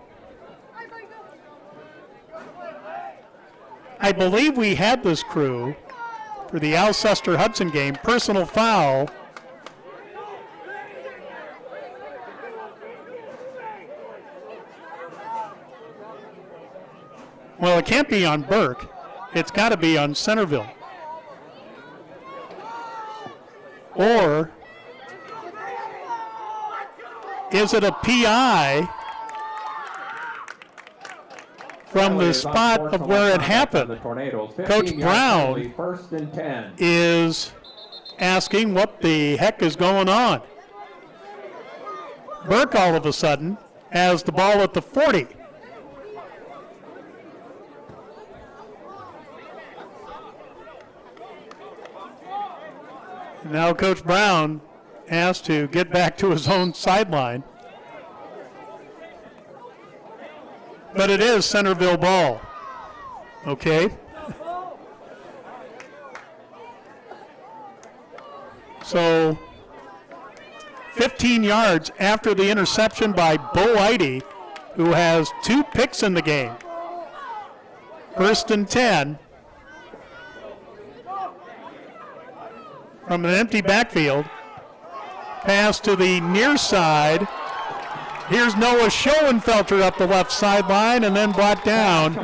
I believe we had this crew for the Alcester-Hudson game. Personal foul. Well, it can't be on Burke. It's got to be on Centerville. Or is it a PI from the spot of where it happened? Coach Brown is asking what the heck is going on. Burke all of a sudden has the ball at the 40. Now Coach Brown has to get back to his own sideline. But it is Centerville ball. Okay. So 15 yards after the interception by Bo Eide, who has 2 picks in the game. 1st and 10 from an empty backfield. Pass to the near side. Here's Noah Schoenfelter up the left sideline and then brought down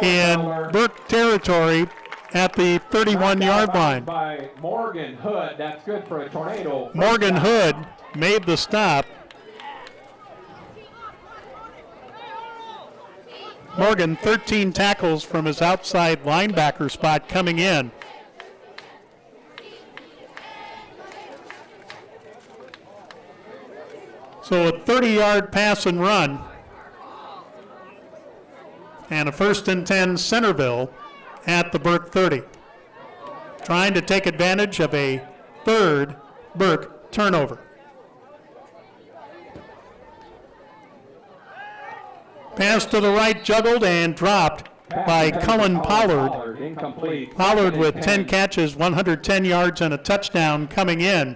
in Burke territory at the 31-yard line. By Morgan Hood, that's good for a tornado. Morgan Hood made the stop. Morgan, 13 tackles from his outside linebacker spot coming in. So a 30-yard pass and run. And a 1st and 10 Centerville at the Burke 30. Trying to take advantage of a 3rd Burke turnover. Pass to the right, juggled and dropped by Cullen Pollard. Incomplete. Pollard with 10 catches, 110 yards and a touchdown coming in.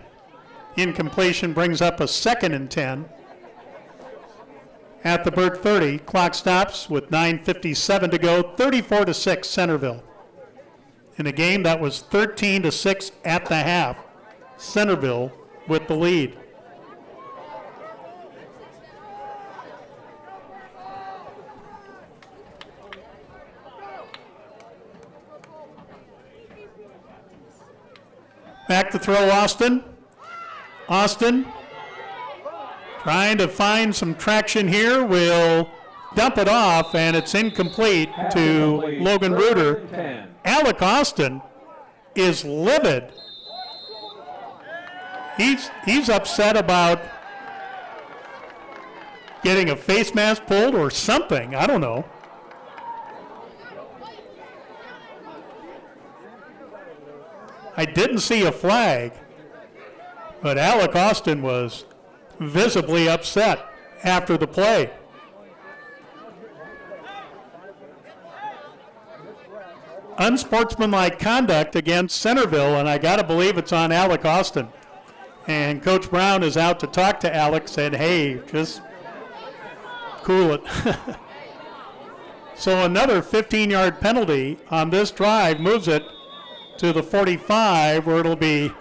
Incompletion brings up a 2nd and 10 at the Burke 30. Clock stops with 9:57 to go, 34-6 Centerville. In a game that was 13-6 at the half, Centerville with the lead. Back to throw Austin. Austin trying to find some traction here, will dump it off, and it's incomplete to Logan Reuter. Alec Austin is livid. He's upset about getting a face mask pulled or something. I don't know. I didn't see a flag, but Alec Austin was visibly upset after the play. Unsportsmanlike conduct against Centerville, and I got to believe it's on Alec Austin. And Coach Brown is out to talk to Alec, said, hey, just cool it. So another 15-yard penalty on this drive moves it to the 45, where it'll be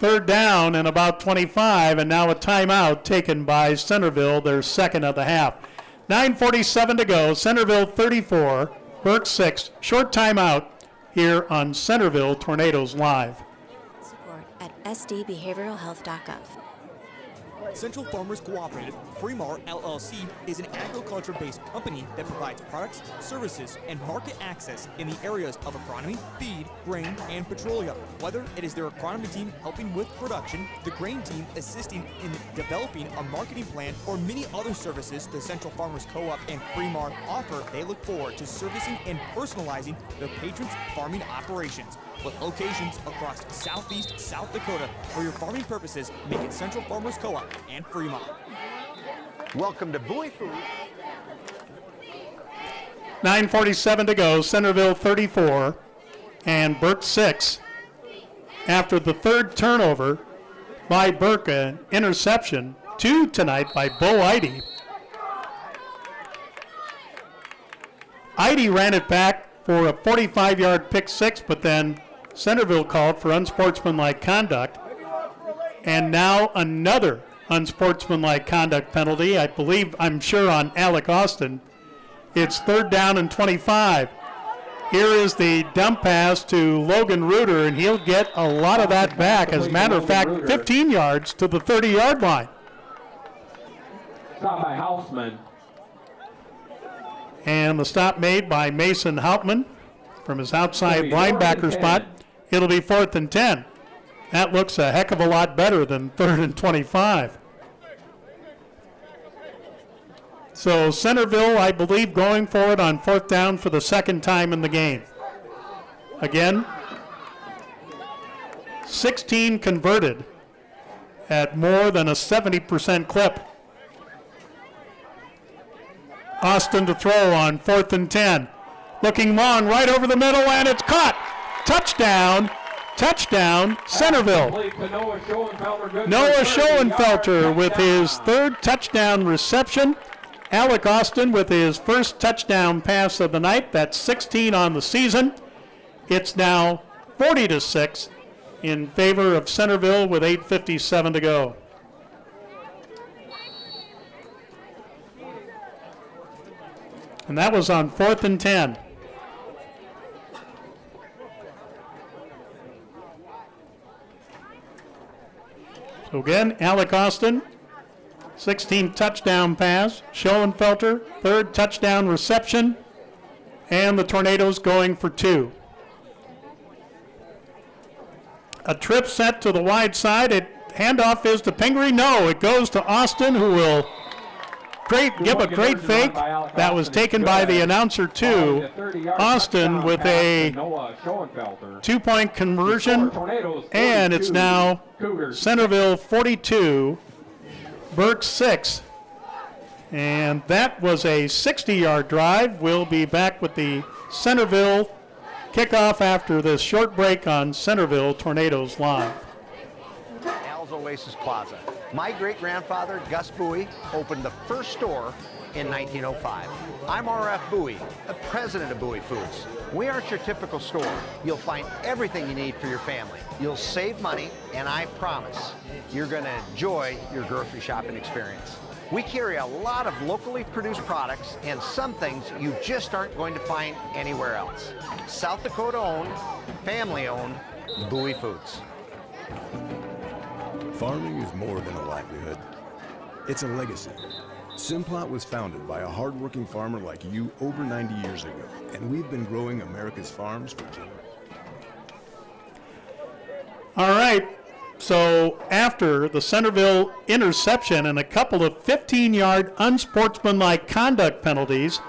3rd down and about 25, and now a timeout taken by Centerville, their 2nd of the half. 9:47 to go, Centerville 34, Burke 6. Short timeout here on Centerville Tornadoes Live. Support at sdbehavioralhealth.gov. Central Farmers Cooperative, Fremar LLC, is an agriculture-based company that provides products, services, and market access in the areas of agronomy, feed, grain, and petroleum. Whether it is their agronomy team helping with production, the grain team assisting in developing a marketing plan, or many other services the Central Farmers Co-op and Fremar offer, they look forward to servicing and personalizing their patrons' farming operations. With locations across southeast South Dakota, for your farming purposes, make it Central Farmers Co-op and Fremont. Welcome to Bowie Food. 9:47 to go, Centerville 34 and Burke 6. After the 3rd turnover by Burke, an interception, 2 tonight by Bo Eide. Eide ran it back for a 45-yard pick 6, but then Centerville called for unsportsmanlike conduct. And now another unsportsmanlike conduct penalty, I'm sure on Alec Austin. It's 3rd down and 25. Here is the dump pass to Logan Reuter, and he'll get a lot of that back. As a matter of fact, 15 yards to the 30-yard line. Stop by Hausman. And the stop made by Mason Hauptman from his outside linebacker spot. It'll be 4th and 10. That looks a heck of a lot better than 3rd and 25. So Centerville, I believe, going for it on 4th down for the 2nd time in the game. Again, 16 converted at more than a 70% clip. Austin to throw on 4th and 10. Looking long right over the middle, and it's caught. Touchdown, Touchdown, Centerville. Noah Schoenfelter with his third touchdown reception. Alec Austin with his first touchdown pass of the night. That's 16 on the season. It's now 40-6 in favor of Centerville with 8:57 to go. And that was on 4th and 10. So again, Alec Austin, 16th touchdown pass. Schoenfelter, third touchdown reception. And the Tornadoes going for 2. A trip set to the wide side. Handoff is to Pingree. No, it goes to Austin, who will give a great fake. That was taken by the announcer too. Austin with a 2-point conversion, and it's now Centerville 42, Burke 6. And that was a 60-yard drive. We'll be back with the Centerville kickoff after this short break on Centerville Tornadoes Live. Al's Oasis Plaza. My great-grandfather, Gus Bowie, opened the first store in 1905. I'm R.F. Bowie, the president of Bowie Foods. We aren't your typical store. You'll find everything you need for your family. You'll save money, and I promise you're going to enjoy your grocery shopping experience. We carry a lot of locally produced products and some things you just aren't going to find anywhere else. South Dakota-owned, family-owned, Bowie Foods. Farming is more than a livelihood. It's a legacy. Simplot was founded by a hardworking farmer like you over 90 years ago, and we've been growing America's farms for generations. All right, so after the Centerville interception and a couple of 15-yard unsportsmanlike conduct penalties,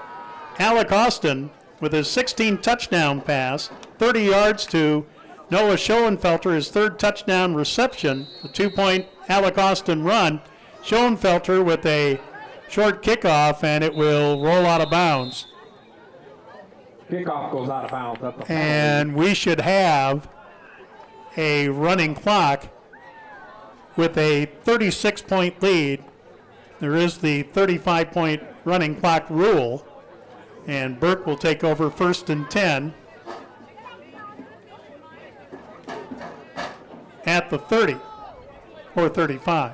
Alec Austin with his 16th touchdown pass, 30 yards to Noah Schoenfelter, his third touchdown reception, the 2-point Alec Austin run. Schoenfelter with a short kickoff, and it will roll out of bounds. Kickoff goes out of bounds. That's a and we should have a running clock with a 36-point lead. There is the 35-point running clock rule, and Burke will take over 1st and 10 at the 30 or 35.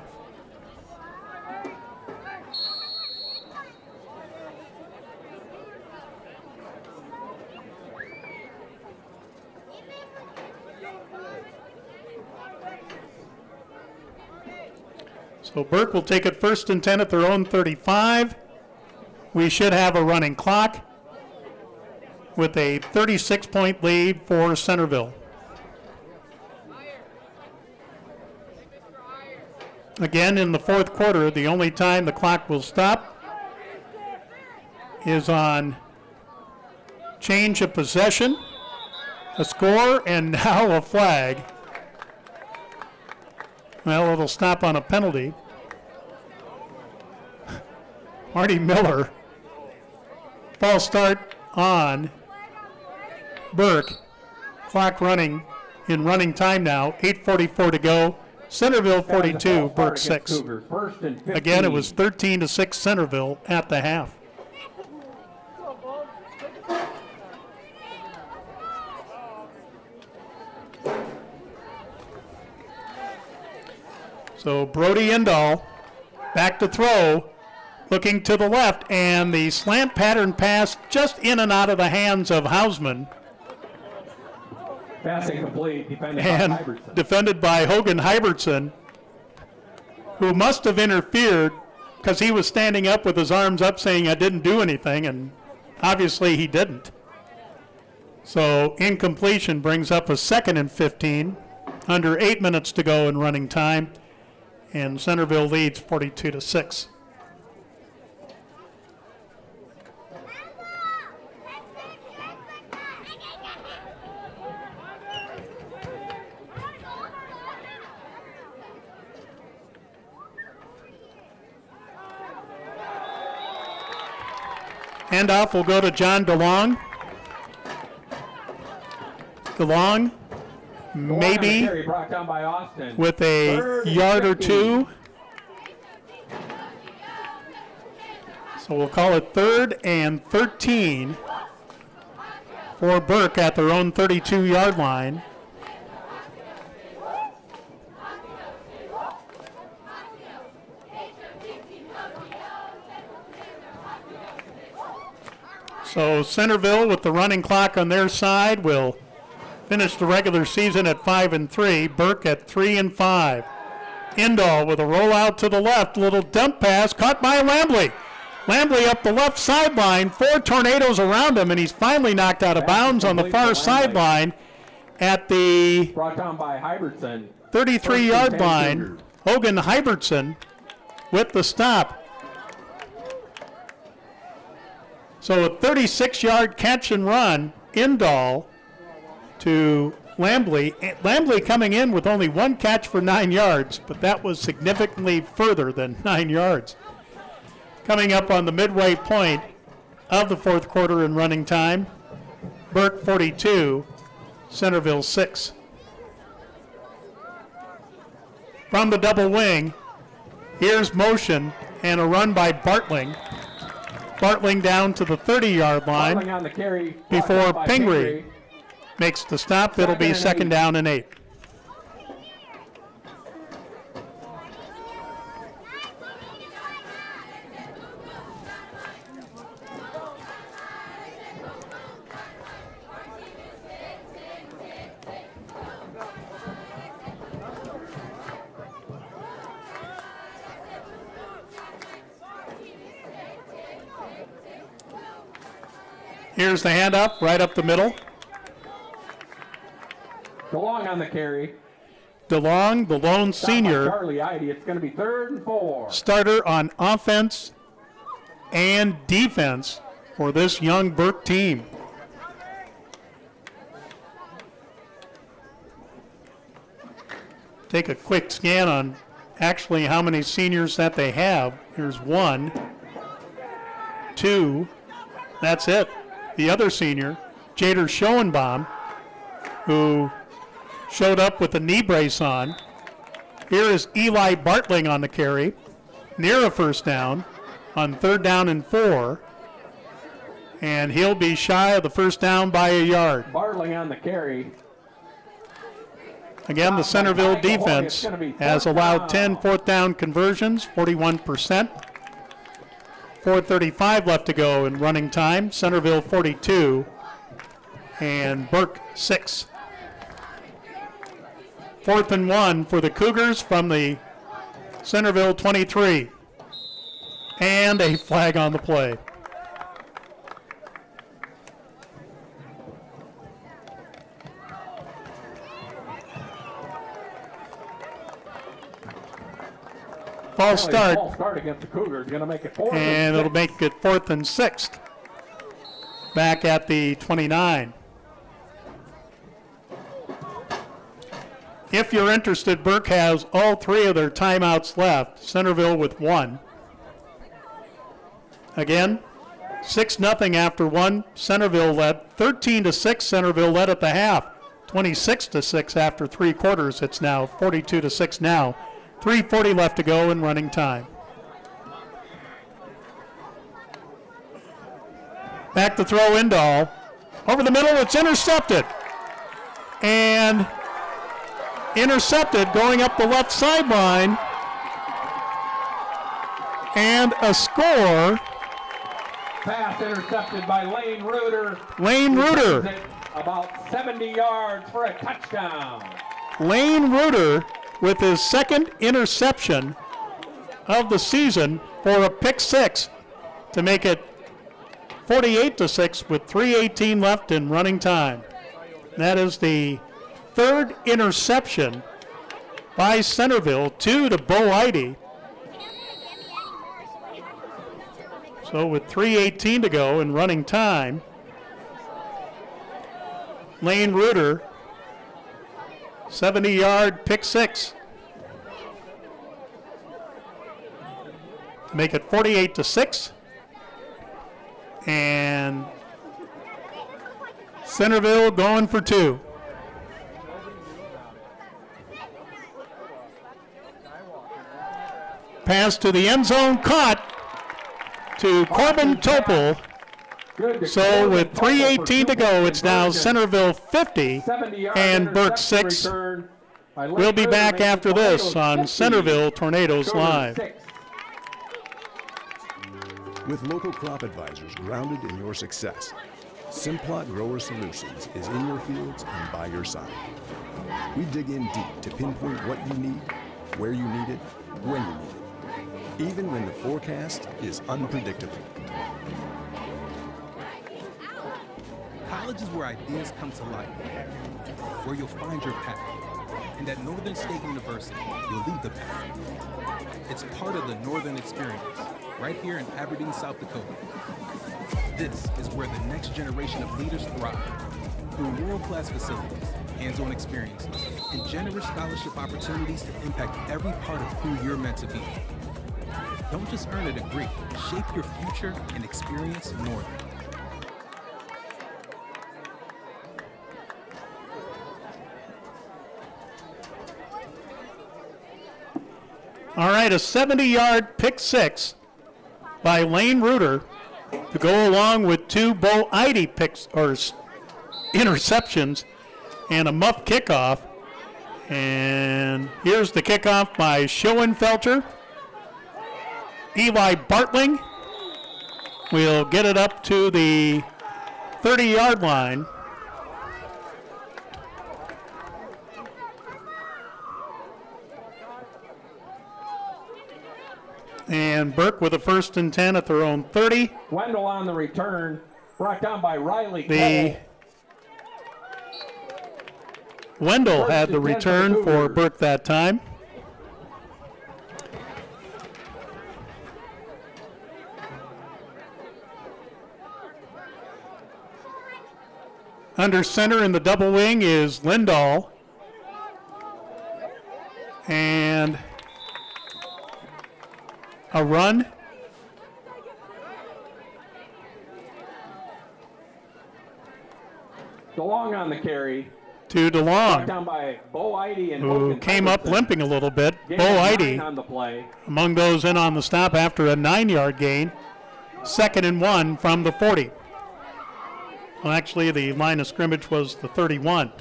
So Burke will take it 1st and 10 at their own 35. We should have a running clock with a 36-point lead for Centerville. Again, in the fourth quarter, the only time the clock will stop is on change of possession, a score, and now a flag. Well, it'll stop on a penalty. Marty Miller, false start on Burke. Clock running in running time now, 8:44 to go. Centerville 42, Burke 6. Again, it was 13-6 Centerville at the half. So Brody Indahl back to throw, looking to the left, and the slant pattern pass just in and out of the hands of Hausman. Pass incomplete, defended by Hogan Hybertson, who must have interfered because he was standing up with his arms up saying, "I didn't do anything," and obviously he didn't. So incompletion brings up a 2nd and 15, under 8 minutes to go in running time, and Centerville leads 42-6. Handoff will go to John DeLong. DeLong maybe Carry brought down by Austin. with a Third and yard or 15. two. So we'll call it 3rd and 13 for Burke at their own 32-yard line. So Centerville, with the running clock on their side, will finish the regular season at 5-3. Burke at 3-5. Indall with a rollout to the left, little dump pass caught by Lambley. Lambley up the left sideline, 4 tornadoes around him, and he's finally knocked out of bounds on the far sideline at the Brought down by Hybertson. 33-yard line. Hogan Hybertson with the stop. So a 36-yard catch and run, Indall to Lambley. Lambley coming in with only 1 catch for 9 yards, but that was significantly further than 9 yards. Coming up on the midway point of the 4th quarter in running time, Burke 42, Centerville 6. From the double wing, here's motion and a run by Bartling. Bartling down to the 30-yard line Bartling on the carry, before brought down by Pingree makes the stop. It'll be 2nd down and 8. Here's the handoff right up the middle. DeLong on the carry. DeLong, the lone Stop by senior, Charlie Idy. It's going to be 3rd and 4. starter on offense and defense for this young Burke team. Take a quick scan on actually how many seniors that they have. Here's 1, 2, that's it. The other senior, Jader Schoenbaum, who showed up with a knee brace on. Here is Eli Bartling on the carry, near a 1st down, on 3rd down and 4. And he'll be shy of the 1st down by a yard. Bartling on the carry. Again, the Centerville defense has allowed 10 4th down conversions, 41%. 4:35 left to go in running time. Centerville 42 and Burke 6. 4th and 1 for the Cougars from the Centerville 23. And a flag on the play. False start. False start against the Cougars. Going to make it 4th And it'll make it 4th and 6th. Back at the 29. If you're interested, Burke has all 3 of their timeouts left. Centerville with 1. Again, 6-0 after 1. Centerville led 13-6. Centerville led at the half. 26-6 after 3 quarters. It's now 42-6 now. 3:40 left to go in running time. Back to throw Indall. Over the middle, it's intercepted. And intercepted going up the left sideline. And a score. Pass intercepted by Lane Reuter. Lane Reuter. About 70 yards for a touchdown. Lane Reuter with his 2nd interception of the season for a pick 6 to make it 48-6 with 3:18 left in running time. That is the 3rd interception by Centerville, 2 to Bo Idy. So with 3:18 to go in running time, Lane Reuter, 70-yard pick 6. Make it 48-6. And Centerville going for 2. Pass to the end zone, caught to Corbin Topol. So with 3:18 to go, it's now Centerville 50 and Burke 6. We'll be back after this on Centerville Tornadoes Live. With local crop advisors grounded in your success, Simplot Grower Solutions is in your fields and by your side. We dig in deep to pinpoint what you need, where you need it, when you need it, even when the forecast is unpredictable. College is where ideas come to life, where you'll find your path. And at Northern State University, you'll lead the path. It's part of the Northern experience, right here in Aberdeen, South Dakota. This is where the next generation of leaders thrive, through world-class facilities, hands-on experiences, and generous scholarship opportunities to impact every part of who you're meant to be. Don't just earn a degree, shape your future and experience Northern. All right, a 70-yard pick six by Lane Reuter to go along with two Bo Eide picks or interceptions and a muff kickoff. And here's the kickoff by Schoenfelter. Eli Bartling will get it up to the 30-yard line. And Burke with a 1st and 10 at their own 30. Wendell on the return, brought down by Riley Cole. Wendell had the return for Burke that time. Under center in the double wing is Lindahl. And a run. DeLong on the carry. To DeLong, Down by Bo Eide and who Hogan came up Henderson. limping a little bit. Gain Bo of 9 Eide on the play. among those in on the stop after a 9-yard gain. 2nd and 1 from the 40. Well, actually, the line of scrimmage was the 31.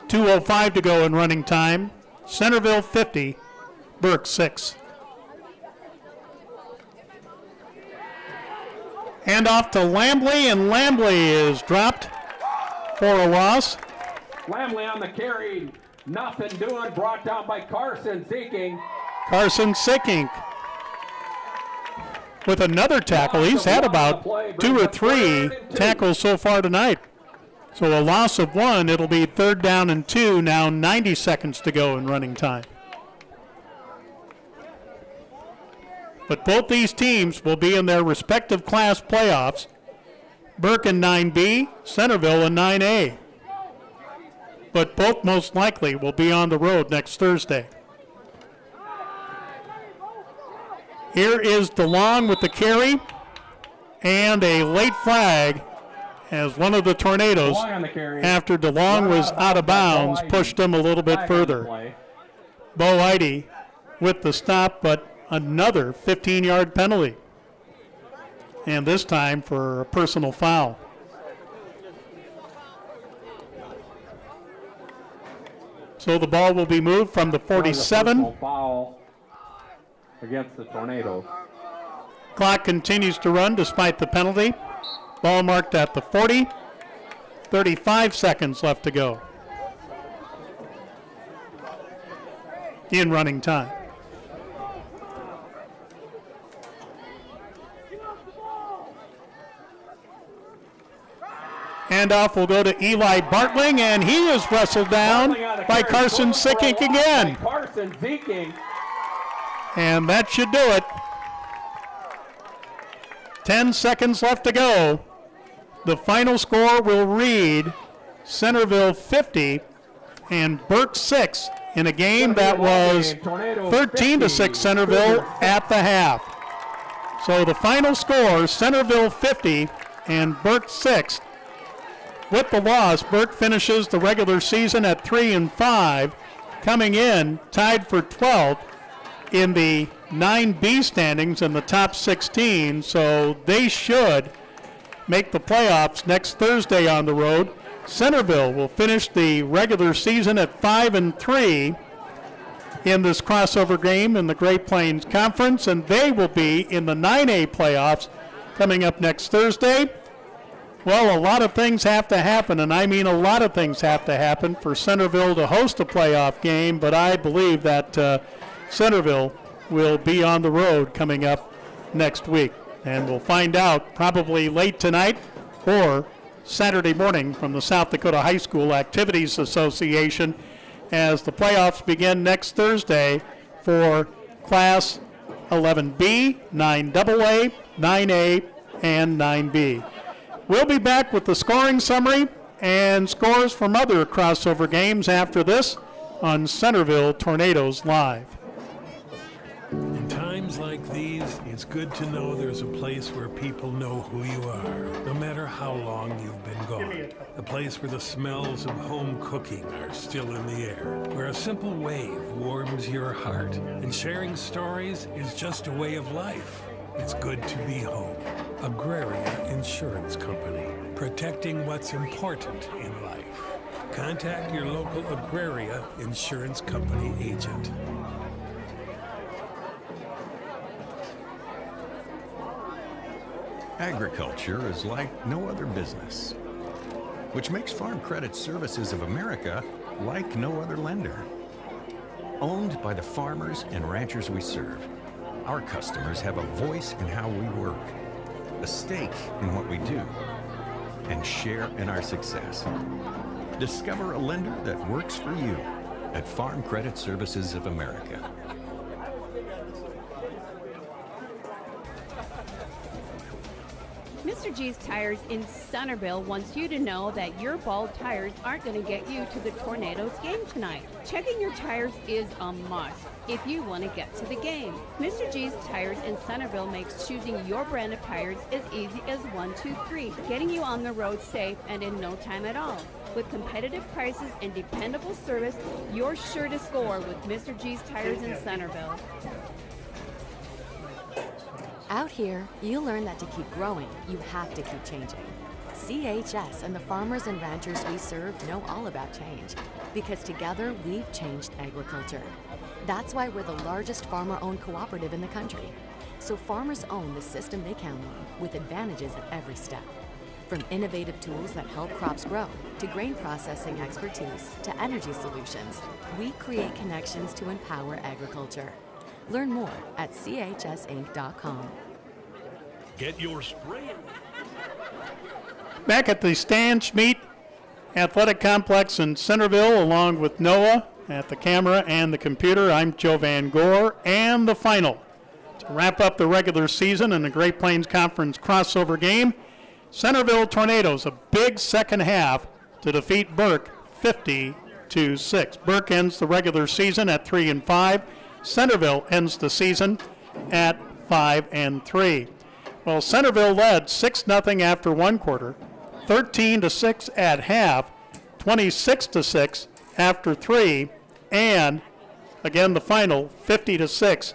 2:05 to go in running time. Centerville 50, Burke 6. Hand off to Lambley, and Lambley is dropped for a loss. Lamley on the carry. Nothing doing. Brought down by Carson Seeking. Carson Sickink with another tackle. He's had about 2 or 3 tackles so far tonight. So a loss of 1. It'll be 3rd down and 2. Now 90 seconds to go in running time. But both these teams will be in their respective class playoffs. Burke in 9B, Centerville in 9A. But both most likely will be on the road next Thursday. Here is DeLong with the carry and a late flag as one of the Tornadoes, after DeLong was out of bounds, pushed him a little bit further. Bo Eide with the stop, but another 15-yard penalty. And this time for a personal foul. So the ball will be moved from the 47. Foul against the Tornadoes. Clock continues to run despite the penalty. Ball marked at the 40. 35 seconds left to go in running time. Handoff will go to Eli Bartling, and he is wrestled down by Carson Sickink again. Carson Seeking. And that should do it. 10 seconds left to go. The final score will read Centerville 50 and Burke 6 in a game that was 13-6 Centerville at the half. So the final score, Centerville 50 and Burke 6. With the loss, Burke finishes the regular season at 3-5, coming in tied for 12th in the 9B standings in the top 16, so they should make the playoffs next Thursday on the road. Centerville will finish the regular season at 5-3 in this crossover game in the Great Plains Conference, and they will be in the 9A playoffs coming up next Thursday. Well, a lot of things have to happen, and I mean a lot of things have to happen for Centerville to host a playoff game, but I believe that Centerville will be on the road coming up next week. And we'll find out probably late tonight or Saturday morning from the South Dakota High School Activities Association as the playoffs begin next Thursday for Class 11B, 9AA, 9A, and 9B. We'll be back with the scoring summary and scores from other crossover games after this on Centerville Tornadoes Live. In times like these, it's good to know there's a place where people know who you are, no matter how long you've been gone. A place where the smells of home cooking are still in the air, where a simple wave warms your heart, and sharing stories is just a way of life. It's good to be home. Agraria Insurance Company, protecting what's important in life. Contact your local Agraria Insurance Company agent. Agriculture is like no other business, which makes Farm Credit Services of America like no other lender. Owned by the farmers and ranchers we serve, our customers have a voice in how we work, a stake in what we do, and share in our success. Discover a lender that works for you at Farm Credit Services of America. Mr. G's Tires in Centerville wants you to know that your bald tires aren't going to get you to the Tornadoes game tonight. Checking your tires is a must if you want to get to the game. Mr. G's Tires in Centerville makes choosing your brand of tires as easy as 1, 2, 3, getting you on the road safe and in no time at all. With competitive prices and dependable service, you're sure to score with Mr. G's Tires in Centerville. Out here, you learn that to keep growing, you have to keep changing. CHS and the farmers and ranchers we serve know all about change, because together we've changed agriculture. That's why we're the largest farmer-owned cooperative in the country. So farmers own the system they count on, with advantages at every step. From innovative tools that help crops grow, to grain processing expertise, to energy solutions, we create connections to empower agriculture. Learn more at chsinc.com. Get your sprayer. Back at the Stan Schmidt Athletic Complex in Centerville, along with Noah at the camera and the computer, I'm Joe Van Gore. And the final to wrap up the regular season in the Great Plains Conference crossover game, Centerville Tornadoes, a big second half to defeat Burke 50-6. Burke ends the regular season at 3-5. Centerville ends the season at 5-3. Well, Centerville led 6-0 after one quarter, 13-6 at half, 26-6 after three, and again the final 50-6.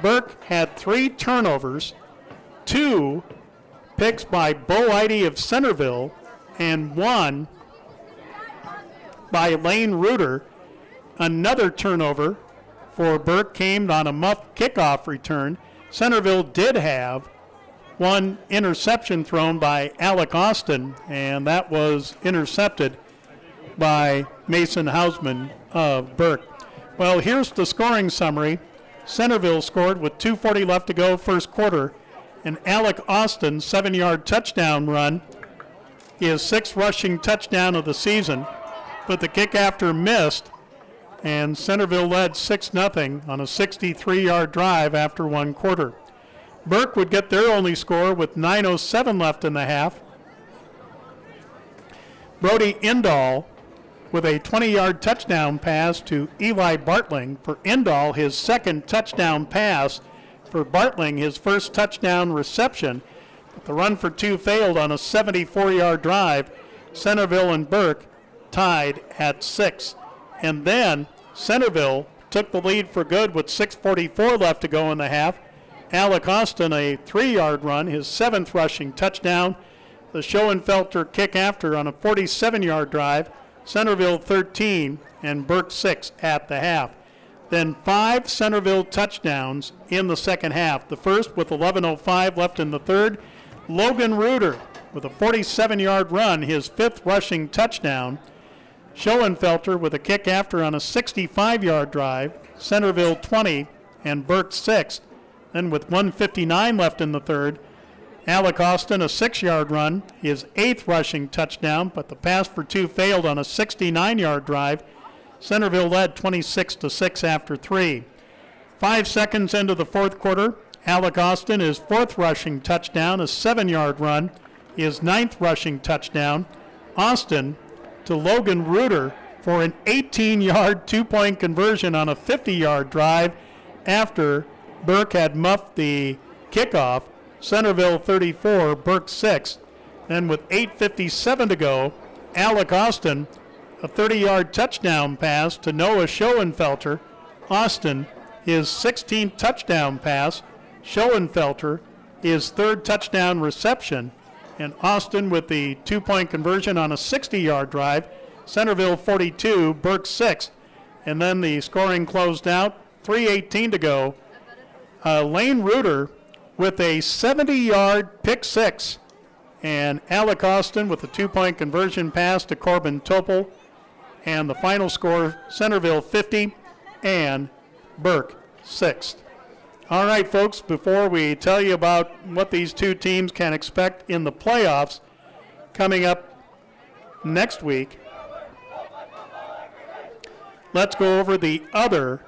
Burke had 3 turnovers, 2 picks by Bo Eide of Centerville, and 1 by Lane Reuter. Another turnover for Burke came on a muff kickoff return. Centerville did have 1 interception thrown by Alec Austin, and that was intercepted by Mason Hausman of Burke. Well, here's the scoring summary. Centerville scored with 2:40 left to go first quarter. An Alec Austin 7-yard touchdown run, his 6th rushing touchdown of the season, but the kick after missed, and Centerville led 6-0 on a 63-yard drive after one quarter. Burke would get their only score with 9:07 left in the half. Brody Indahl with a 20-yard touchdown pass to Eli Bartling. For Indahl, his 2nd touchdown pass. For Bartling, his 1st touchdown reception. But the run for 2 failed on a 74-yard drive. Centerville and Burke tied at 6. And then Centerville took the lead for good with 6:44 left to go in the half. Alec Austin, a 3-yard run, his 7th rushing touchdown. The Schoenfelter kick after on a 47-yard drive. Centerville 13 and Burke 6 at the half. Then 5 Centerville touchdowns in the second half. The first with 11:05 left in the third. Logan Reuter with a 47-yard run, his 5th rushing touchdown. Schoenfelter with a kick after on a 65-yard drive. Centerville 20 and Burke 6. Then with 1:59 left in the third, Alec Austin a 6-yard run, his 8th rushing touchdown, but the pass for 2 failed on a 69-yard drive. Centerville led 26-6 after 3. 5 seconds into the fourth quarter, Alec Austin his 4th rushing touchdown, a 7-yard run, his 9th rushing touchdown. Austin to Logan Reuter for an 18-yard 2-point conversion on a 50-yard drive after Burke had muffed the kickoff. Centerville 34, Burke 6. Then with 8:57 to go, Alec Austin, a 30-yard touchdown pass to Noah Schoenfelter. Austin, his 16th touchdown pass. Schoenfelter, his 3rd touchdown reception. And Austin with the 2-point conversion on a 60-yard drive. Centerville 42, Burke 6. And then the scoring closed out, 3:18 to go. Lane Reuter with a 70-yard pick 6, and Alec Austin with a 2-point conversion pass to Corbin Topol. And the final score, Centerville 50 and Burke 6. All right, folks, before we tell you about what these two teams can expect in the playoffs coming up next week, let's go over the other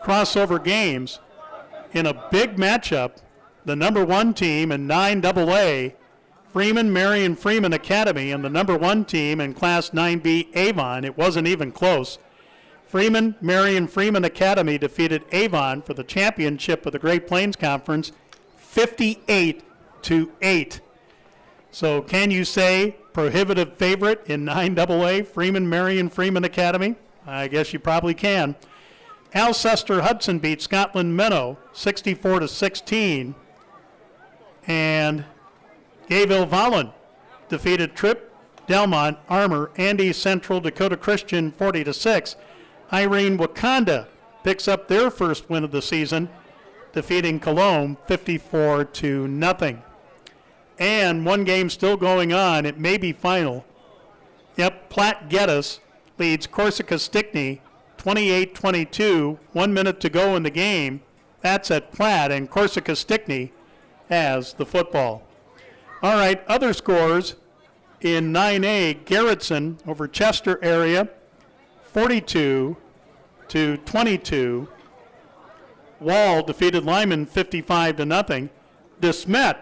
crossover games. In a big matchup, the number 1 team in 9AA, Freeman Marion Freeman Academy, and the number 1 team in Class 9B, Avon. It wasn't even close. Freeman Marion Freeman Academy defeated Avon for the championship of the Great Plains Conference 58-8. So can you say prohibitive favorite in 9AA, Freeman Marion Freeman Academy? I guess you probably can. Alcester Hudson beat Scotland Minnow 64-16. And Gayville Vollen defeated Tripp, Delmont, Armour, Andy Central, Dakota Christian 40-6. Irene Wakanda picks up their first win of the season, defeating Cologne 54-0. And one game still going on. It may be final. Yep, Platte Geddes leads Corsica Stickney 28-22, 1 minute to go in the game. That's at Platte, and Corsica Stickney has the football. All right, other scores in 9A, Garrettson over Chester area, 42-22. Wall defeated Lyman 55-0. DeSmet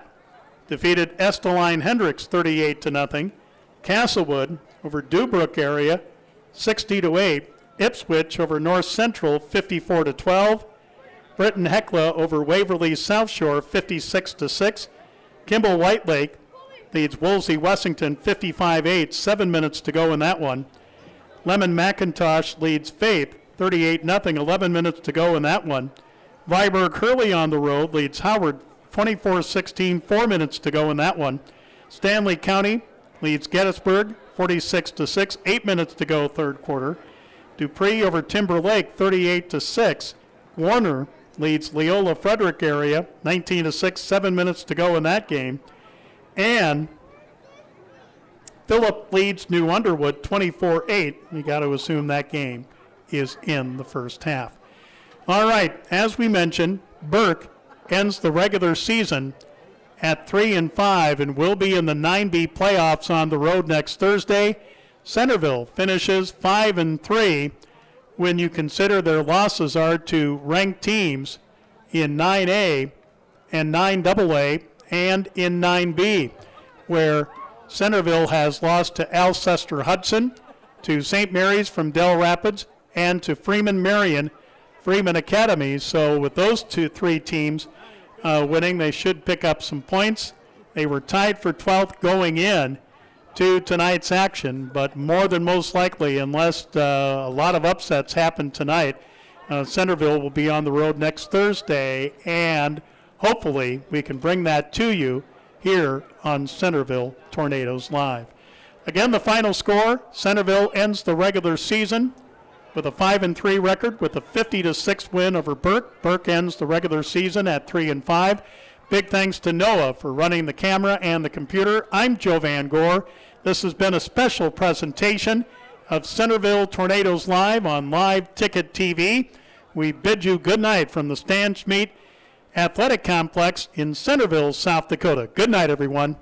defeated Esteline Hendricks 38-0. Castlewood over Dubrook area, 60-8. Ipswich over North Central 54-12. Britton Hecla over Waverly South Shore 56-6. Kimball White Lake leads Wolsey Wessington 55-8, 7 minutes to go in that one. Lemon McIntosh leads Faith 38-0, 11 minutes to go in that one. Viborg Hurley on the road leads Howard 24-16, 4 minutes to go in that one. Stanley County leads Gettysburg 46-6, 8 minutes to go third quarter. Dupree over Timber Lake 38-6. Warner leads Leola Frederick area 19-6, 7 minutes to go in that game. And Phillip leads New Underwood 24-8. You got to assume that game is in the first half. All right, as we mentioned, Burke ends the regular season at 3-5 and will be in the 9B playoffs on the road next Thursday. Centerville finishes 5-3 when you consider their losses are to ranked teams in 9A and 9AA and in 9B, where Centerville has lost to Alcester Hudson, to St. Mary's from Del Rapids, and to Freeman Marion Freeman Academy. So with those three teams winning, they should pick up some points. They were tied for 12th going in, to tonight's action, but more than most likely, unless a lot of upsets happen tonight, Centerville will be on the road next Thursday, and hopefully we can bring that to you here on Centerville Tornadoes Live. Again, the final score, Centerville ends the regular season with a 5-3 record with a 50-6 win over Burke. Burke ends the regular season at 3-5. Big thanks to Noah for running the camera and the computer. I'm Joe Van Gore. This has been a special presentation of Centerville Tornadoes Live on Live Ticket TV. We bid you good night from the Stan Schmidt Athletic Complex in Centerville, South Dakota. Good night, everyone.